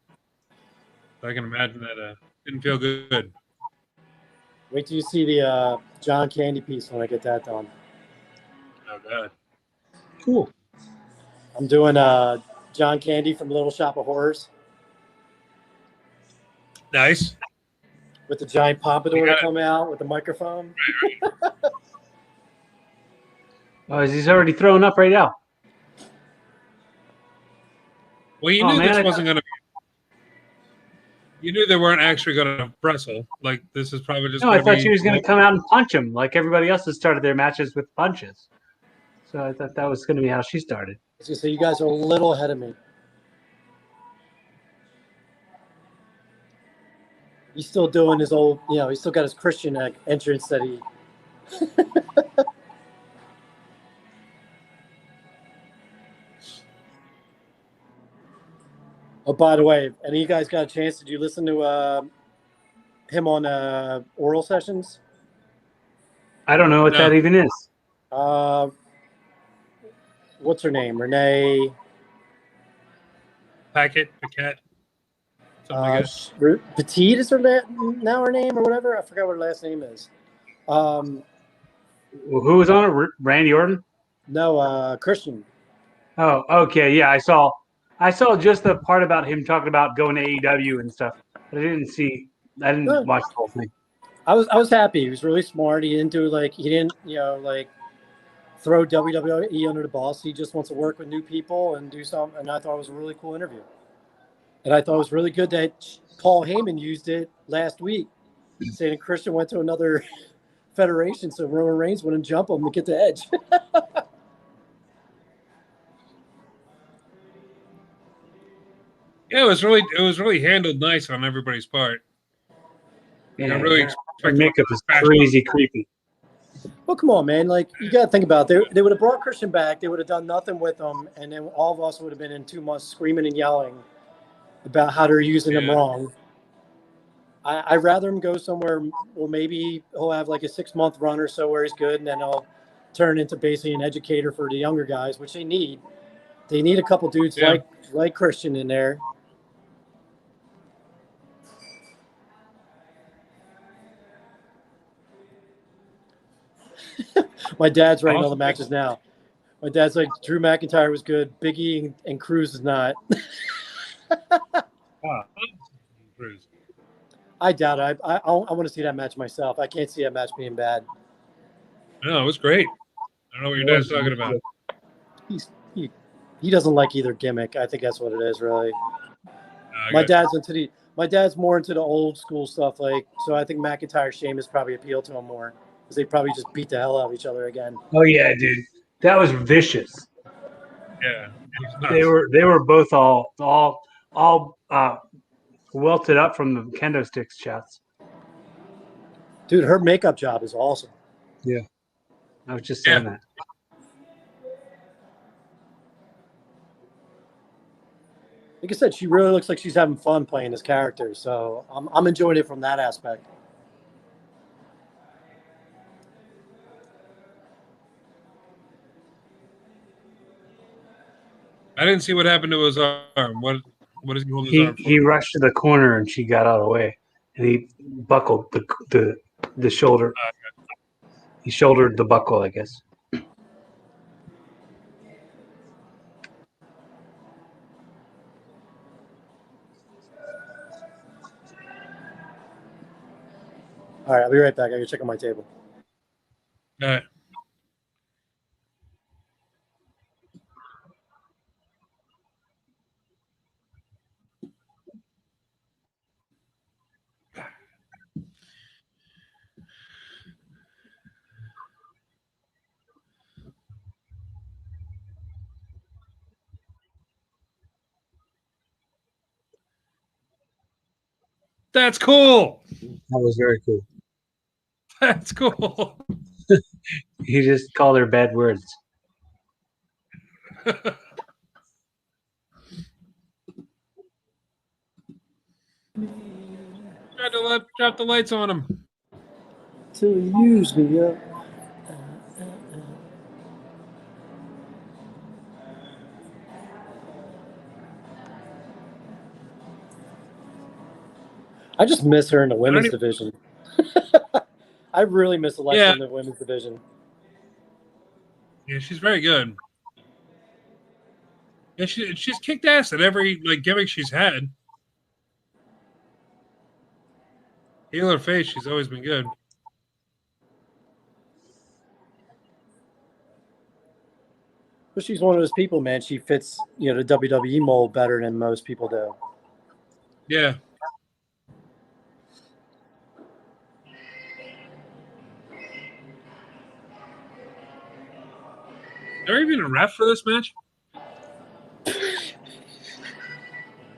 So I can imagine that didn't feel good. Wait till you see the John Candy piece when I get that done. Oh, God. Cool. I'm doing John Candy from Little Shop of Horrors. Nice. With the giant pompadour to come out with the microphone. Oh, he's already throwing up right now. Well, you knew this wasn't going to be. You knew they weren't actually going to wrestle. Like, this is probably just. No, I thought she was going to come out and punch him like everybody else has started their matches with punches. So I thought that was going to be how she started. So you guys are a little ahead of me. He's still doing his old, he's still got his Christian entrance that he. Oh, by the way, any of you guys got a chance? Did you listen to him on Oral Sessions? I don't know what that even is. What's her name? Renee. Paquette. Petite is now her name or whatever. I forgot what her last name is. Who was on it? Randy Orton? No, Christian. Oh, okay. Yeah, I saw just the part about him talking about going to AEW and stuff. But I didn't watch the whole thing. I was happy. He was really smart. He didn't throw WWE under the bus. He just wants to work with new people and do something. And I thought it was a really cool interview. And I thought it was really good that Paul Heyman used it last week, saying Christian went to another federation, so Roman Reigns wouldn't jump him to get the edge. Yeah, it was really handled nice on everybody's part. Yeah, I really expected makeup is crazy creepy. Well, come on, man. Like, you got to think about it. They would have brought Christian back. They would have done nothing with him. And then all of us would have been in 2 months screaming and yelling about how they're using him wrong. I'd rather him go somewhere, or maybe he'll have like a 6-month run or so where he's good, and then he'll turn into basically an educator for the younger guys, which they need. They need a couple dudes like Christian in there. My dad's writing all the matches now. My dad's like, Drew McIntyre was good. Big E and Cruz is not. I doubt it. I want to see that match myself. I can't see that match being bad. No, it was great. I don't know what your dad's talking about. He doesn't like either gimmick. I think that's what it is, really. I got My dad's more into the old school stuff, like, so I think McIntyre Sheamus probably appeal to him more because they probably just beat the hell out of each other again. Oh yeah, dude, that was vicious. Yeah, They were both all welted up from the kendo sticks shots. Dude, her makeup job is awesome. Yeah, I was just saying that. Like I said, she really looks like she's having fun playing this character, so I'm enjoying it from that aspect. I didn't see what happened to his arm. What is he holding his arm for? He rushed to the corner and she got out of the way, and he buckled the shoulder. He shouldered the buckle, I guess. All right, I'll be right back. I gotta check on my table. All right. That's cool. That was very cool. That's cool. He just called her bad words. Drop the lights on him. Till you use me, yeah. I just miss her in the women's division. I really miss Alexa in the women's division. Yeah, she's very good. Yeah, she's kicked ass at every gimmick she's had. Heel or face, she's always been good. But she's one of those people, man. She fits, the WWE mold better than most people do. Yeah. Is there even a ref for this match?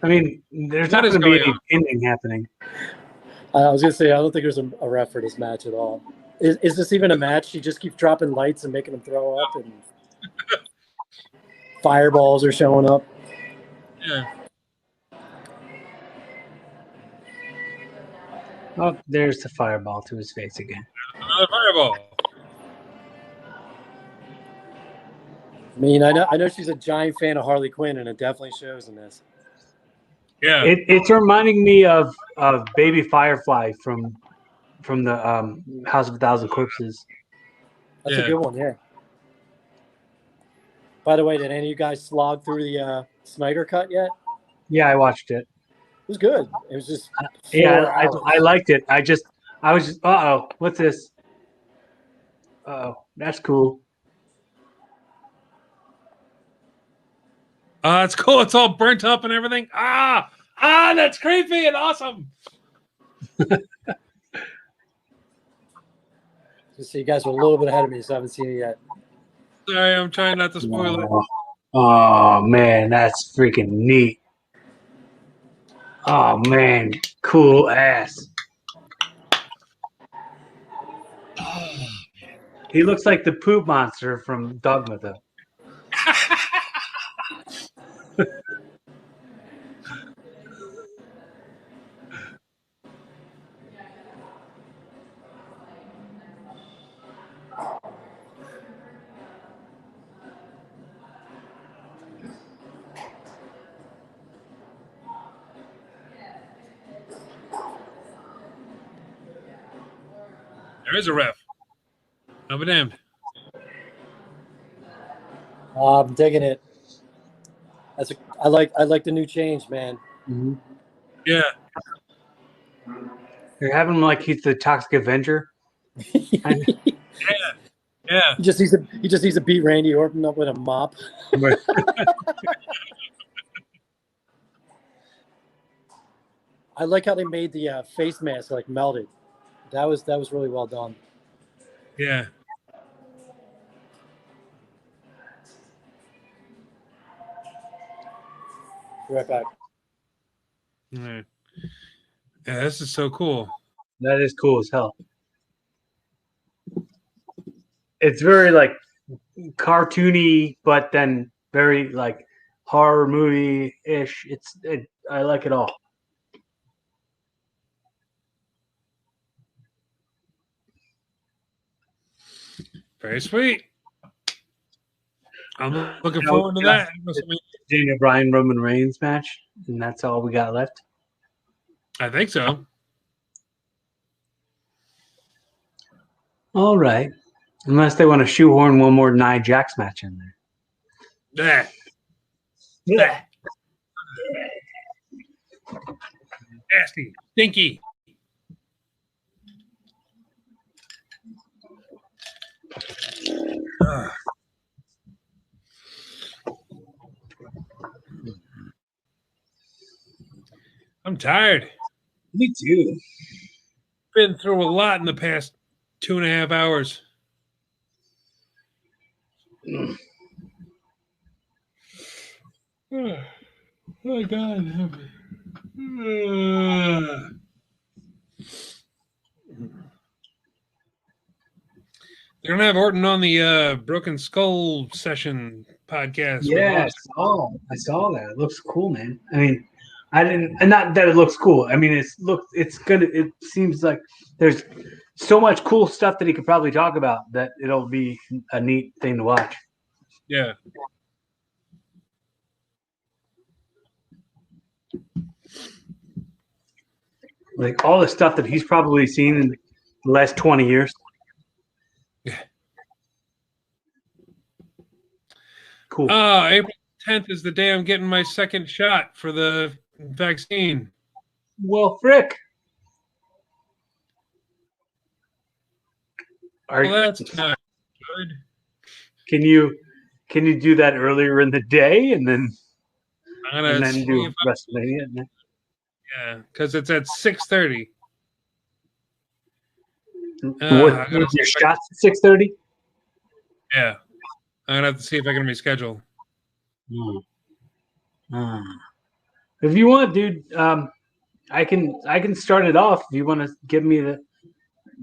I mean, there's not going to be any ending happening. I was going to say, I don't think there's a ref for this match at all. Is this even a match? She just keeps dropping lights and making them throw up, and fireballs are showing up. Yeah. Oh, there's the fireball to his face again. Another fireball. I mean, I know she's a giant fan of Harley Quinn, and it definitely shows in this. Yeah, it's reminding me of Baby Firefly from the House of a Thousand Corpses. That's a good one, yeah. By the way, did any of you guys slog through the Snyder cut yet? Yeah, I watched it. It was good. It was just I liked it. I was just what's this? That's cool. It's cool. It's all burnt up and everything. That's creepy and awesome. So you guys are a little bit ahead of me, so I haven't seen it yet. Sorry, I'm trying not to spoil it. Oh man, that's freaking neat. Oh man, cool ass. He looks like the poop monster from Dogma, though. There is a ref. I'll be damned. I'm digging it. I like the new change, man. Mm-hmm. Yeah. You're having him like he's the Toxic Avenger. Yeah. Yeah. He just needs to beat Randy Orton up with a mop. I like how they made the face mask like melted. That was really well done. Yeah. Be right back. All right. Yeah, this is so cool. That is cool as hell. It's very like cartoony, but then very like horror movie ish. I like it all. Very sweet. I'm looking forward to that. Daniel Bryan Roman Reigns match, and that's all we got left. I think so. All right, unless they want to shoehorn one more Nia Jax match in there. Yeah. Nasty. Stinky. I'm tired. Me too. Been through a lot in the past 2.5 hours. Oh my God. They're going to have Orton on the Broken Skull session podcast. Yeah, I saw that. It looks cool, man. I mean, I didn't, and not that it looks cool. I mean, it's good. It seems like there's so much cool stuff that he could probably talk about that it'll be a neat thing to watch. Yeah. Like all the stuff that he's probably seen in the last 20 years. Yeah. Cool. April 10th is the day I'm getting my second shot for the vaccine. Well, frick. Well, that's not good. Can you do that earlier in the day and then do WrestleMania? Yeah, because it's at 6:30. What your shots at 6:30? Yeah, I'm gonna have to see if I can reschedule. If you want, dude, I can start it off. If you want to give me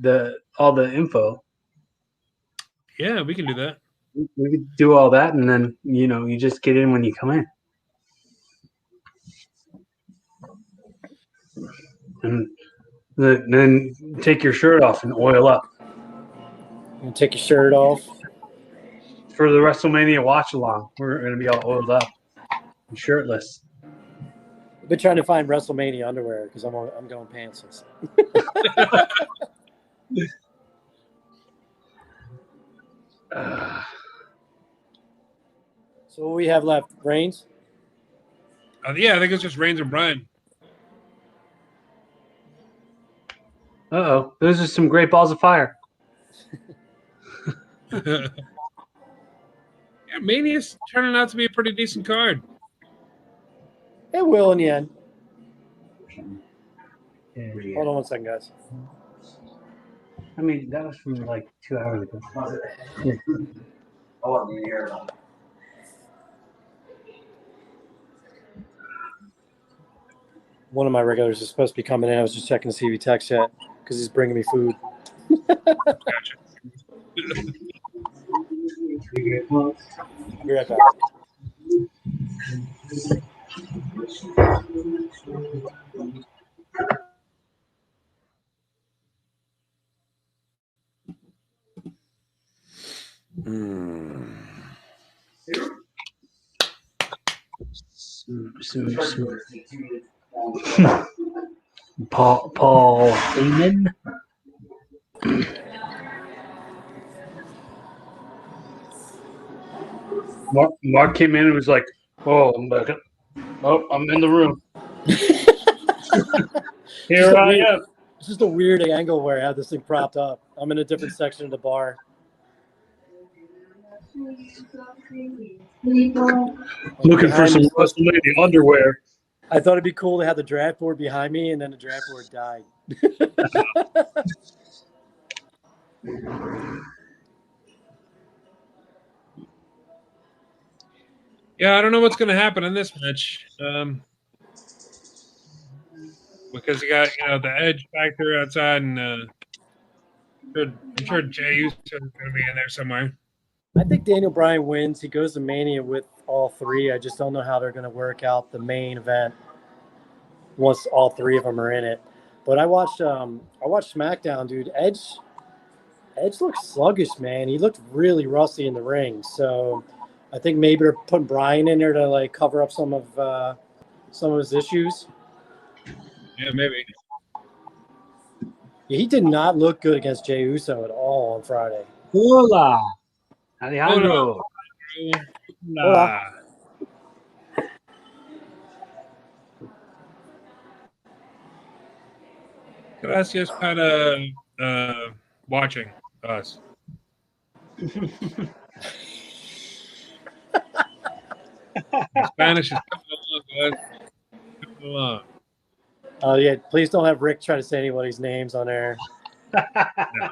the all the info. Yeah, we can do that. We could do all that, and then you just get in when you come in. And then take your shirt off and oil up. And take your shirt off. For the WrestleMania watch along, we're going to be all oiled up and shirtless. I've been trying to find WrestleMania underwear because I'm going pantsless. So what we have left? Reigns? Yeah, I think it's just Reigns and Bryan. Uh-oh. Those are some great balls of fire. Yeah, Mania's turning out to be a pretty decent card. It will in the end. Yeah. Hold on one second, guys. I mean, that was from like 2 hours ago. Yeah. One of my regulars is supposed to be coming in. I was just checking to see if he texted yet because he's bringing me food. Gotcha. I'll be right back. Paul Heyman. Mark came in and was like, "Oh, I'm in the room. Here I am." It's just a weird angle where I have this thing propped up. I'm in a different section of the bar. Looking for some WrestleMania underwear. I thought it'd be cool to have the draft board behind me, and then the draft board died. Yeah, I don't know what's going to happen in this match. Because you got the Edge factor outside, and I'm sure Jey Uso is going to be in there somewhere. I think Daniel Bryan wins. He goes to Mania with all three. I just don't know how they're going to work out the main event once all three of them are in it. But I watched SmackDown, dude. Edge looked sluggish, man. He looked really rusty in the ring. So I think maybe they're putting Bryan in there to like cover up some of his issues. Yeah, maybe. Yeah, he did not look good against Jey Uso at all on Friday. Hola, Alejandro. Hola. Gracias para watching us. Spanish is coming along, guys. Coming along. Oh, yeah. Please don't have Rick try to say anybody's names on air. No.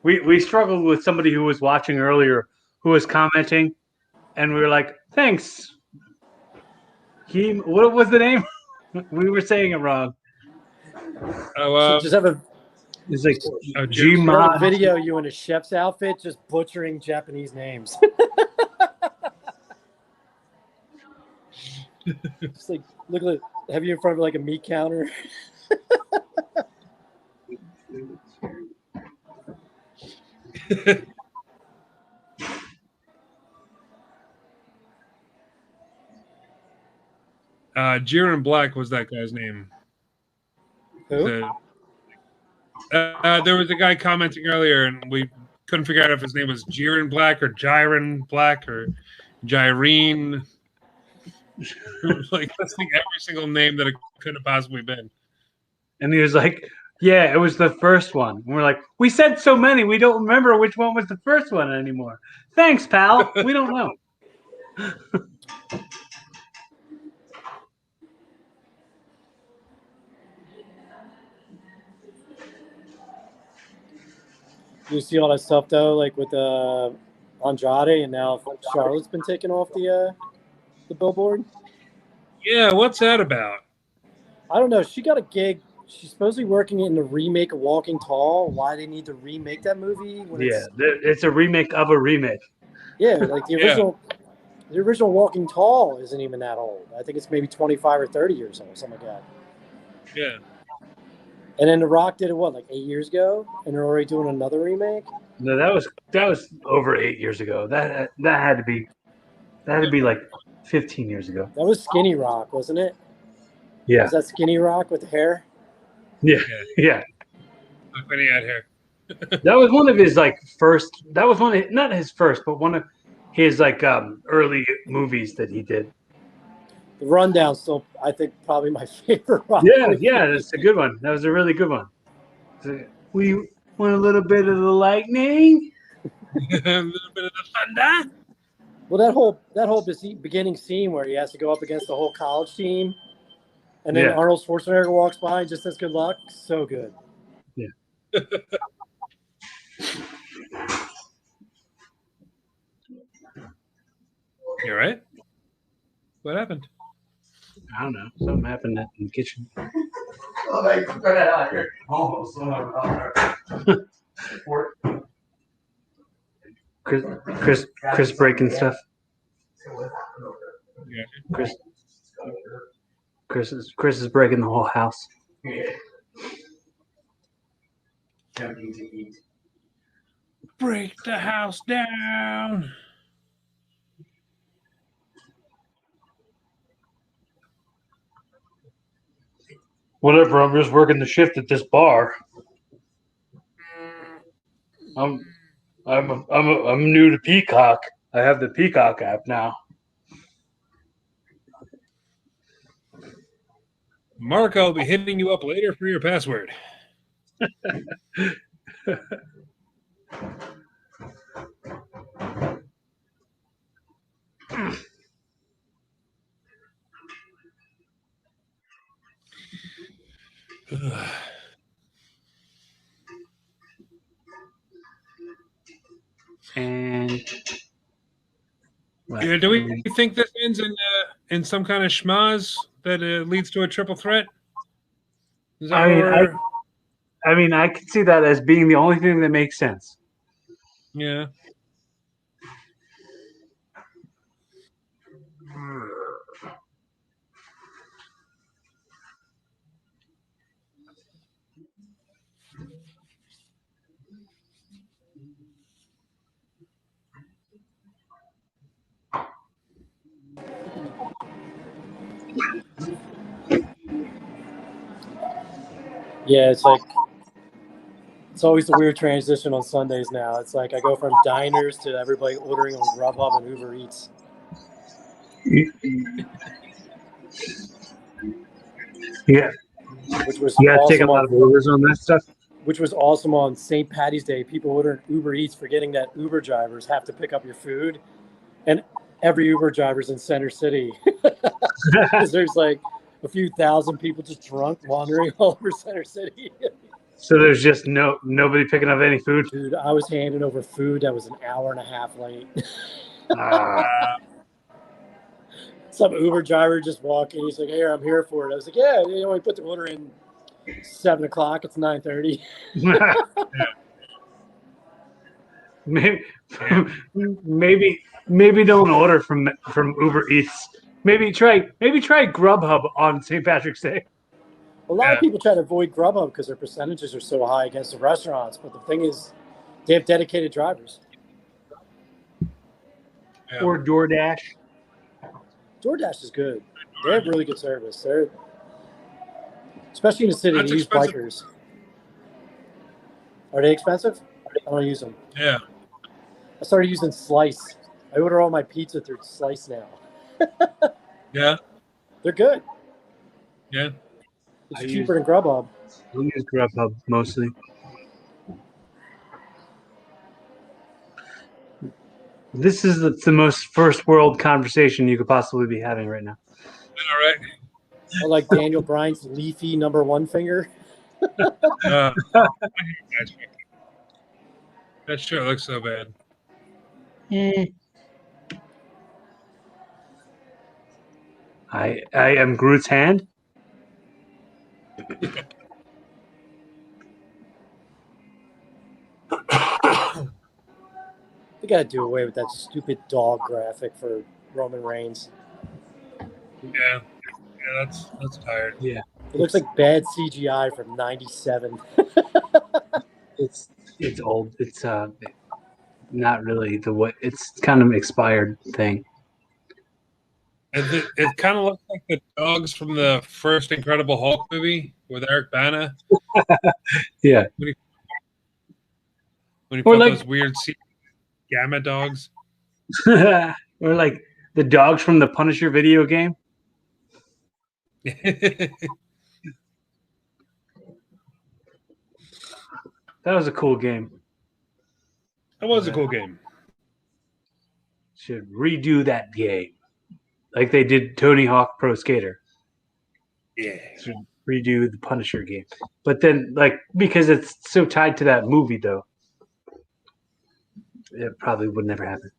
We struggled with somebody who was watching earlier who was commenting, and we were like, thanks. What was the name? We were saying it wrong. Oh, Just have a It's like Gmod video you in a chef's outfit just butchering Japanese names. Just like look at have you in front of like a meat counter. Jiren Black was that guy's name. Who? There was a guy commenting earlier, and we couldn't figure out if his name was Jiren Black or Jiren Black or Jirene. Like listing every single name that it could have possibly been. And he was like, yeah, it was the first one. And we're like, we said so many, we don't remember which one was the first one anymore. Thanks, pal. We don't know. You see all that stuff though, like with Andrade, and now Charlotte's been taken off the billboard. Yeah, what's that about? I don't know. She got a gig. She's supposedly working in the remake of Walking Tall. Why they need to remake that movie? It's a remake of a remake. Yeah, like the original. The original Walking Tall isn't even that old. I think it's maybe 25 or 30 years old, something like that. Yeah. And then The Rock did it, like 8 years ago? And they're already doing another remake? No, that was over 8 years ago. That had to be like 15 years ago. That was Skinny Rock, wasn't it? Yeah. Was that Skinny Rock with the hair? Yeah. Like when he had hair. That was one of his first. That was not his first, but one of his early movies that he did. The Rundown's still, I think, probably my favorite Rock movie. Yeah, that's a good one. That was a really good one. We want a little bit of the lightning, a little bit of the thunder. Well, that whole beginning scene where he has to go up against the whole college team, and then Arnold Schwarzenegger walks by and just says good luck. So good. Yeah. You all right? What happened? I don't know. Something happened in the kitchen. Chris breaking stuff. Yeah. Chris is breaking the whole house. Break the house down. Whatever, I'm just working the shift at this bar. I'm new to Peacock. I have the Peacock app now. Mark, I'll be hitting you up later for your password. And Yeah, do we think this ends in some kind of schmaz that leads to a triple threat? Is that I mean, I can see that as being the only thing that makes sense. Yeah. Yeah, it's like it's always a weird transition on Sundays now. It's like I go from diners to everybody ordering on Grubhub and Uber Eats. Yeah. Which was You got to awesome take a lot of orders on that stuff. Which was awesome on St. Patty's Day. People ordering Uber Eats, forgetting that Uber drivers have to pick up your food. And every Uber driver's in Center City. Because there's like a few thousand people just drunk wandering all over Center City. So there's just nobody picking up any food? Dude, I was handing over food that was an hour and a half late. Some Uber driver just walking. He's like, "Here, I'm here for it." I was like, "Yeah, you know, we put the order in 7 o'clock. It's 9:30." Maybe don't order from Uber Eats. Maybe try Grubhub on St. Patrick's Day. A lot of people try to avoid Grubhub because their percentages are so high against the restaurants. But the thing is, they have dedicated drivers. Yeah. Or DoorDash. DoorDash is good. They have really good service. They're especially in the city. They use bikers. Are they expensive? I don't use them. Yeah. I started using Slice. I order all my pizza through Slice now. Yeah. They're good. Yeah. It's cheaper than Grubhub. I use Grubhub mostly. This is the most first world conversation you could possibly be having right now. All right. Or like Daniel Bryan's leafy #1 finger. That sure looks so bad. I am Groot's hand. They got to do away with that stupid dog graphic for Roman Reigns. Yeah, that's tired. Yeah, it looks like bad CGI from '97. It's old. It's not really the way. It's kind of expired thing. It kind of looks like the dogs from the first Incredible Hulk movie with Eric Bana. Yeah. When he put like, those weird gamma dogs. Or like the dogs from the Punisher video game. That was a cool game. That was a cool game. Should redo that game. Like they did Tony Hawk Pro Skater. Yeah. Should redo the Punisher game. But then, like, because it's so tied to that movie, though, it probably would never happen.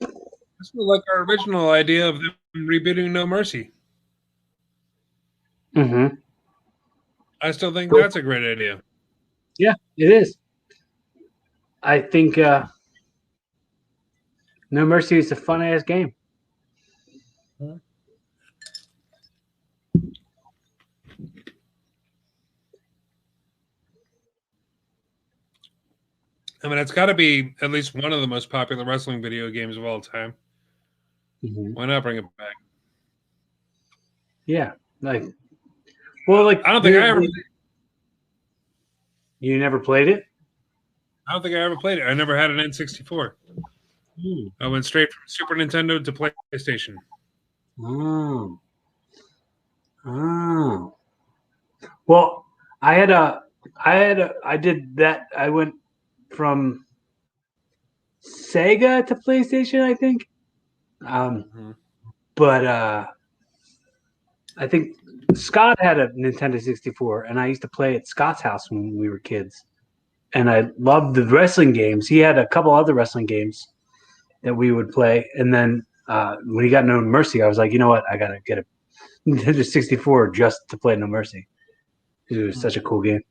This was like our original idea of them rebooting No Mercy. Mm-hmm. I still think that's a great idea. Yeah, it is. I think No Mercy is a fun-ass game. I mean, it's got to be at least one of the most popular wrestling video games of all time. Mm-hmm. Why not bring it back? Yeah, like, I don't think I ever. You never played it? I don't think I ever played it. I never had an N64. I went straight from Super Nintendo to PlayStation. Oh. Well, I did that. I went from Sega to PlayStation, I think. But I think Scott had a Nintendo 64, and I used to play at Scott's house when we were kids. And I loved the wrestling games. He had a couple other wrestling games that we would play. And then when he got No Mercy, I was like, you know what? I got to get a Nintendo 64 just to play No Mercy. It was such a cool game.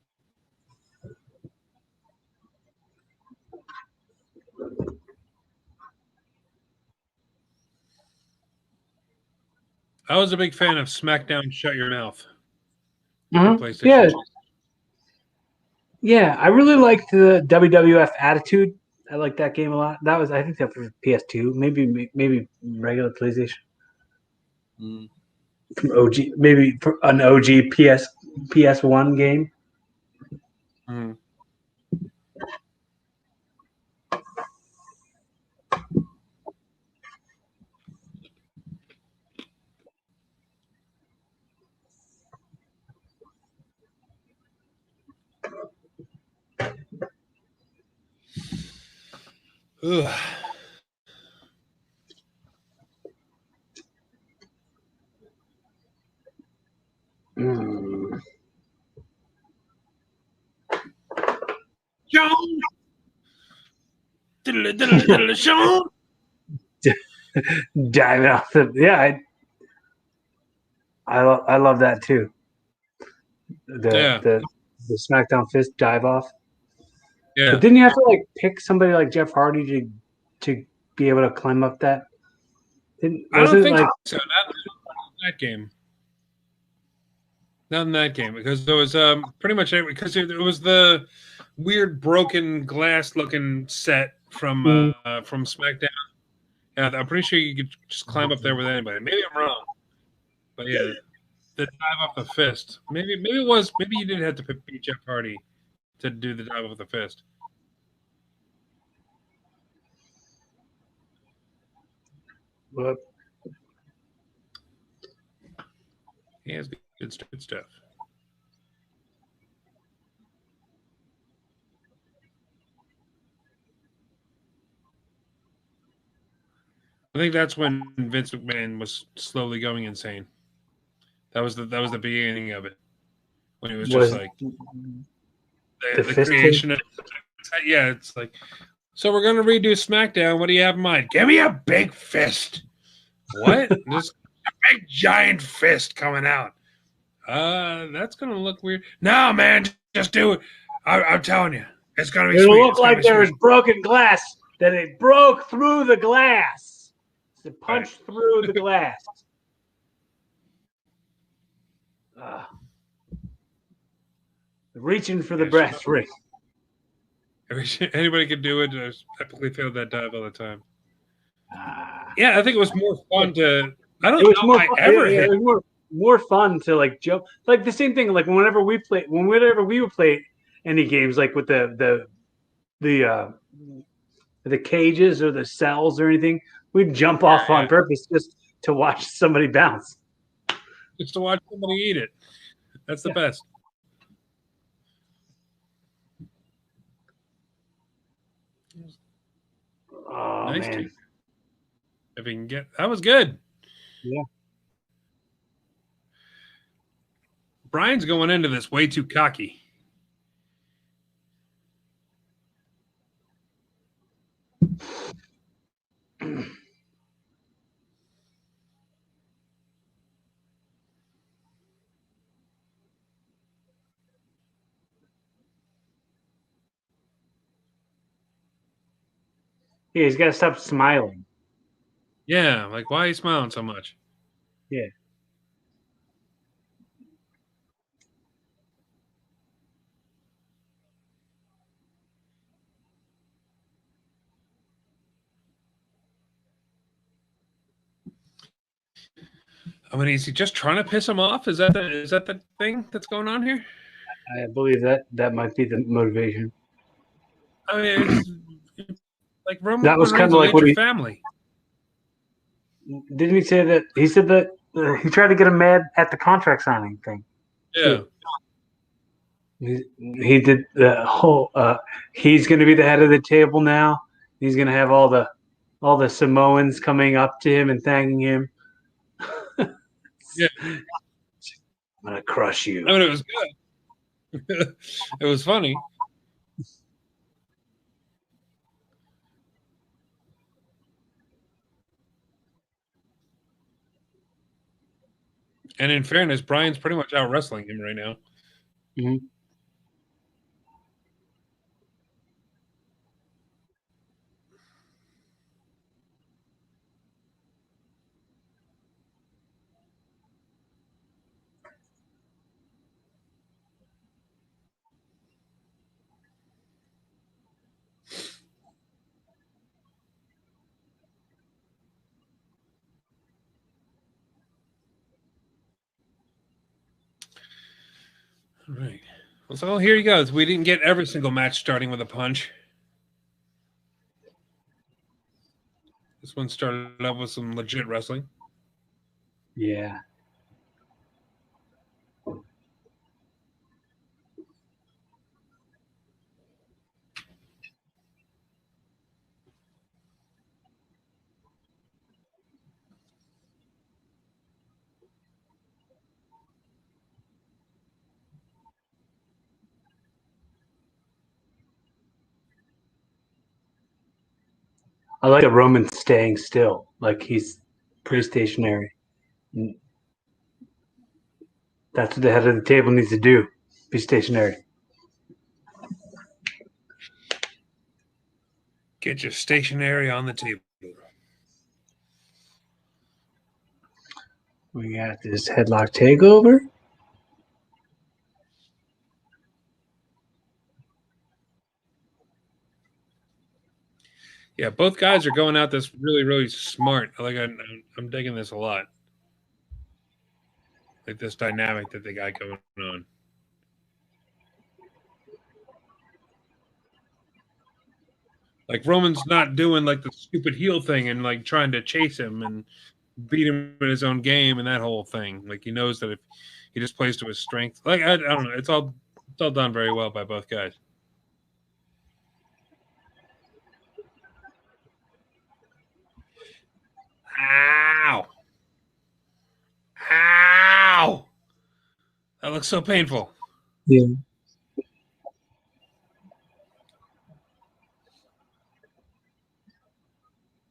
I was a big fan of SmackDown Shut Your Mouth. Mm-hmm. Yeah. Yeah, I really liked the WWF Attitude. I liked that game a lot. That was, I think, that was PS2, maybe regular PlayStation. From OG, maybe an OG PS1 game. Mm. Ugh. Sean! Sean! Diving off the I love that too. The SmackDown fist dive off. Yeah. But didn't you have to like pick somebody like Jeff Hardy to be able to climb up that? I don't think so. Not in that game. Not in that game, because there was pretty much because it was the weird broken glass looking set from SmackDown. Yeah, I'm pretty sure you could just climb up there with anybody. Maybe I'm wrong, but yeah, the dive off the fist. Maybe you did have to beat Jeff Hardy to do the dive off the fist. What? He has good stuff. I think that's when Vince McMahon was slowly going insane. That was the beginning of it, when he was just like the creation of. Yeah, it's like, so we're gonna redo SmackDown. What do you have in mind? Give me a big fist. What? Just a big giant fist coming out. That's gonna look weird. No, man, just do it. I'm telling you, it's gonna be. It'll look like there was broken glass. That it broke through the glass. It punched through the glass. Reaching for the brass ring. Anybody could do it. I epically failed that dive all the time. Yeah, I think it was more fun to. I don't know if I ever hit. It was more fun to like jump, like the same thing. Like whenever we would play any games, like with the cages or the cells or anything, we'd jump off on purpose just to watch somebody bounce. Just to watch somebody eat it. That's the best. Oh, nice. Man. If you can get that was good. Yeah. Brian's going into this way too cocky. Yeah, he's got to stop smiling. Yeah, like why are you smiling so much? Yeah. I mean, is he just trying to piss him off? Is that the thing that's going on here? I believe that might be the motivation. I mean, it's like Roman that was kind of like what family. Didn't he say that? He said that he tried to get him mad at the contract signing thing. Yeah. He did the whole. He's going to be the head of the table now. He's going to have all the Samoans coming up to him and thanking him. Yeah. I'm gonna crush you. I mean, it was good. It was funny. And in fairness, Brian's pretty much out wrestling him right now. Mm-hmm. All right. Well, so here he goes. We didn't get every single match starting with a punch. This one started out with some legit wrestling. Yeah. I like that Roman's staying still. Like he's pretty stationary. That's what the head of the table needs to do. Be stationary. Get your stationary on the table. We got this headlock takeover. Yeah, both guys are going out this really, really smart. Like I'm digging this a lot. Like this dynamic that they got going on. Like Roman's not doing like the stupid heel thing and like trying to chase him and beat him in his own game and that whole thing. Like he knows that if he just plays to his strength. Like I don't know. It's all done very well by both guys. Ow! Ow! That looks so painful. Yeah.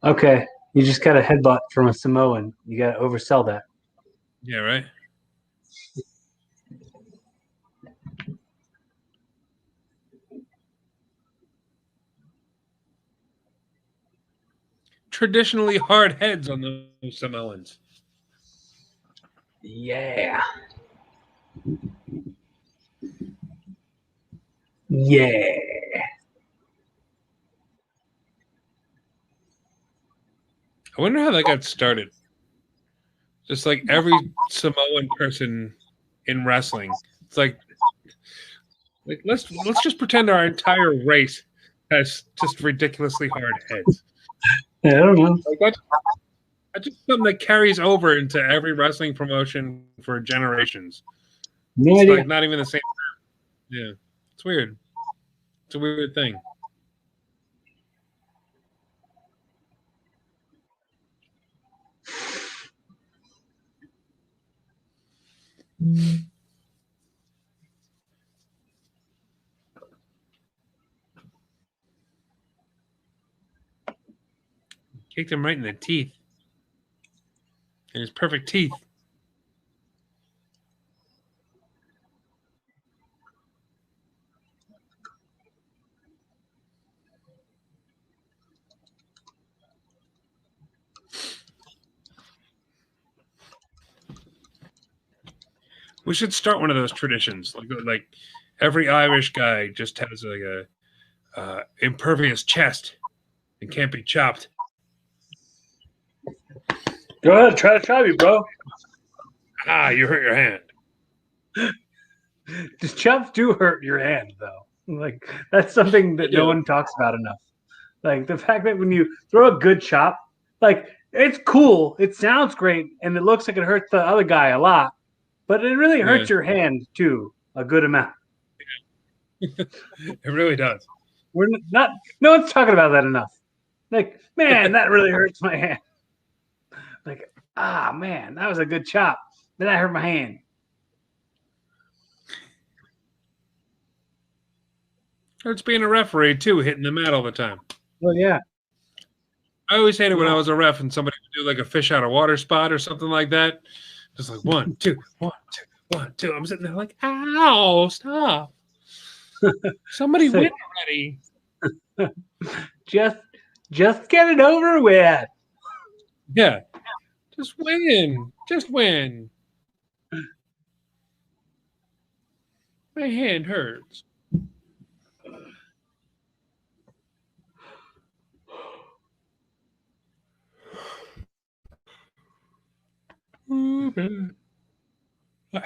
Okay. You just got a headbutt from a Samoan. You got to oversell that. Yeah, right? Traditionally hard heads on those Samoans. Yeah. Yeah. I wonder how that got started. Just like every Samoan person in wrestling, it's like let's just pretend our entire race has just ridiculously hard heads. Yeah, I don't know. Like that's just something that carries over into every wrestling promotion for generations. No It's idea. like not even the same. Yeah, it's weird. It's a weird thing. Kicked him right in the teeth. In his perfect teeth. We should start one of those traditions. Like every Irish guy just has like a impervious chest and can't be chopped. Go ahead, try to chop you, bro. Ah, you hurt your hand. Just chops do hurt your hand, though. Like that's something that no one talks about enough. Like the fact that when you throw a good chop, like it's cool, it sounds great, and it looks like it hurts the other guy a lot, but it really hurts your hand too, a good amount. It really does. We're not. No one's talking about that enough. Like, man, that really hurts my hand. Like, man, that was a good chop. Then I hurt my hand. Hurts being a referee too, hitting the mat all the time. Well, yeah. I always hated when I was a ref and somebody would do like a fish out of water spot or something like that. Just like 1, 2, 1, 2, 1, 2. I'm sitting there like, ow, stop. Somebody win already. Just get it over with. Yeah. Just win. Just win. My hand hurts. What?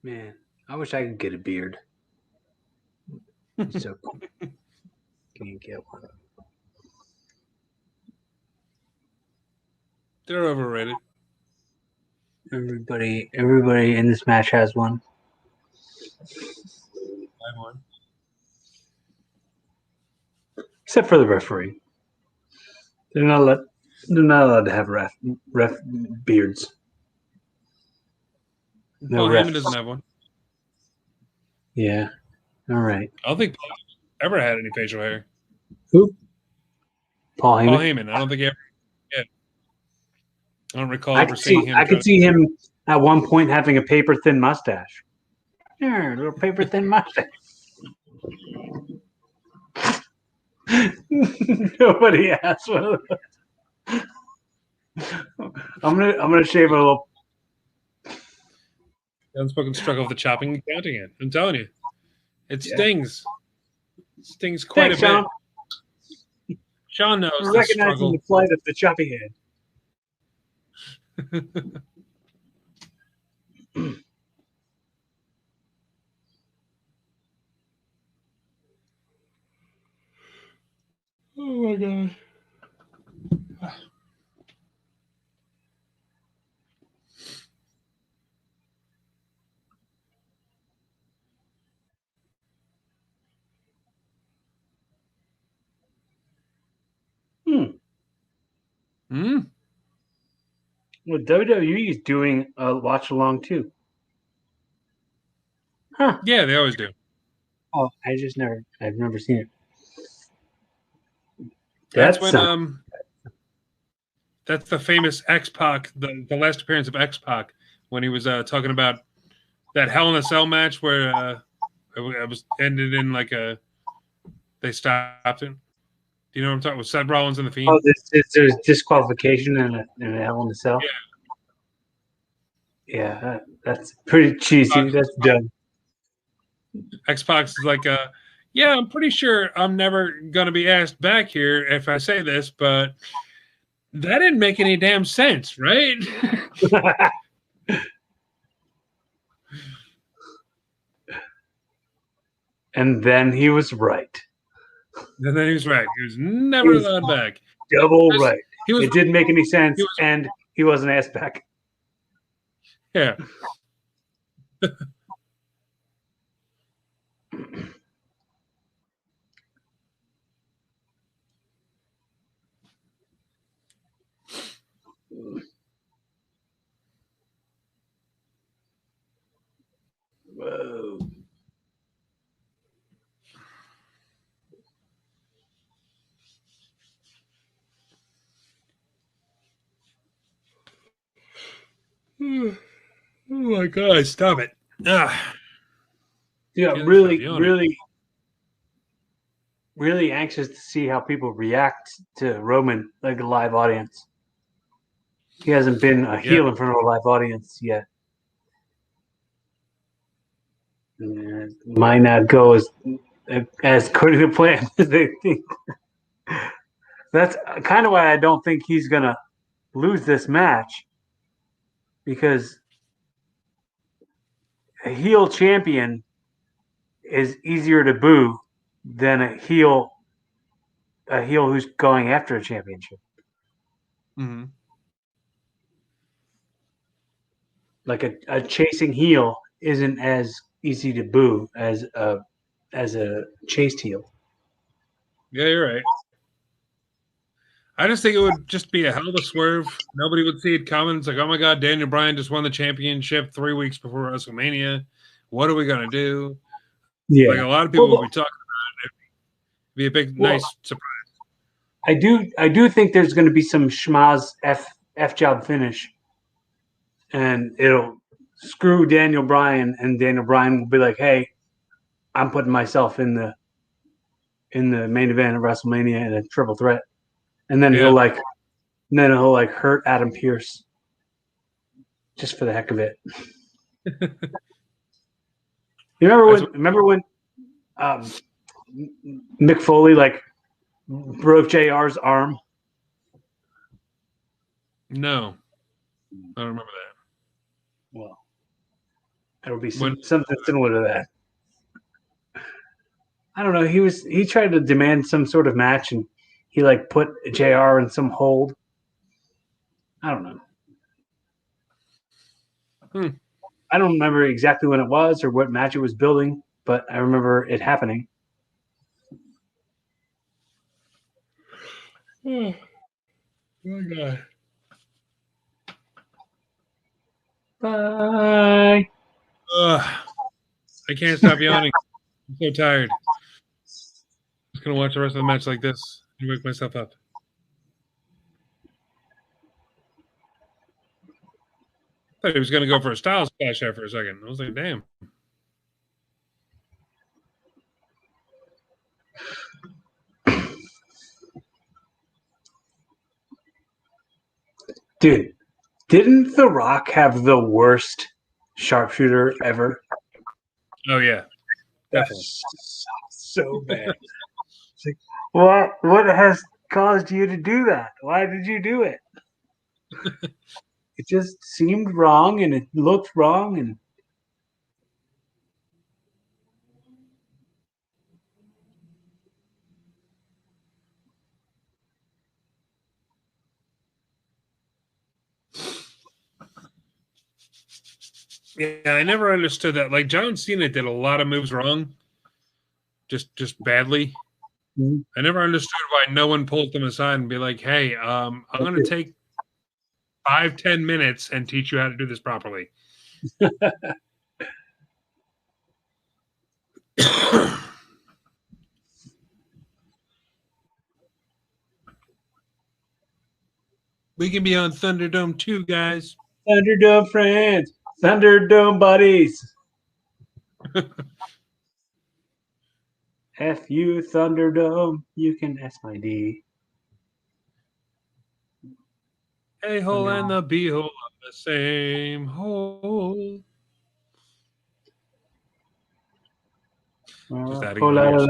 Man, I wish I could get a beard. It's so cool. Can't get one. They're overrated. Everybody in this match has one. I won. Except for the referee. They're not allowed to have ref beards. No Paul refs. Heyman doesn't have one. Yeah. All right. I don't think Paul ever had any facial hair. Who? Paul Heyman. Paul Heyman. I don't think he ever did. I don't recall I ever could seeing see, him. I could see him at one point having a paper thin mustache. Yeah, a little paper thin mustache. Nobody asked one of those. I'm gonna shave a little. The unspoken struggle of the chopping and counting it. I'm telling you, it stings. It stings quite Thanks, a bit. Sean knows the recognizing struggle. the plight of the choppy head. Oh my god. Well, WWE is doing a watch along too. Huh? Yeah, they always do. Oh, I've never seen it. That's when that's the famous X-Pac, the last appearance of X-Pac, when he was talking about that Hell in a Cell match where it was ended in like they stopped it. Do you know what I'm talking about? With Seth Rollins and the Fiend? Oh, there's disqualification in a Hell in a Cell. Yeah, that's pretty cheesy. That's dumb. X-Pac is like, yeah, I'm pretty sure I'm never going to be asked back here if I say this, but that didn't make any damn sense, right? And then he was right. And then he was right. He was never allowed back. Double right. It didn't make any sense, and he wasn't asked back. Yeah. Whoa. Oh my god, stop it. Yeah, really anxious to see how people react to Roman, like a live audience. He hasn't been a heel in front of a live audience yet. It might not go as according to plan as they think. That's kind of why I don't think he's gonna lose this match, because a heel champion is easier to boo than a heel who's going after a championship. Mm-hmm. Like a chasing heel isn't as easy to boo as a chased heel. Yeah, you're right. I just think it would just be a hell of a swerve. Nobody would see it coming. It's like, oh my God, Daniel Bryan just won the championship 3 weeks before WrestleMania. What are we gonna do? Yeah, Like a lot of people will be talking about it. It'd be a big, well, nice surprise. I do think there's going to be some schmaz f job finish, and it'll screw Daniel Bryan, and Daniel Bryan will be like, "Hey, I'm putting myself in the main event of WrestleMania in a triple threat," and then Yeah. he'll hurt Adam Pearce just for the heck of it. You remember when Mick Foley broke JR's arm? No, I don't remember that. Well, it'll be When something similar to that. I don't know. He tried to demand some sort of match, and he put JR in some hold. I don't know. I don't remember exactly when it was or what match it was building, but I remember it happening. Oh my God. Bye. I can't stop yawning. I'm so tired. I'm just gonna watch the rest of the match like this and wake myself up. I thought he was gonna go for a Styles splash there for a second. I was like, damn. Dude, didn't The Rock have the worst sharpshooter ever? Oh yeah. Definitely. So bad. It's like, what has caused you to do that? Why did you do it? It just seemed wrong and it looked wrong and Yeah, I never understood that. Like John Cena did a lot of moves wrong, just badly. Mhm. I never understood why no one pulled them aside and be like, "Hey, I'm going to take 5-10 minutes and teach you how to do this properly." We can be on Thunderdome too, guys. Thunderdome friends, Thunderdome buddies. F you Thunderdome, you can S my D. A hole and the B hole on the same hole. Just adding Whole on lot here. of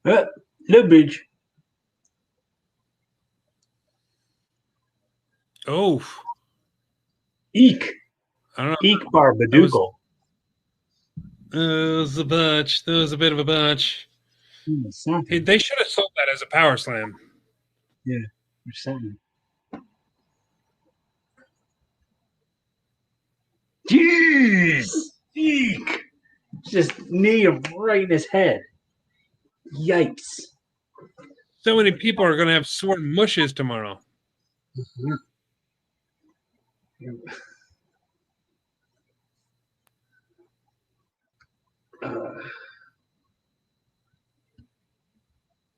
love. Love bridge. Oh, Eek. I don't know. Eek Barbadookle. It was a botch. That was a bit of a botch. Hey, they should have sold that as a power slam. Yeah, or something. Jeez! Eek! Just knee him right in his head. Yikes. So many people are going to have sore mushes tomorrow.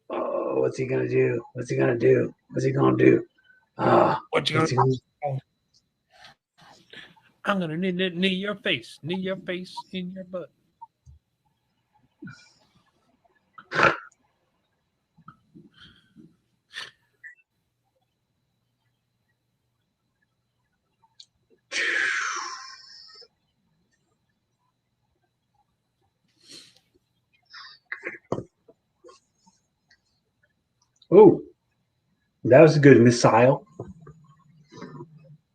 Oh, what's he gonna do? What's he gonna do? What's he gonna do? What you What's he gonna? gonna I'm gonna knee your face in your butt. Oh, that was a good missile.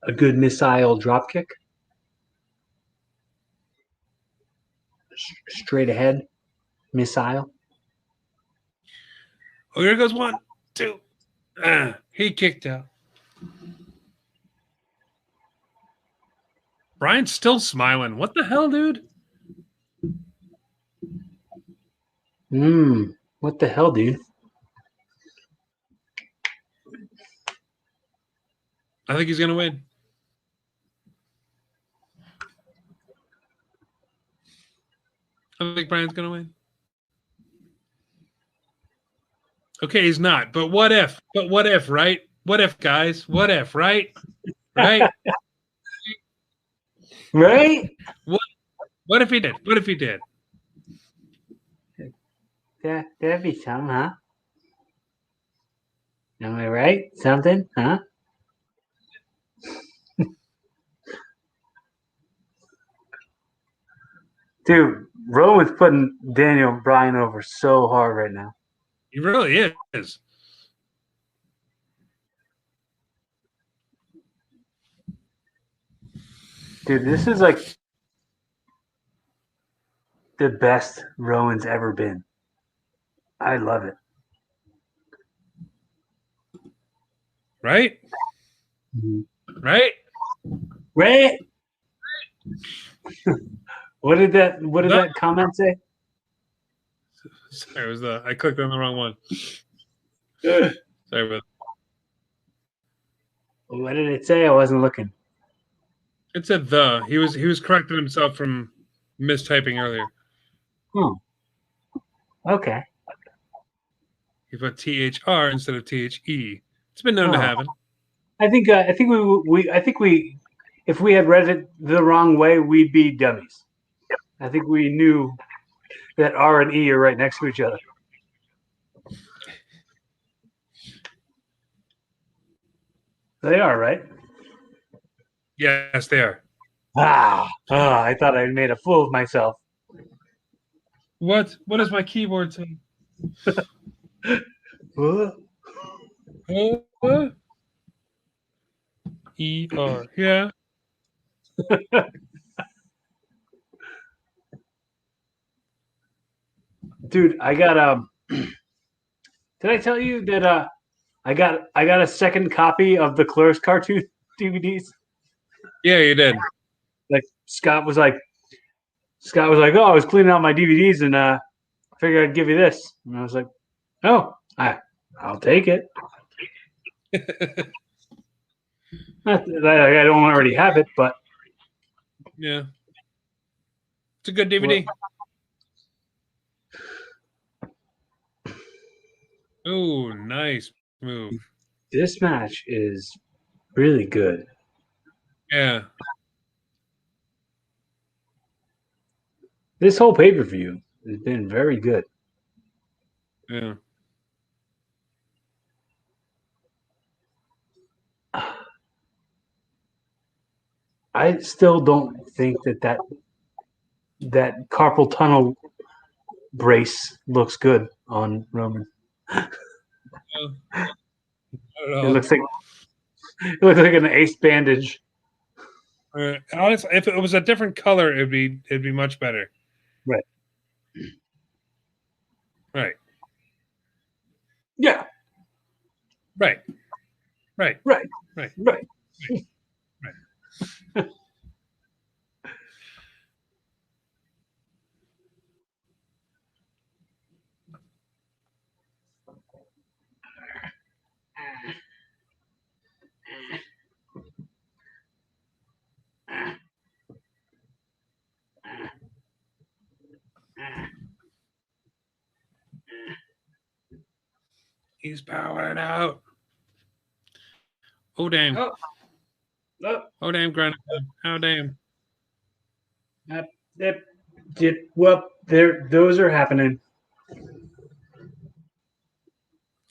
a good missile drop kick. Straight ahead missile. Oh, here goes 1, 2. He kicked out. Brian's still smiling. What the hell, dude? What the hell, dude? I think he's going to win. I think Brian's going to win. Okay, he's not. But what if? But what if, right? What if, guys? What if, right? Right? Right? What if he did? What if he did? That'd be something, huh? Am I right? Something, huh? Dude, Rowan's putting Daniel Bryan over so hard right now. He really is. Dude, this is like the best Rowan's ever been. I love it. Right? Right? Right? What did that comment say? Sorry, I clicked on the wrong one. Sorry about that. What did it say? I wasn't looking. It said the. He was correcting himself from mistyping earlier. Okay. He put THR instead of THE. It's been known to happen. I think we if we had read it the wrong way, we'd be dummies. I think we knew that R and E are right next to each other. They are, right? Yes, they are. I thought I made a fool of myself. What does my keyboard say? What? ER. Yeah. Dude, I got did I tell you that I got a second copy of the Clerks cartoon DVDs? Yeah, you did. Like Scott was like, oh, I was cleaning out my DVDs and I figured I'd give you this. And I was like, oh, I'll take it. Not that I don't already have it, but yeah, it's a good DVD. Oh, nice move. This match is really good. Yeah. This whole pay-per-view has been very good. Yeah. I still don't think that carpal tunnel brace looks good on Roman. It looks like an ace bandage. Honestly, if it was a different color, it'd be much better. Right. Right. Yeah. Right. Right. Right. Right. Right. Right. He's powering out. Oh damn! Oh damn! Grunt! Oh damn! Well, those are happening.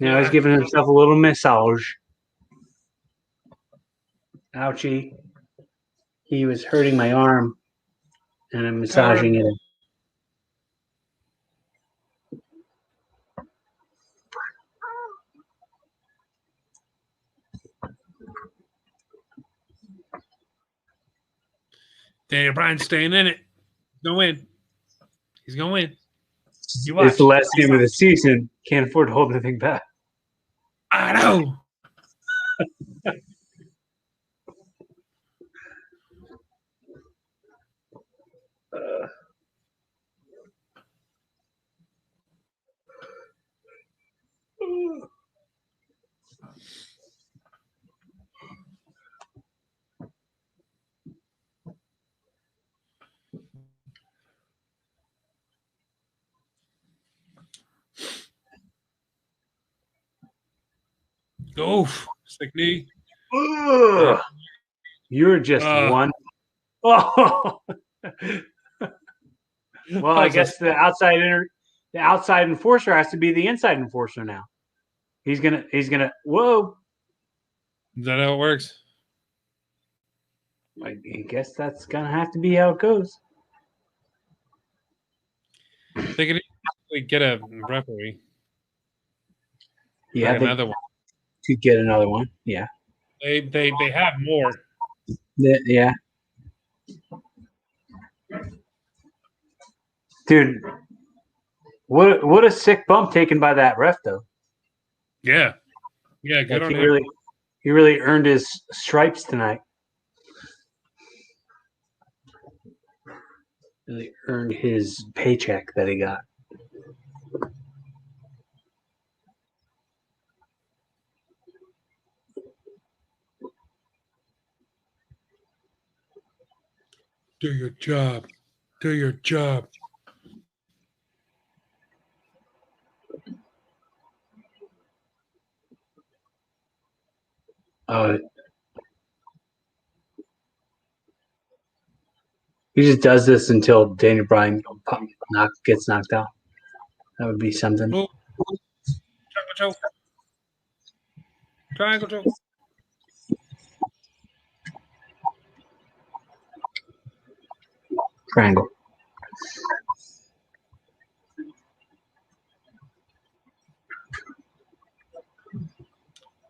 Now he's giving himself a little massage. Ouchie! He was hurting my arm, and I'm massaging it. Daniel Bryan's staying in it. He's gonna win. He's gonna win. You It's the watch. last game of the season. Can't afford to hold anything back. I know. Oof. Stick knee. Ugh. You're just one. Oh. Well, I guess the outside enforcer has to be the inside enforcer now. He's gonna. Whoa. Is that how it works? I guess that's gonna have to be how it goes. They could easily get a referee. Yeah, like another one. Could get another one. Yeah. They have more. Yeah. Dude, what a sick bump taken by that ref though. Yeah. Yeah, good Like on him. he really earned his stripes tonight. Really earned his paycheck that he got. Do your job. Do your job. He just does this until Daniel Bryan gets knocked out. That would be something. Oh. Choke. Triangle choke. Triangle.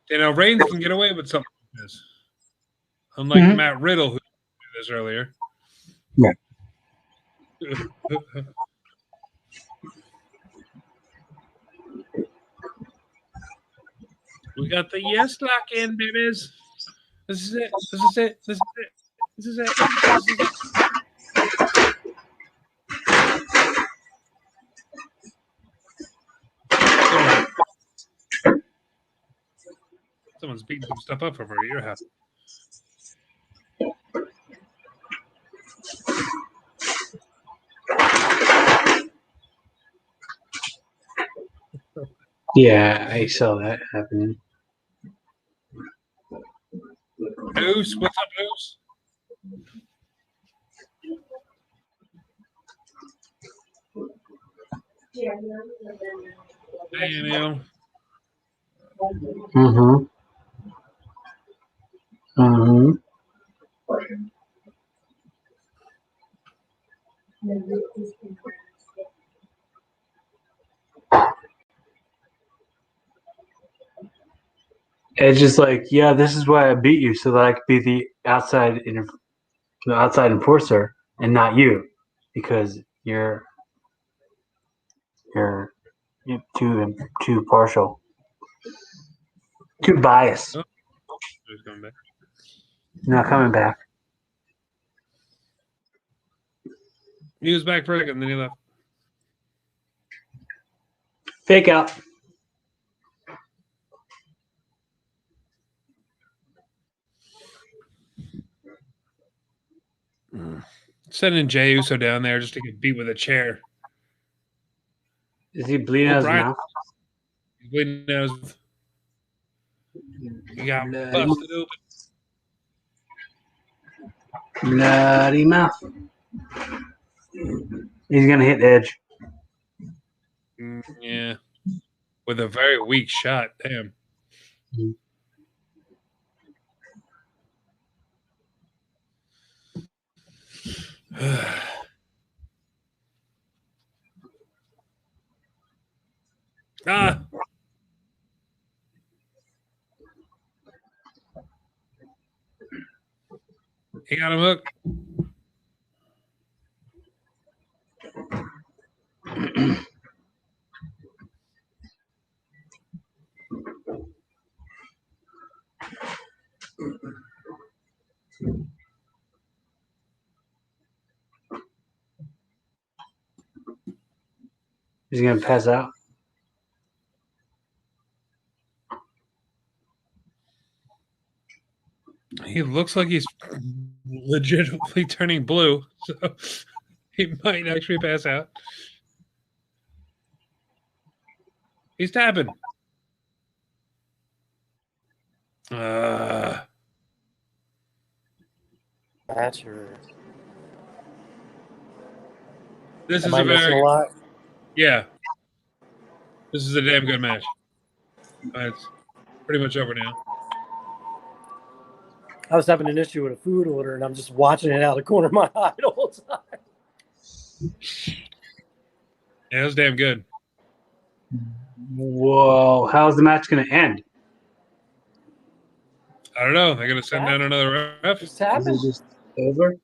You know, Reigns can get away with something like this. Unlike Matt Riddle, who did this earlier. Yeah. We got the yes lock in, babies. This is it. This is it. This is it. This is it. This is it. Someone's beating some stuff up over your house. Yeah, I saw that happening. Moose, what's up, Moose? Hey, Neil. It's just like, yeah, this is why I beat you, so that I could be the outside enforcer and not you, because you're too partial, too biased. Oh, he's coming back. Not coming back. He was back for a second, then he left. Fake out. Sending Jey Uso down there just to get beat with a chair. Is he bleeding out his mouth? He's bleeding out his mouth. He got busted open. Bloody mouth. He's gonna hit Edge. Yeah. With a very weak shot. Damn. Ah. He got him hooked. He's gonna pass out. He looks like he's legitimately turning blue, so he might actually pass out. He's tapping. Match or This am is I a missing very a lot? yeah. This is a damn good match. It's pretty much over now. I was having an issue with a food order, and I'm just watching it out of the corner of my eye the whole time. Yeah, it was damn good. Whoa! How's the match gonna end? I don't know. They're gonna send down another ref. Just Is tapping. it just over?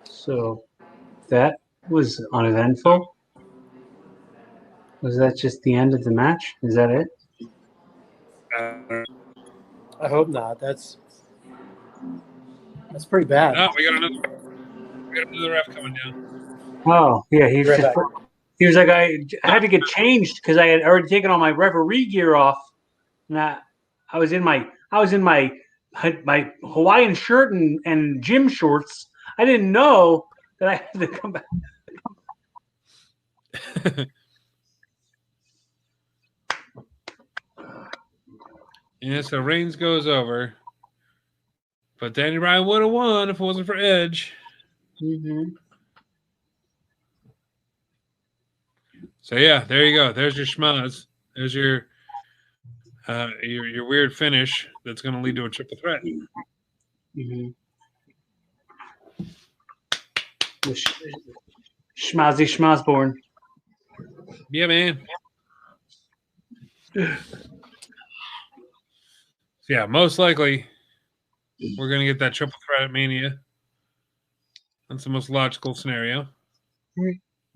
So that was uneventful. Was that just the end of the match? Is that it? I hope not. That's pretty bad. No, we got another ref coming down. Oh yeah, he Right back. was like, I had to get changed because I had already taken all my referee gear off. And I was in my Hawaiian shirt and gym shorts. I didn't know that I had to come back. Yeah, so Reigns goes over. But Danny Bryan would have won if it wasn't for Edge. Mm-hmm. So yeah, there you go. There's your schmaz. There's your weird finish that's going to lead to a triple threat. Mm-hmm. Schmazzy Schmazborn. Yeah, man. Yeah, most likely we're going to get that triple threat at Mania. That's the most logical scenario.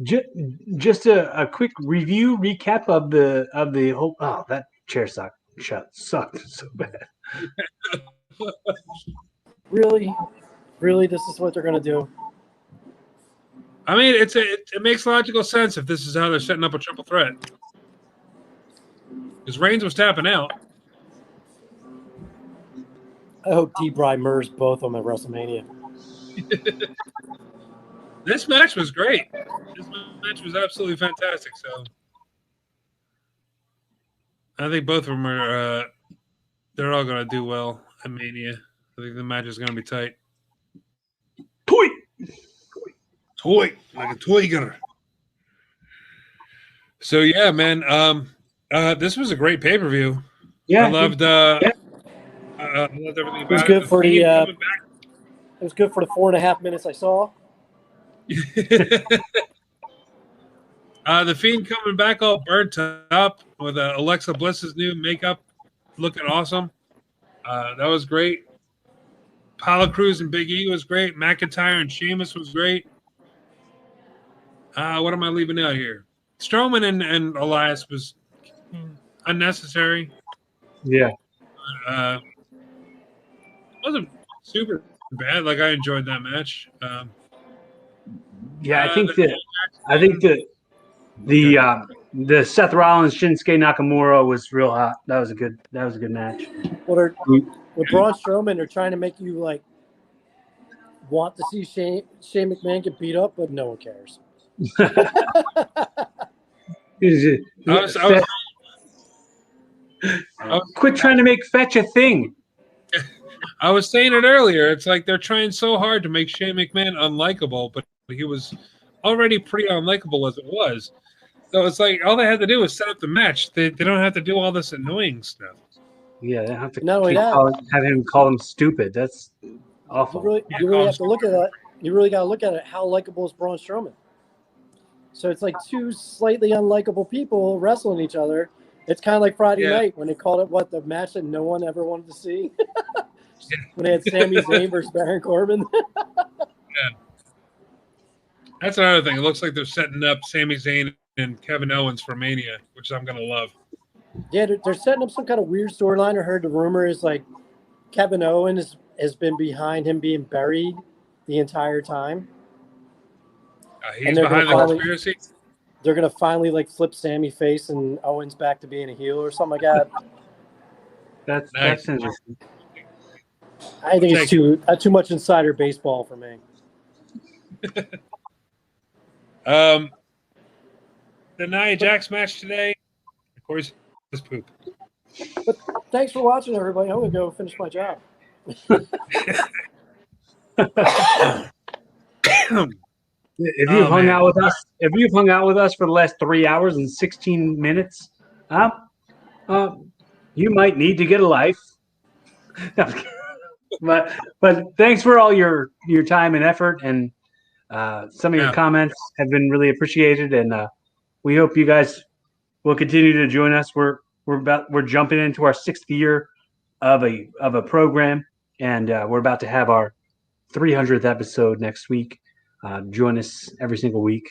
Just a quick recap of the whole. Oh, that chair sucked so bad. Really, this is what they're gonna do. I mean, it makes logical sense if this is how they're setting up a triple threat. Because Reigns was tapping out. I hope D-Bry murders both of them at WrestleMania. This match was great. This match was absolutely fantastic. So I think both of them are. They're all going to do well at Mania. I think the match is going to be tight. Toy, like a toy gunner. So yeah, man. This was a great pay-per-view. Yeah, I loved. I loved everything about it. Was good for the. It was good for the 4.5 minutes I saw. The Fiend coming back all burnt up with Alexa Bliss's new makeup, looking awesome. That was great. Apollo Crews and Big E was great. McIntyre and Sheamus was great. What am I leaving out here? Strowman and Elias was unnecessary. Yeah. Wasn't super bad. Like, I enjoyed that match. Yeah, I think the Seth Rollins Shinsuke Nakamura was real hot. That was a good match. Well, with Braun Strowman, they're trying to make you like want to see Shane McMahon get beat up, but no one cares. Quit trying to make fetch a thing. I was saying it earlier. It's like they're trying so hard to make Shane McMahon unlikable, but he was already pretty unlikable as it was. So it's like all they had to do was set up the match. They don't have to do all this annoying stuff. Yeah, they have to have him call him stupid. That's awful. You really have to look at that. You really got to look at it. How likable is Braun Strowman? So it's like two slightly unlikable people wrestling each other, It's kind of like Friday Yeah. night when they called it the match that no one ever wanted to see. When they had Sami Zayn versus Baron Corbin. That's another thing. It looks like they're setting up Sami Zayn and Kevin Owens for Mania, which I'm gonna love. Yeah, they're setting up some kind of weird storyline. I heard the rumor is like Kevin Owens has been behind him being buried the entire time. He's behind the conspiracy. They're gonna finally like flip Sammy face and Owens back to being a heel or something like that. That's interesting. I think it's too much insider baseball for me. The Nia Jax match today, of course, is poop. But thanks for watching, everybody. I'm gonna go finish my job. If you've hung out with us for the last 3 hours and 16 minutes, you might need to get a life. but thanks for all your time and effort, and some of your comments have been really appreciated, and we hope you guys will continue to join us. We're jumping into our 6th year of a program, and we're about to have our 300th episode next week. Join us every single week.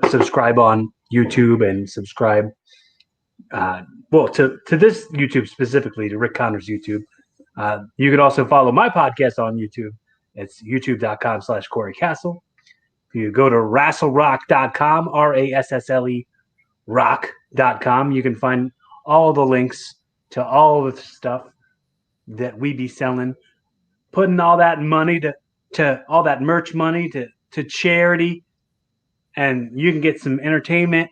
Subscribe on YouTube and subscribe to this YouTube specifically, to Rick Connor's YouTube. You can also follow my podcast on YouTube. It's youtube.com/Corey Castle. If you go to rasslerock.com, RASSLE rock.com, you can find all the links to all the stuff that we be selling, putting all that money to all that merch money to charity, and you can get some entertainment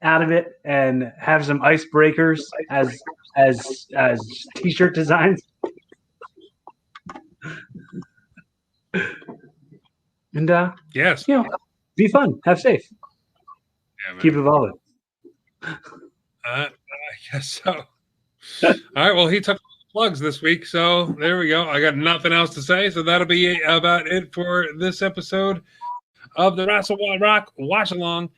out of it and have some icebreakers as t-shirt designs. And yes, be fun, have safe, keep evolving. I guess so. All right, well, he took plugs this week, so there we go. I got nothing else to say, so that'll be about it for this episode of the Rassle Rock Watch Along.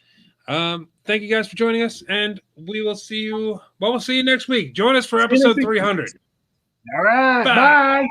Thank you guys for joining us, and we will see you. Well, we'll see you next week. Join us for episode 300. All right, bye.